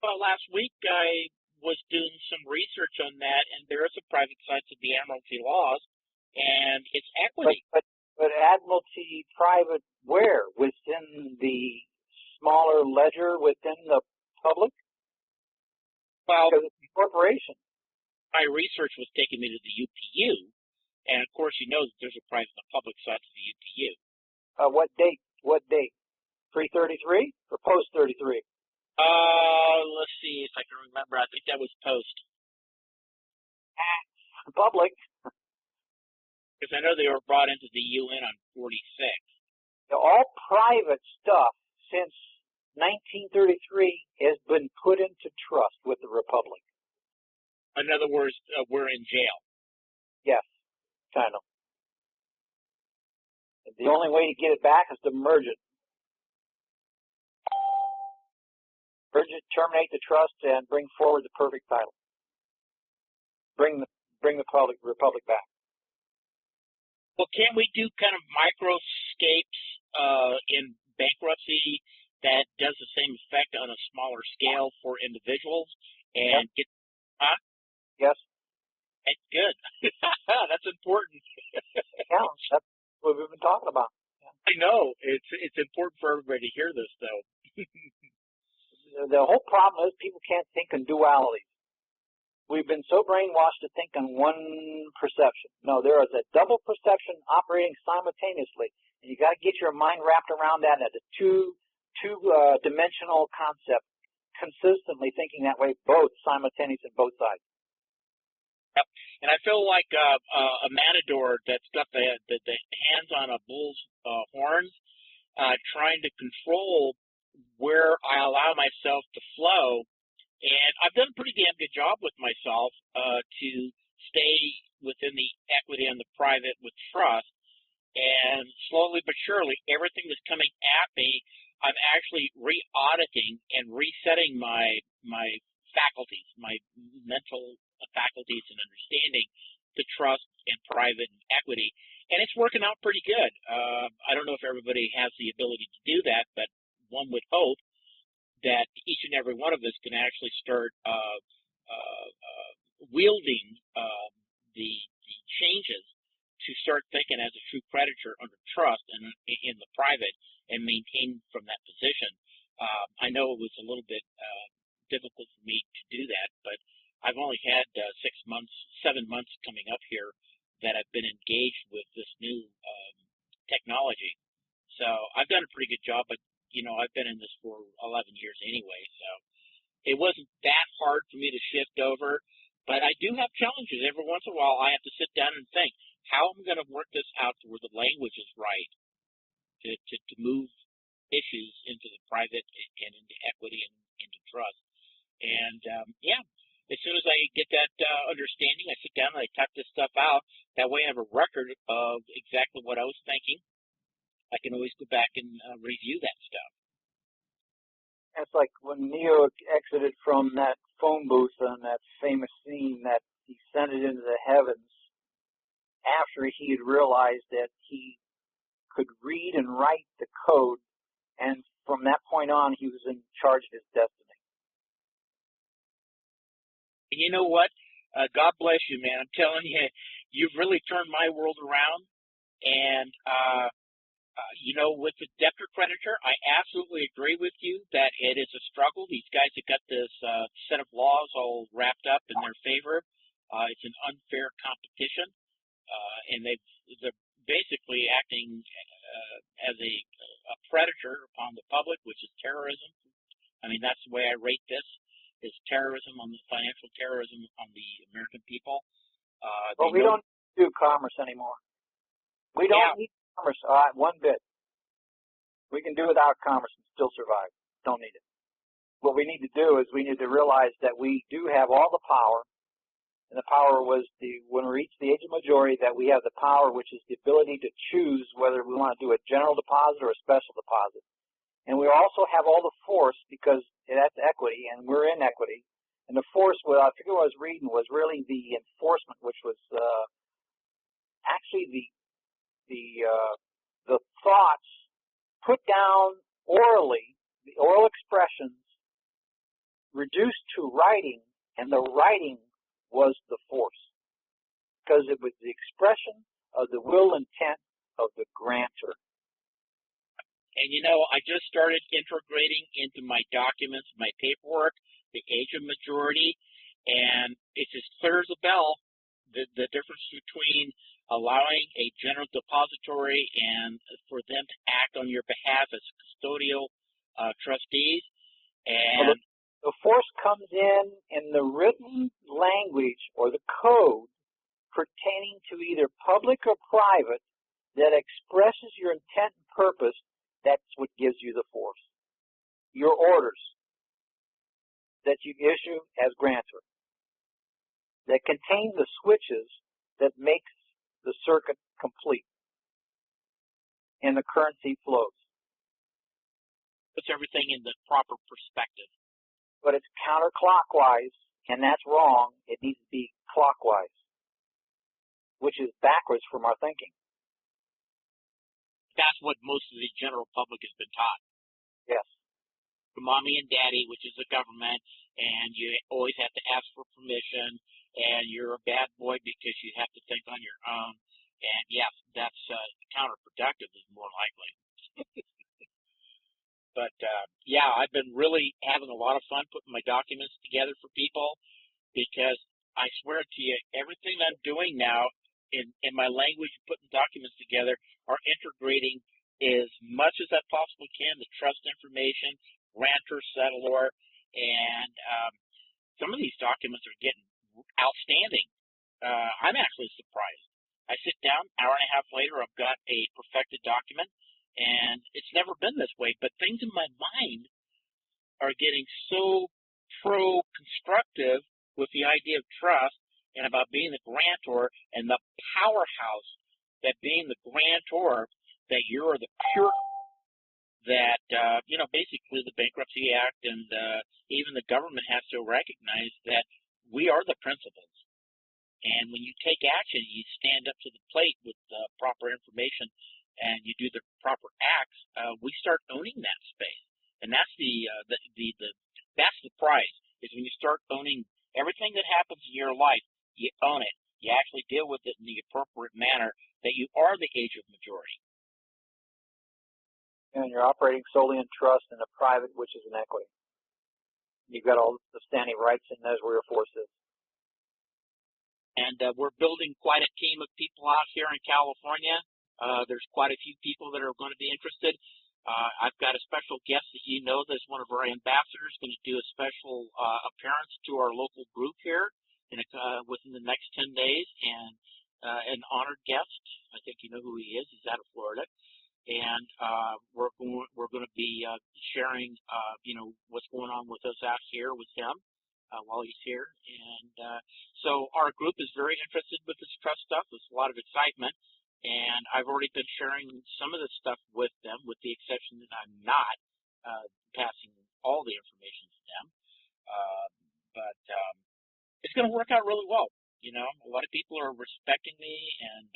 Well, last week I was doing some research on that, and there is a private side to the admiralty laws, and it's equity. But admiralty private where? Within the smaller ledger within the public? Well, because it's a corporation. My research was taking me to the UPU, and of course you know that there's a private and a public side to the UPU. What date? 333 or post 33? Let's see if I can remember. I think that was post. Public. Because I know they were brought into the UN on 46. All private stuff since 1933 has been put into trust with the Republic. In other words, we're in jail. Yes, kind of. The only way to get it back is to merge it. Merge it, terminate the trust, and bring forward the perfect title. Bring the Republic back. Well, can we do kind of microscapes in bankruptcy that does the same effect on a smaller scale for individuals and Yep. get, huh? Yes. It's good. That's important. Yeah, that's what we've been talking about. I know. It's important for everybody to hear this, though. The whole problem is people can't think in dualities. We've been so brainwashed to think in one perception. No, there is a double perception operating simultaneously, and you got to get your mind wrapped around that as a two-dimensional concept, consistently thinking that way, both simultaneous and both sides. Yep. And I feel like a matador that's got the hands on a bull's horns, trying to control where I allow myself to flow. And I've done a pretty damn good job with myself to stay within the equity and the private with trust. And slowly but surely, everything that's coming at me, I'm actually re-auditing and resetting my faculties, my mental faculties and understanding to trust and private and equity. And it's working out pretty good. I don't know if everybody has the ability to do that, but one would hope that each and every one of us can actually start wielding the changes to start thinking as a true creditor under trust and in the private and maintain from that position. I know it was a little bit difficult for me to do that, but I've only had 7 months coming up here that I've been engaged with this new technology. So I've done a pretty good job, but I've been in this for 11 years anyway, so it wasn't that hard for me to shift over. But I do have challenges. Every once in a while, I have to sit down and think, how am I going to work this out to where the language is right to move issues into the private and into equity and into trust. And, as soon as I get that understanding, I sit down and I type this stuff out. That way I have a record of exactly what I was thinking. I can always go back and review that stuff. It's like when Neo exited from that phone booth on that famous scene that he descended into the heavens after he had realized that he could read and write the code, and from that point on, he was in charge of his destiny. And you know what? God bless you, man. I'm telling you, you've really turned my world around. And, with the debtor creditor, I absolutely agree with you that it is a struggle. These guys have got this set of laws all wrapped up in their favor. It's an unfair competition, and they're basically acting as a predator upon the public, which is terrorism. I mean, that's the way I rate this, is terrorism, on the financial terrorism on the American people. Well, we don't do commerce anymore. We don't need commerce one bit. We can do without commerce and still survive. Don't need it. What we need to do is we need to realize that we do have all the power, and the power was when we reach the age of majority, that we have the power, which is the ability to choose whether we want to do a general deposit or a special deposit. And we also have all the force, because that's equity, and we're in equity. And the force, I forget what I was reading, was really the enforcement, which was actually the thoughts put down orally, the oral expressions reduced to writing, and the writing was the force, because it was the expression of the will intent of the grantor. And I just started integrating into my documents, my paperwork, the age of majority, and it's as clear as a bell, the difference between allowing a general depository and for them to act on your behalf as custodial trustees. And the force comes in the written language or the code pertaining to either public or private that expresses your intent and purpose. That's what gives you the force. Your orders that you issue as grantor that contain the switches that makes the circuit complete and the currency flows. Puts everything in the proper perspective. But it's counterclockwise, and that's wrong. It needs to be clockwise, which is backwards from our thinking. That's what most of the general public has been taught. Yes. mommy and daddy, which is the government, and you always have to ask for permission, and you're a bad boy because you have to think on your own. And yes, that's counterproductive is more likely. But yeah, I've been really having a lot of fun putting my documents together for people, because I swear to you, everything I'm doing now in my language, putting documents together, are integrating as much as I possibly can the trust information, grantor, settlor, and some of these documents are getting outstanding. I'm actually surprised. I sit down, hour and a half later, I've got a perfected document, and it's never been this way, but things in my mind are getting so pro-constructive with the idea of trust and about being the grantor and the powerhouse that being the grantor, that you're the pure, that, basically the Bankruptcy Act and even the government has to recognize that we are the principals. And when you take action, you stand up to the plate with proper information and you do the proper acts, we start owning that space. And that's that's the prize, is when you start owning everything that happens in your life, you own it. You actually deal with it in the appropriate manner, that you are the age of majority. And you're operating solely in trust and a private, which is an equity. You've got all the standing rights in those where your force is. And we're building quite a team of people out here in California. There's quite a few people that are going to be interested. I've got a special guest that you know that's one of our ambassadors, going to do a special appearance to our local group here within the next 10 days, and an honored guest. I think you know who he is. He's out of Florida. And we're going to be sharing, what's going on with us out here with him while he's here. And so our group is very interested with this trust stuff. There's a lot of excitement. And I've already been sharing some of this stuff with them, with the exception that I'm not passing all the information to them. But it's going to work out really well. A lot of people are respecting me, and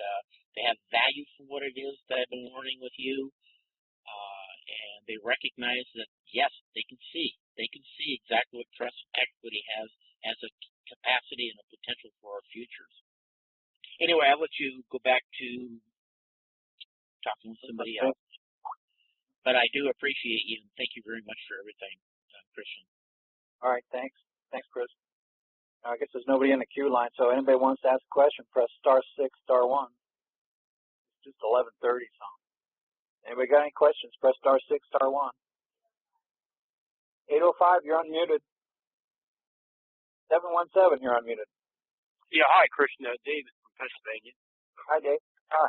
they have value for what it is that I've been learning with you. And they recognize that, yes, they can see. They can see exactly what trust and equity has as a capacity and a potential for our futures. Anyway, I'll let you go back to talking with somebody else. But I do appreciate you, and thank you very much for everything, Christian. All right, thanks. Thanks, Chris. I guess there's nobody in the queue line, so anybody wants to ask a question, press *6, *1. It's just 11:30, so. Anybody got any questions? Press *6, *1. 805, you're unmuted. 717, you're unmuted. Yeah, hi, Christian. David from Pennsylvania. Hi, Dave. Hi.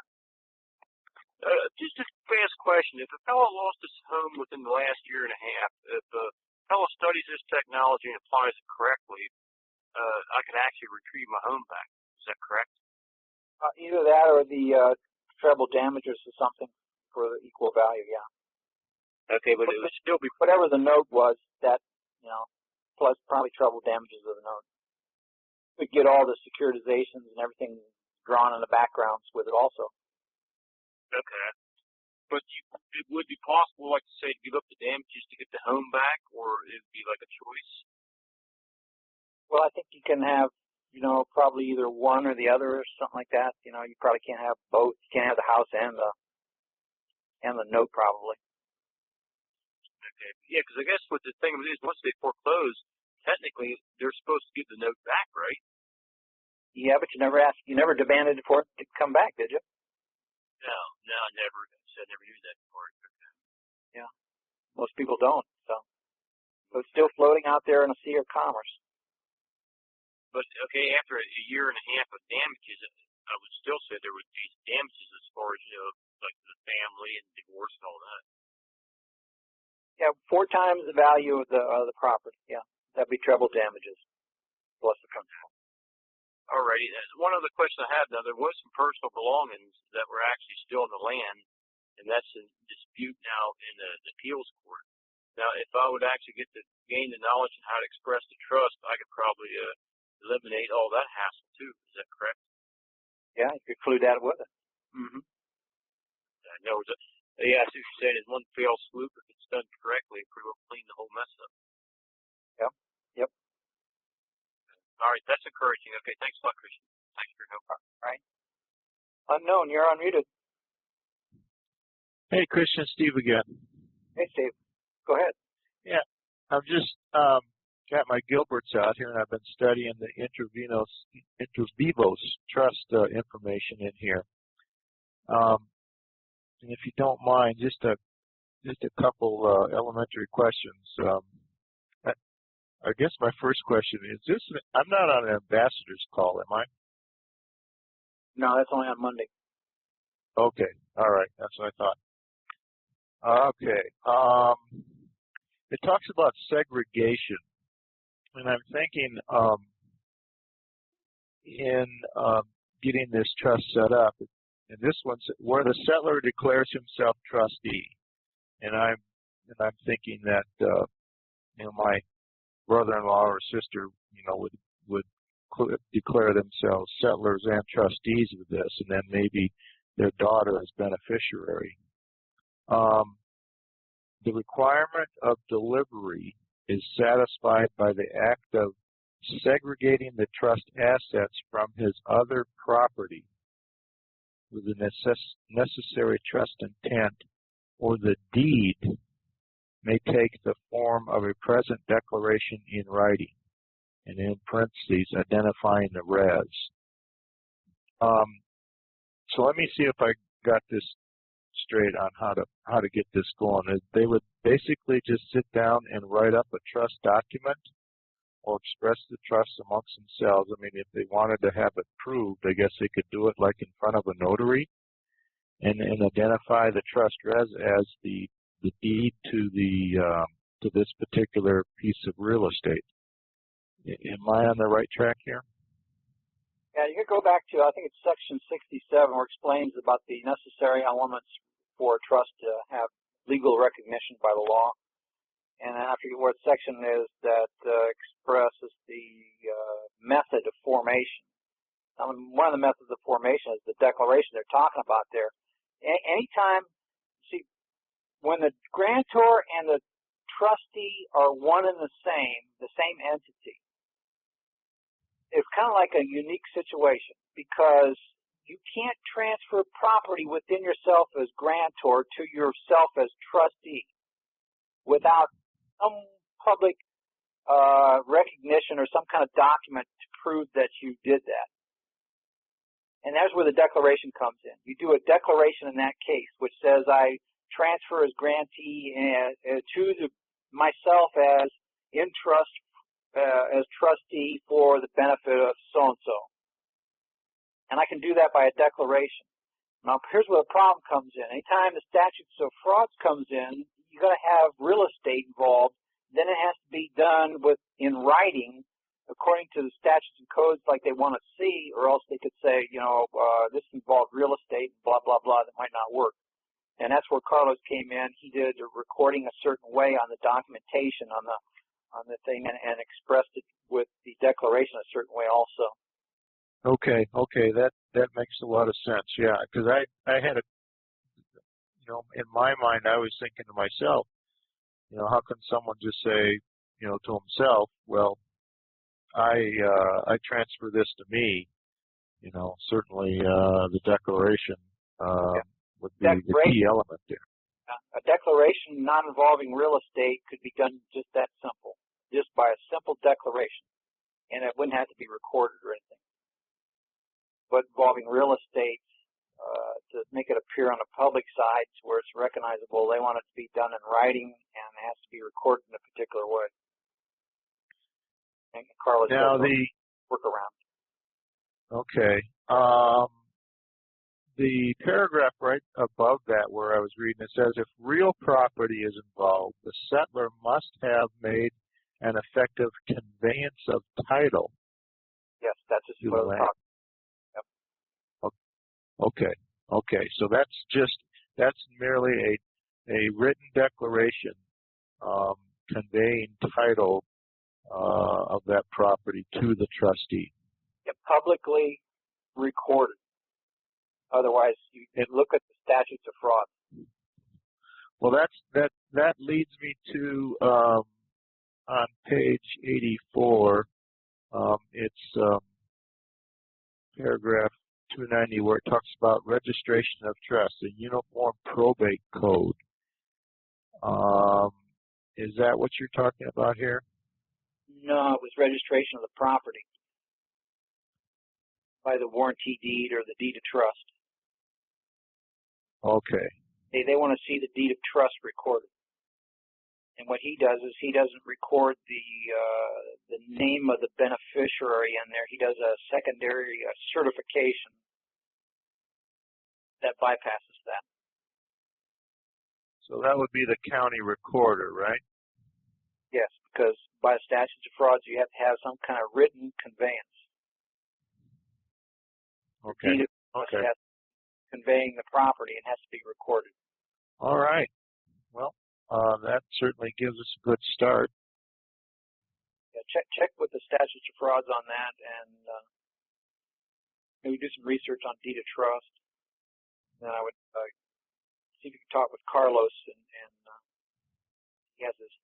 Just a fast question. If a fellow lost his home within the last year and a half, if a fellow studies this technology and applies it correctly, I can actually retrieve my home back. Is that correct? Either that or the treble damages or something for the equal value, yeah. Okay, but it would still be... Whatever the note was, that, plus probably treble damages of the note. We get all the securitizations and everything drawn in the backgrounds with it also. Okay. But it would be possible, like to say, to give up the damages to get the home back, or it would be like a choice? Well, I think you can have, probably either one or the other or something like that. You probably can't have both. You can't have the house and the note probably. Okay. Yeah, because I guess what the thing is, once they foreclose, technically they're supposed to give the note back, right? Yeah, but you never demanded for it to come back, did you? No, I never. I never knew that before. Okay. Yeah, most people don't. So it's still floating out there in a sea of commerce. But okay, after a year and a half of damages, I would still say there would be damages as far as like the family and divorce and all that. Yeah, 4 times the value of the property. Yeah, that'd be treble damages plus the principal. Alrighty. One other question I have now: there was some personal belongings that were actually still in the land, and that's in dispute now in the appeals court. Now, if I would actually gain the knowledge on how to express the trust, I could probably eliminate all that hassle too. Is that correct? Yeah, you could include that with it. Mm-hmm. I see what you're saying. Is one fell swoop if it's done correctly, pretty well clean the whole mess up. Yep. All right, that's encouraging. Okay, thanks a lot, Christian. Thanks for your help. All right. Unknown, you're unmuted. Hey, Christian, Steve again. Hey, Steve. Go ahead. Yeah, I've just got my Gilberts out here, and I've been studying the inter vivos trust information in here. And if you don't mind, just a couple elementary questions. I guess my first question is this: I'm not on an ambassador's call, am I? No, that's only on Monday. Okay, all right, that's what I thought. Okay, it talks about segregation, and I'm thinking in getting this trust set up, and this one's where the settlor declares himself trustee, and I'm thinking that my brother-in-law or sister, would declare themselves settlers and trustees of this, and then maybe their daughter as beneficiary. The requirement of delivery is satisfied by the act of segregating the trust assets from his other property with the necessary trust intent, or the deed may take the form of a present declaration in writing, and in parentheses identifying the res. So let me see if I got this straight on how to get this going. They would basically just sit down and write up a trust document or express the trust amongst themselves. I mean, if they wanted to have it proved, I guess they could do it like in front of a notary and identify the trust res as the deed to this particular piece of real estate. Am I on the right track here? Yeah, you could go back to, I think it's section 67, where it explains about the necessary elements for a trust to have legal recognition by the law. And I forget what section is that expresses the method of formation. One of the methods of formation is the declaration they're talking about there. Anytime, see, when the grantor and the trustee are one and the same entity, it's kind of like a unique situation, because you can't transfer property within yourself as grantor to yourself as trustee without some public recognition or some kind of document to prove that you did that. And that's where the declaration comes in. You do a declaration in that case, which says I transfer as grantee to myself as in trust as trustee for the benefit of so-and-so. And I can do that by a declaration. Now, here's where the problem comes in. Anytime the statutes of frauds comes in, you're going to have real estate involved. Then it has to be done in writing according to the statutes and codes like they want to see, or else they could say, this involved real estate, blah, blah, blah, that might not work. And that's where Carlos came in. He did a recording a certain way on the documentation on the thing and expressed it with the declaration a certain way also. Okay, that makes a lot of sense. Yeah, because I had in my mind I was thinking to myself, how can someone just say, to himself, well, I transfer this to me. Certainly the declaration would be the key element there. A declaration not involving real estate could be done just that simple, just by a simple declaration, and it wouldn't have to be recorded or anything. But involving real estate, to make it appear on a public side where it's recognizable, they want it to be done in writing and it has to be recorded in a particular way. And Carlos now does the workaround. Okay. The paragraph right above that where I was reading, it says, if real property is involved, the settler must have made an effective conveyance of title. Yes, that's a spoiled property. Yep. Okay. So that's merely a written declaration conveying title of that property to the trustee. Yep, publicly recorded. Otherwise, you look at the statutes of fraud. Well, that leads me to on page 84. It's paragraph 290 where it talks about registration of trust, a uniform probate code. Is that what you're talking about here? No, it was registration of the property by the warranty deed or the deed of trust. Okay. They want to see the deed of trust recorded. And what he does is he doesn't record the name of the beneficiary in there. He does a secondary certification that bypasses that. So that would be the county recorder, right? Yes, because by statutes of frauds, you have to have some kind of written conveyance. Okay. Deed of trust has conveying the property and has to be recorded. All right. Well, that certainly gives us a good start. Yeah, check with the statutes of frauds on that, and maybe do some research on deed of trust. Then I would see if you can talk with Carlos, and he has this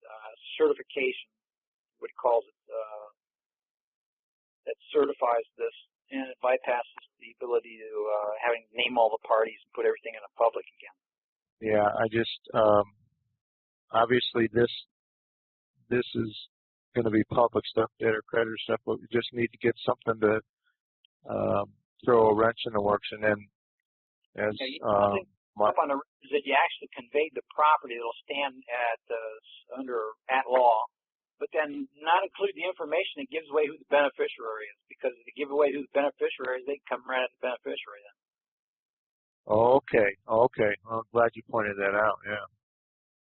certification, what he calls it, that certifies this, and it bypasses the ability to having to name all the parties and put everything in the public again. Yeah, I just obviously this is going to be public stuff, debtor creditor stuff, but we just need to get something to throw a wrench in the works, and then as up on the is that you actually conveyed the property that'll stand at under at law, but then not include the information that gives away who the beneficiary is, because if you give away who the beneficiary is, they can come right at the beneficiary then. Okay. Well, I'm glad you pointed that out. Yeah.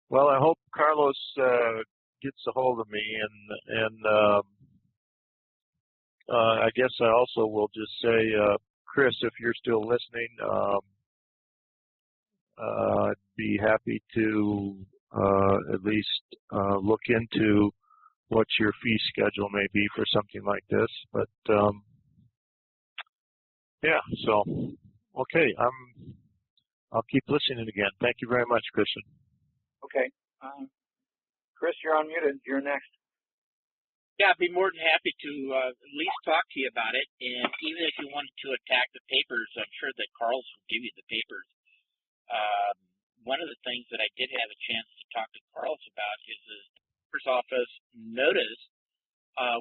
Well, I hope Carlos gets a hold of me, and I guess I also will just say, Chris, if you're still listening, I'd be happy to at least look into what your fee schedule may be for something like this. But yeah, so okay, I'll keep listening again. Thank you very much, Christian. Okay, Chris, you're unmuted. You're next. Yeah, I'd be more than happy to at least talk to you about it. And even if you wanted to attack the papers, I'm sure that Carlos will give you the papers. One of the things that I did have a chance to talk to Carlos about is the Treasurer's Office notice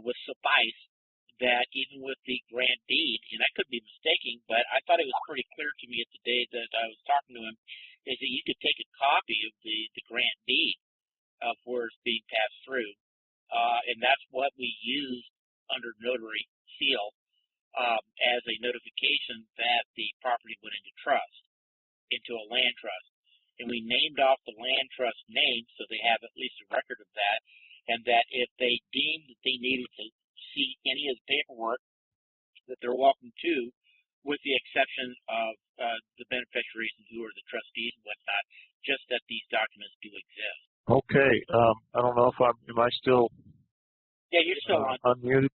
would suffice that even with the grant deed, and I could be mistaken, but I thought it was pretty clear to me at the day that I was talking to him, is that you could take a copy of the grant deed of where it's being passed through. And that's what we used under notary seal as a notification that the property went into trust, into a land trust. And we named off the land trust name so they have at least a record of that, and that if they deemed that they needed to see any of the paperwork, that they're welcome to, with the exception of the beneficiaries and who are the trustees and whatnot, just that these documents do exist. Okay. I don't know if am I still Yeah, you're still on. Unmuted?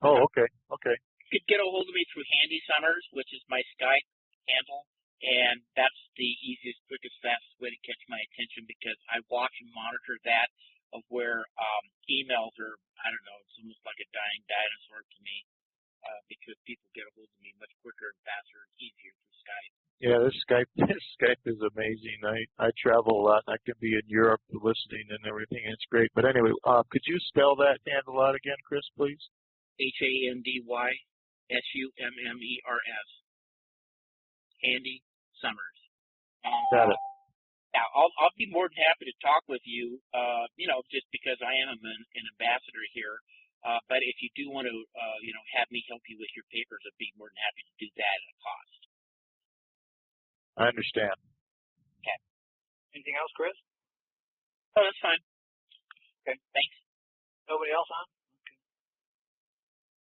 Oh, okay. You could get a hold of me through Handy Summers, which is my Skype handle, and that's the easiest, quickest, fastest way to catch my attention, because I watch and monitor that of where emails are, I don't know, it's almost like a dying dinosaur to me, because people get a hold of me much quicker and faster and easier through Skype. Yeah, this Skype is amazing. I travel a lot, and I can be in Europe listening and everything, and it's great. But anyway, could you spell that handle out again, Chris, please? HandySummers. Handy Summers. Got it. Now, I'll be more than happy to talk with you, just because I am an ambassador here. But if you do want to, have me help you with your papers, I'd be more than happy to do that at a cost. I understand. Okay. Anything else, Chris? Oh, that's fine. Okay. Thanks. Nobody else on? Okay.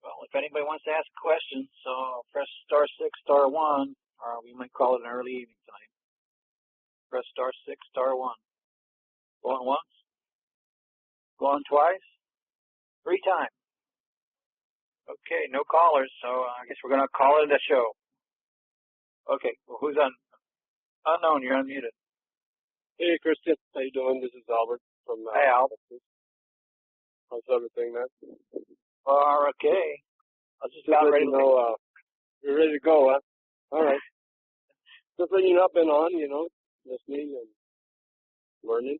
Well, if anybody wants to ask a question, so press *6, *1, or we might call it an early evening tonight. Press *6, *1. Going once? Going twice? 3 times. Okay, no callers, so I guess we're going to call it a show. Okay, well, who's on? Unknown, you're unmuted. Hey, Christian. How you doing? This is Albert from Hey, Al. Texas. How's everything, man? Okay. I was just about ready to know, you're ready to go, huh? All right. Just letting you know I've been on, listening and learning.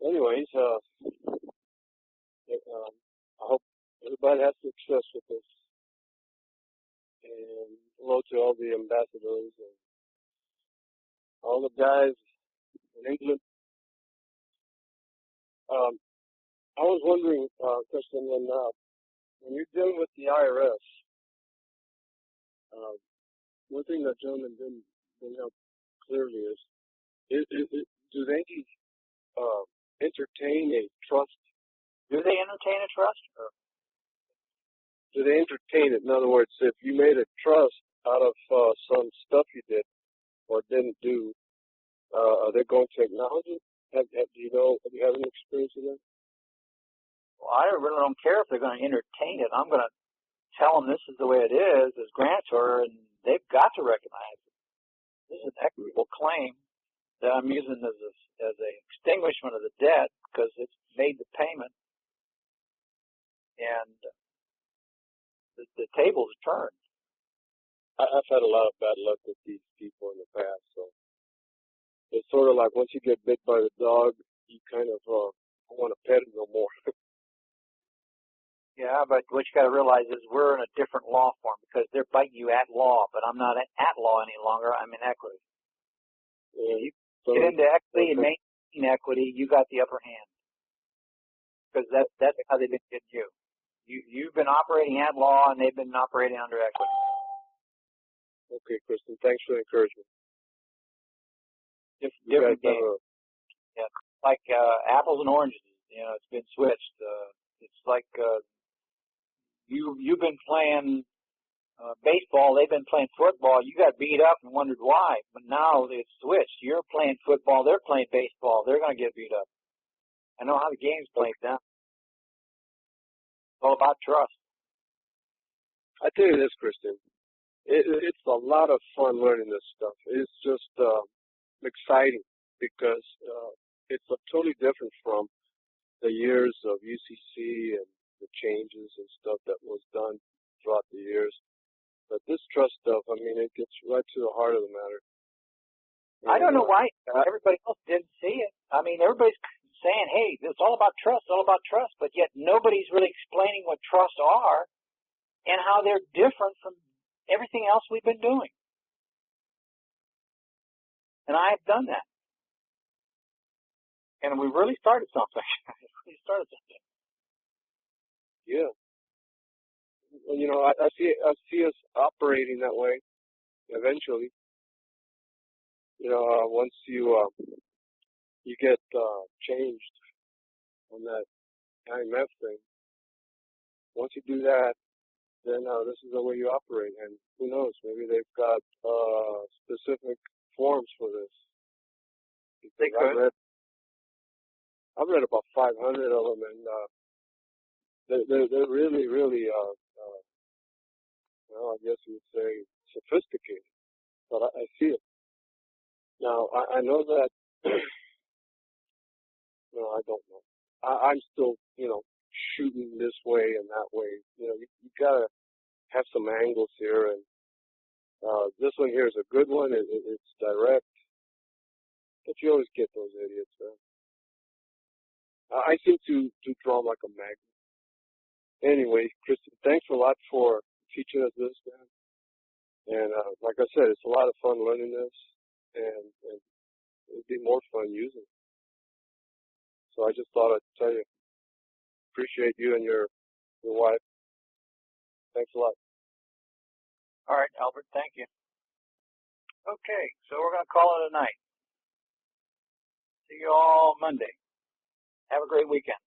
Anyways, I hope everybody has success with this. And hello to all the ambassadors and all the guys in England. I was wondering, Kristen, when you're dealing with the IRS, one thing that gentleman didn't bring out clearly is do they entertain a trust? Do they entertain a trust? Or? Do they entertain it? In other words, if you made a trust out of some stuff you did or didn't do, are they going to acknowledge it? Have you had any experience with that? Well, I really don't care if they're going to entertain it. I'm going to tell them this is the way it is as grantor, and they've got to recognize it. This is an equitable claim that I'm using as a extinguishment of the debt because it's made the payment, and the tables turned. I've had a lot of bad luck with these people in the past, so it's sort of like once you get bit by the dog, you kind of don't want to pet it no more. Yeah, but what you got to realize is we're in a different law form because they're biting you at law, but I'm not at law any longer. I'm in equity. Yeah. You get into equity and maintain equity, you got the upper hand because that's how they've been getting you. You've been operating at law, and they've been operating under equity. Okay, Kristen. Thanks for the encouragement. Different game. Yeah, like apples and oranges. It's been switched. It's like you've been playing baseball. They've been playing football. You got beat up and wondered why, but now it's switched. You're playing football. They're playing baseball. They're going to get beat up. I know how the game's played now. It's all about trust. I tell you this, Kristen. It's a lot of fun learning this stuff. It's just exciting because it's totally different from the years of UCC and the changes and stuff that was done throughout the years. But this trust stuff, I mean, it gets right to the heart of the matter. I don't know why everybody else didn't see it. I mean, everybody's saying, hey, it's all about trust, but yet nobody's really explaining what trusts are and how they're different from everything else we've been doing. And I've done that. And we really started something. Yeah. Well, I see us operating that way eventually. Once you get changed on that IMF thing, once you do that, then this is the way you operate. And who knows, maybe they've got specific forms for this. They could. I've read about 500 of them, and they're really, really, I guess you would say sophisticated. But I see it. Now, I know that, I don't know. I'm still, shooting this way and that way. You gotta have some angles here, and this one here is a good one. It's direct, but you always get those idiots, man. I seem to draw like a magnet. Anyway, Kristen, thanks a lot for teaching us this, man. And like I said, it's a lot of fun learning this, and it'd be more fun using it. So I just thought I'd tell you, appreciate you and your wife. Thanks a lot. All right, Albert, thank you. Okay, so we're going to call it a night. See you all Monday. Have a great weekend.